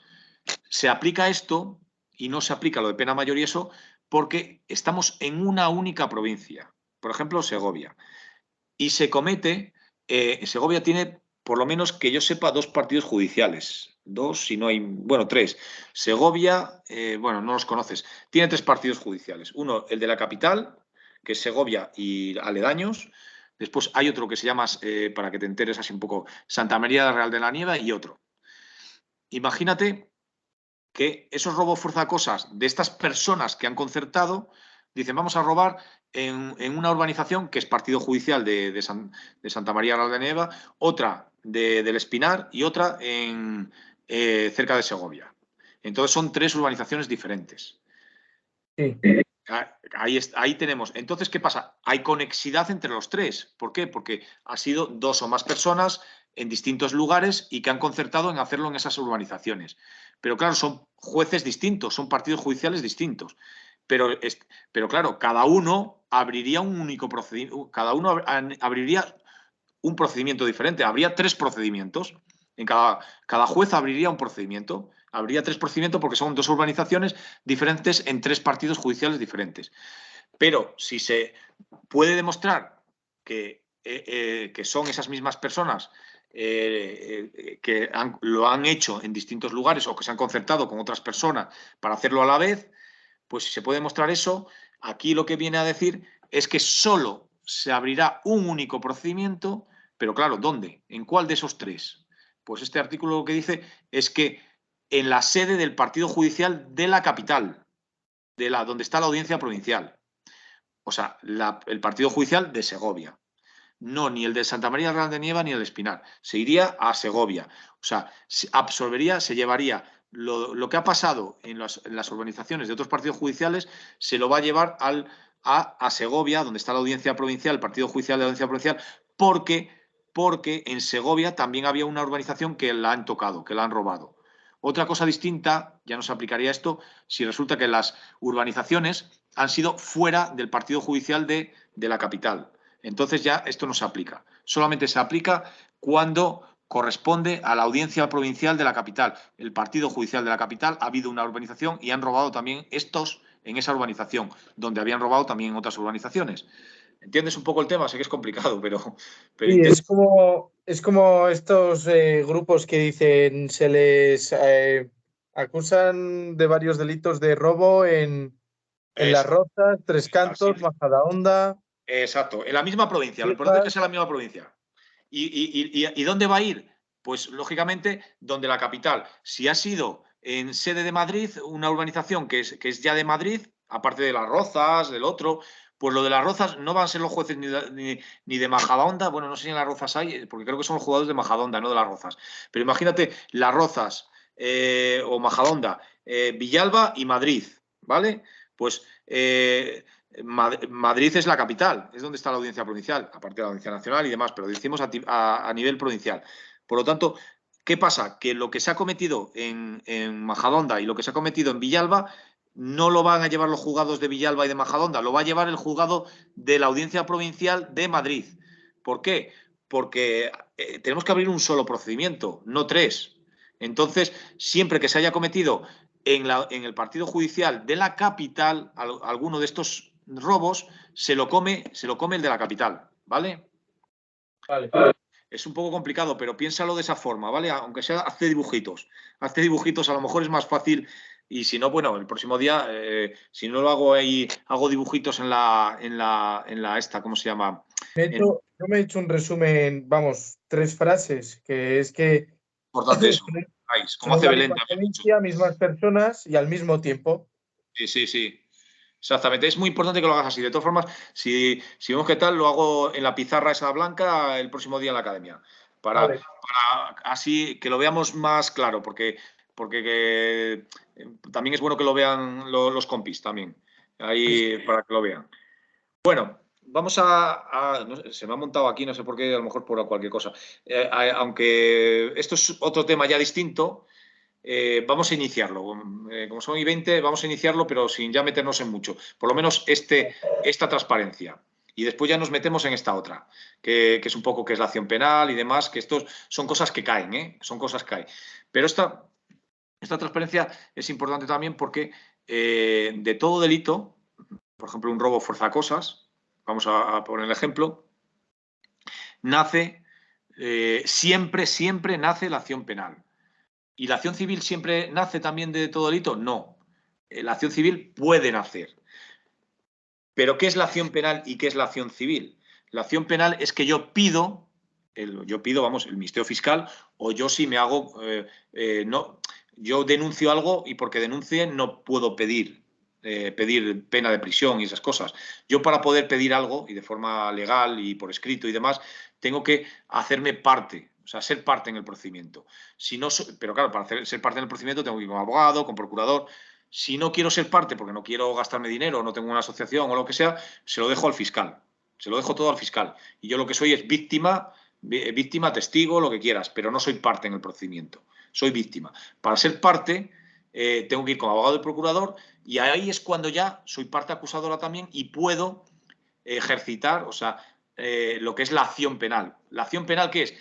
se aplica esto y no se aplica lo de pena mayor y eso porque estamos en una única provincia. Por ejemplo, Segovia. Y se comete, Segovia tiene, por lo menos que yo sepa, dos partidos judiciales. Dos, si no hay, bueno, tres. Segovia, bueno, no los conoces. Tiene tres partidos judiciales. Uno, el de la capital, que es Segovia y aledaños. Después hay otro que se llama, para que te enteres así un poco, Santa María Real de la Nieva y otro. Imagínate que esos robos forzacosas de estas personas que han concertado, dicen, vamos a robar en una urbanización que es partido judicial de Santa María Real de Nieva, otra del Espinar y otra cerca de Segovia. Entonces son 3 urbanizaciones diferentes. Sí. Ahí tenemos. Entonces, ¿qué pasa? Hay conexidad entre los 3. ¿Por qué? Porque ha sido 2 o más personas en distintos lugares y que han concertado en hacerlo en esas urbanizaciones. Pero claro, son jueces distintos, son partidos judiciales distintos. Pero claro, cada uno abriría un único procedimiento, cada uno abriría un procedimiento diferente. Habría 3 procedimientos. En cada juez abriría un procedimiento. Habría 3 procedimientos porque son 2 urbanizaciones diferentes en 3 partidos judiciales diferentes. Pero si se puede demostrar que son esas mismas personas que lo han hecho en distintos lugares o que se han concertado con otras personas para hacerlo a la vez, pues si se puede demostrar eso, aquí lo que viene a decir es que solo se abrirá un único procedimiento, pero claro, ¿dónde? ¿En cuál de esos 3? Pues este artículo lo que dice es que en la sede del partido judicial de la capital, donde está la audiencia provincial. O sea, el partido judicial de Segovia. No, ni el de Santa María Real de Nieva ni el de Espinar. Se iría a Segovia. O sea, se llevaría lo que ha pasado en las urbanizaciones de otros partidos judiciales, se lo va a llevar a Segovia, donde está la audiencia provincial, el partido judicial de la audiencia provincial, porque en Segovia también había una urbanización que la han tocado, que la han robado. Otra cosa distinta, ya no se aplicaría esto, si resulta que las urbanizaciones han sido fuera del partido judicial de la capital. Entonces ya esto no se aplica. Solamente se aplica cuando corresponde a la audiencia provincial de la capital. El partido judicial de la capital ha habido una urbanización y han robado también estos en esa urbanización, donde habían robado también en otras urbanizaciones. ¿Entiendes un poco el tema? Sé que es complicado, pero Sí, es como estos grupos que dicen se les acusan de varios delitos de robo en Las Rozas, Tres Cantos, Majadahonda. Exacto, en la misma provincia. Lo importante es que sea la misma provincia. ¿Y dónde va a ir? Pues lógicamente donde la capital. Si ha sido en sede de Madrid, una urbanización que es ya de Madrid, aparte de Las Rozas, del otro, pues lo de Las Rozas no van a ser los jueces ni de Majadahonda, bueno, no sé si en Las Rozas hay, porque creo que son los jugadores de Majadahonda, no de Las Rozas. Pero imagínate Las Rozas o Majadahonda, Villalba y Madrid, ¿vale? Pues Madrid es la capital, es donde está la audiencia provincial, aparte de la audiencia nacional y demás, pero decimos a nivel provincial. Por lo tanto, ¿qué pasa? Que lo que se ha cometido en Majadahonda y lo que se ha cometido en Villalba no lo van a llevar los juzgados de Villalba y de Majadahonda, lo va a llevar el juzgado de la audiencia provincial de Madrid. ¿Por qué? Porque tenemos que abrir un solo procedimiento, no 3. Entonces, siempre que se haya cometido en el partido judicial de la capital alguno de estos robos, se lo come el de la capital, ¿vale? Vale. Es un poco complicado, pero piénsalo de esa forma, ¿vale? Aunque sea, hazte dibujitos. Hazte dibujitos, a lo mejor es más fácil. Y si no, bueno, el próximo día, si no lo hago ahí, hago dibujitos en la esta, ¿cómo se llama? Yo me he hecho un resumen, vamos, 3 frases, que es que Importante eso. Como son hace la Belén misma también mucho. provincia, mismas personas y al mismo tiempo. Sí. Exactamente, es muy importante que lo hagas así. De todas formas, si vemos qué tal, lo hago en la pizarra esa blanca el próximo día en la academia. Para Vale. así que lo veamos más claro, porque también es bueno que lo vean los compis también. Ahí para que lo vean. Bueno, vamos no sé, se me ha montado aquí, no sé por qué, a lo mejor por cualquier cosa. Aunque esto es otro tema ya distinto. Vamos a iniciarlo. Como son I20, vamos a iniciarlo, pero sin ya meternos en mucho. Por lo menos esta transparencia. Y después ya nos metemos en esta otra, que es un poco que es la acción penal y demás, que estos son cosas que caen, ¿eh? Son cosas que caen. Pero esta transparencia es importante también porque de todo delito, por ejemplo, un robo forzacosas, vamos a poner el ejemplo, nace, siempre nace la acción penal. ¿Y la acción civil siempre nace también de todo delito? No. La acción civil puede nacer. ¿Pero qué es la acción penal y qué es la acción civil? La acción penal es que yo pido, el Ministerio Fiscal, o yo si me hago, no, Yo denuncio algo y porque denuncie no puedo pedir pena de prisión y esas cosas. Yo para poder pedir algo, y de forma legal y por escrito y demás, tengo que hacerme parte, o sea, ser parte en el procedimiento. Si no, pero claro, para ser parte en el procedimiento tengo que ir con abogado, con procurador. Si no quiero ser parte porque no quiero gastarme dinero, no tengo una asociación o lo que sea, se lo dejo al fiscal. Se lo dejo todo al fiscal. Y yo lo que soy es víctima, testigo, lo que quieras, pero no soy parte en el procedimiento. Soy víctima. Para ser parte, tengo que ir con abogado y procurador, y ahí es cuando ya soy parte acusadora también y puedo ejercitar, o sea, lo que es la acción penal. ¿La acción penal qué es?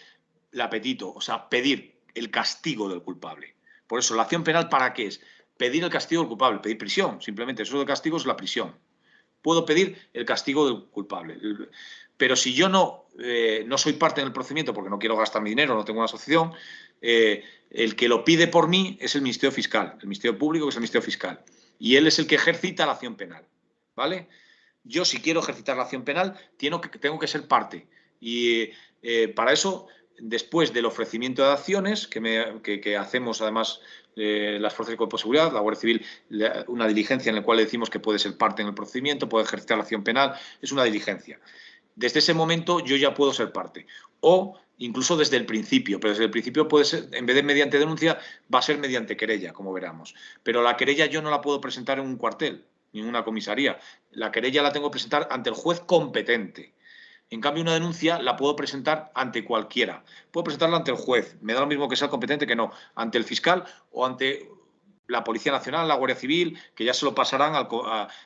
El apetito, o sea, pedir el castigo del culpable. Por eso, ¿la acción penal para qué es? Pedir el castigo del culpable, pedir prisión, simplemente. Eso de castigo es la prisión. Puedo pedir el castigo del culpable. Pero si yo no soy parte en el procedimiento porque no quiero gastar mi dinero, no tengo una asociación, el que lo pide por mí es el Ministerio Fiscal, el Ministerio Público, que es el Ministerio Fiscal. Y él es el que ejercita la acción penal. ¿Vale? Yo, si quiero ejercitar la acción penal, tengo que ser parte. Y para eso, después del ofrecimiento de acciones que hacemos, además, las fuerzas de cuerpo de seguridad, la Guardia Civil, una diligencia en la cual decimos que puede ser parte en el procedimiento, puede ejercitar la acción penal, es una diligencia. Desde ese momento yo ya puedo ser parte. O incluso desde el principio, pero desde el principio puede ser, en vez de mediante denuncia, va a ser mediante querella, como veremos. Pero la querella yo no la puedo presentar en un cuartel, ni en una comisaría. La querella la tengo que presentar ante el juez competente. En cambio, una denuncia la puedo presentar ante cualquiera. Puedo presentarla ante el juez. Me da lo mismo que sea competente que no. Ante el fiscal o ante la Policía Nacional, la Guardia Civil, que ya se lo pasarán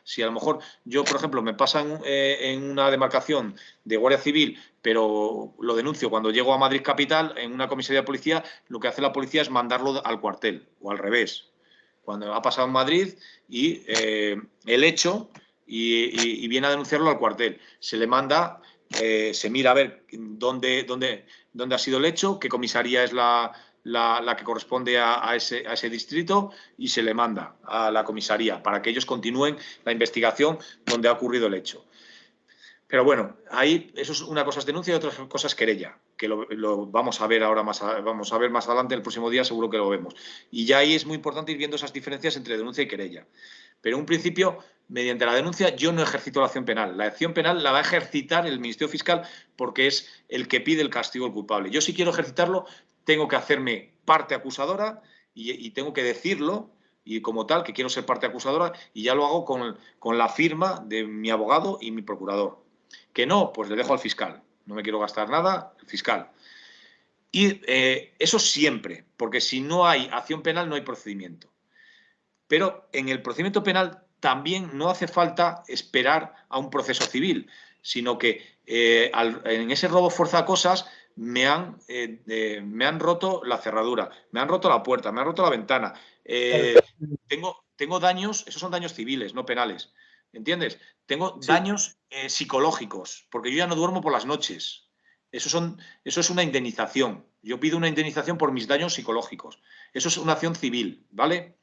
si a lo mejor yo, por ejemplo, me pasan en una demarcación de Guardia Civil, pero lo denuncio cuando llego a Madrid capital, en una comisaría de policía, lo que hace la policía es mandarlo al cuartel, o al revés. Cuando ha pasado en Madrid y el hecho y viene a denunciarlo al cuartel. Se le manda, se mira a ver dónde ha sido el hecho, qué comisaría es la que corresponde a ese distrito, y se le manda a la comisaría para que ellos continúen la investigación donde ha ocurrido el hecho. Pero bueno, ahí eso es una cosa es denuncia y otra cosa es querella, que lo vamos a ver ahora vamos a ver más adelante, el próximo día seguro que lo vemos. Y ya ahí es muy importante ir viendo esas diferencias entre denuncia y querella. Pero en un principio, mediante la denuncia, yo no ejercito la acción penal. La acción penal la va a ejercitar el Ministerio Fiscal porque es el que pide el castigo al culpable. Yo, si quiero ejercitarlo, tengo que hacerme parte acusadora y tengo que decirlo, y como tal, que quiero ser parte acusadora, y ya lo hago con la firma de mi abogado y mi procurador. Que no, pues le dejo al fiscal. No me quiero gastar nada, el fiscal. Y eso siempre, porque si no hay acción penal no hay procedimiento. Pero en el procedimiento penal también no hace falta esperar a un proceso civil, sino que en ese robo forzacosas me han roto la cerradura, me han roto la puerta, me han roto la ventana. Tengo daños, esos son daños civiles, no penales. ¿Entiendes? Tengo daños psicológicos, porque yo ya no duermo por las noches. Eso es una indemnización. Yo pido una indemnización por mis daños psicológicos. Eso es una acción civil, ¿vale?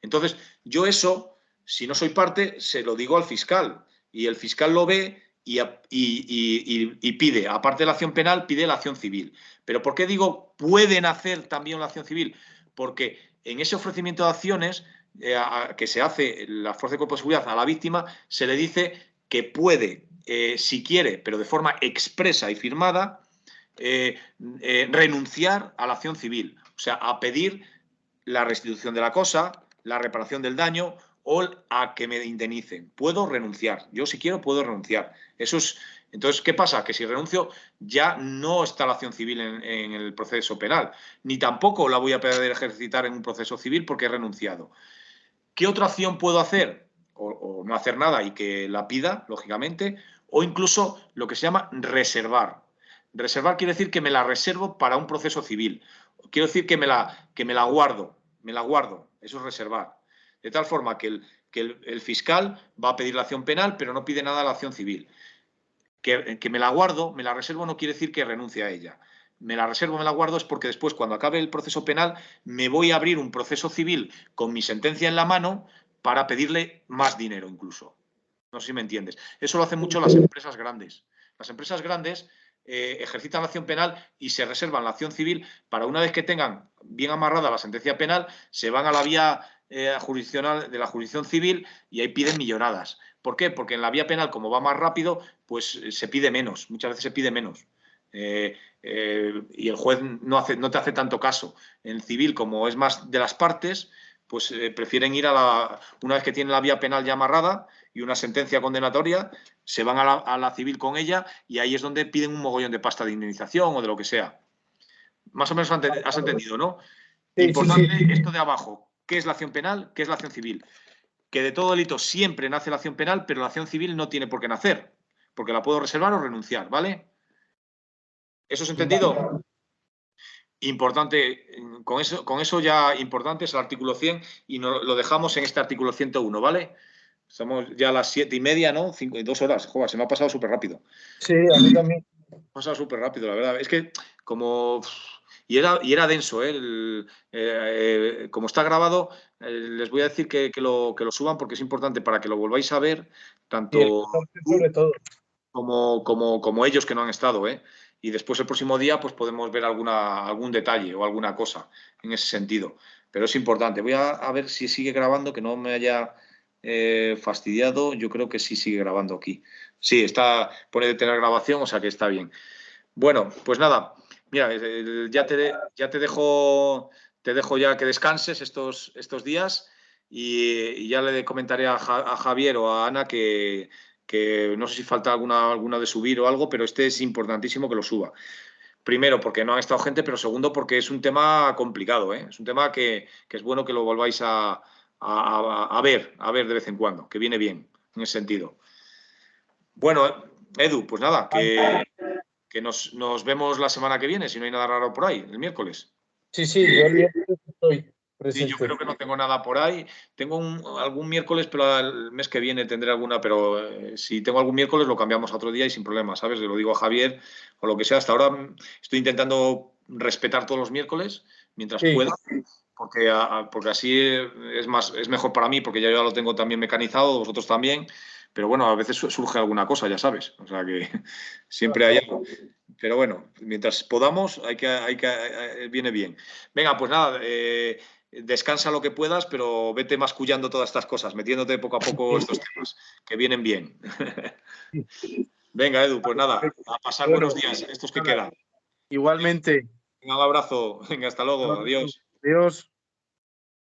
Entonces, yo eso, si no soy parte, se lo digo al fiscal. Y el fiscal lo ve y pide, aparte de la acción penal, pide la acción civil. Pero ¿por qué digo pueden hacer también la acción civil? Porque en ese ofrecimiento de acciones que se hace la Fuerza de Cuerpo de Seguridad a la víctima, se le dice que puede, si quiere, pero de forma expresa y firmada, renunciar a la acción civil. O sea, a pedir la restitución de la cosa, la reparación del daño o a que me indemnicen. Puedo renunciar. Yo, si quiero, puedo renunciar. Eso es. Entonces, ¿qué pasa? Que si renuncio, ya no está la acción civil en el proceso penal, ni tampoco la voy a poder ejercitar en un proceso civil porque he renunciado. ¿Qué otra acción puedo hacer? O no hacer nada y que la pida, lógicamente, o incluso lo que se llama reservar. Reservar quiere decir que me la reservo para un proceso civil. Quiero decir que me la guardo, eso es reservar. De tal forma que el fiscal va a pedir la acción penal, pero no pide nada a la acción civil. Que me la guardo, me la reservo, no quiere decir que renuncie a ella. Me la reservo, me la guardo, es porque después, cuando acabe el proceso penal, me voy a abrir un proceso civil con mi sentencia en la mano para pedirle más dinero incluso. No sé si me entiendes. Eso lo hacen mucho las empresas grandes. Las empresas grandes ejercitan la acción penal y se reservan la acción civil para una vez que tengan bien amarrada la sentencia penal, se van a la vía jurisdiccional de la jurisdicción civil y ahí piden millonadas. ¿Por qué? Porque en la vía penal, como va más rápido, pues se pide menos, muchas veces se pide menos. Y el juez no te hace tanto caso. En civil, como es más de las partes, pues prefieren ir una vez que tienen la vía penal ya amarrada y una sentencia condenatoria, se van a la civil con ella y ahí es donde piden un mogollón de pasta de indemnización o de lo que sea. Más o menos has entendido, ¿no? Sí, Importante sí. esto de abajo. ¿Qué es la acción penal? ¿Qué es la acción civil? Que de todo delito siempre nace la acción penal, pero la acción civil no tiene por qué nacer, porque la puedo reservar o renunciar, ¿vale? ¿Eso es entendido? Vale. Importante, con eso ya importante es el artículo 100 y lo dejamos en este artículo 101, ¿vale? Estamos ya a las 7:30, ¿no? 2 horas. Joder, se me ha pasado súper rápido. Sí, a mí también. Me ha pasado súper rápido, la verdad. Es que como... Y era denso, ¿eh? Como está grabado, les voy a decir que lo suban porque es importante para que lo volváis a ver, Y el tanto 14 tú sobre todo. como ellos que no han estado, ¿eh? Y después el próximo día pues podemos ver algún detalle o alguna cosa en ese sentido. Pero es importante. Voy a ver si sigue grabando, que no me haya fastidiado. Yo creo que sí sigue grabando aquí. Sí, pone detener grabación, o sea que está bien. Bueno, pues nada, mira, ya te dejo ya que descanses estos días y ya le comentaré a Javier o a Ana que no sé si falta alguna de subir o algo, pero este es importantísimo que lo suba. Primero, porque no ha estado gente, pero segundo, porque es un tema complicado, ¿eh? Es un tema que es bueno que lo volváis a ver de vez en cuando, que viene bien en ese sentido. Bueno, Edu, pues nada, que nos vemos la semana que viene, si no hay nada raro por ahí, el miércoles. Sí, yo el miércoles estoy Sí, yo creo presente. que no tengo nada por ahí. Tengo algún miércoles, pero el mes que viene tendré alguna, pero si tengo algún miércoles lo cambiamos a otro día y sin problema, ¿sabes? Le lo digo a Javier o lo que sea. Hasta ahora estoy intentando respetar todos los miércoles mientras Sí, pueda, porque así es mejor para mí, porque ya lo tengo también mecanizado, vosotros también. Pero bueno, a veces surge alguna cosa, ya sabes. O sea que siempre hay algo. Pero bueno, mientras podamos, viene bien. Venga, pues nada, descansa lo que puedas, pero vete mascullando todas estas cosas, metiéndote poco a poco estos temas, que vienen bien. Venga, Edu, pues nada, a pasar bueno, buenos días, estos que nada, quedan. igualmente. Un abrazo, venga, hasta luego, adiós. Adiós.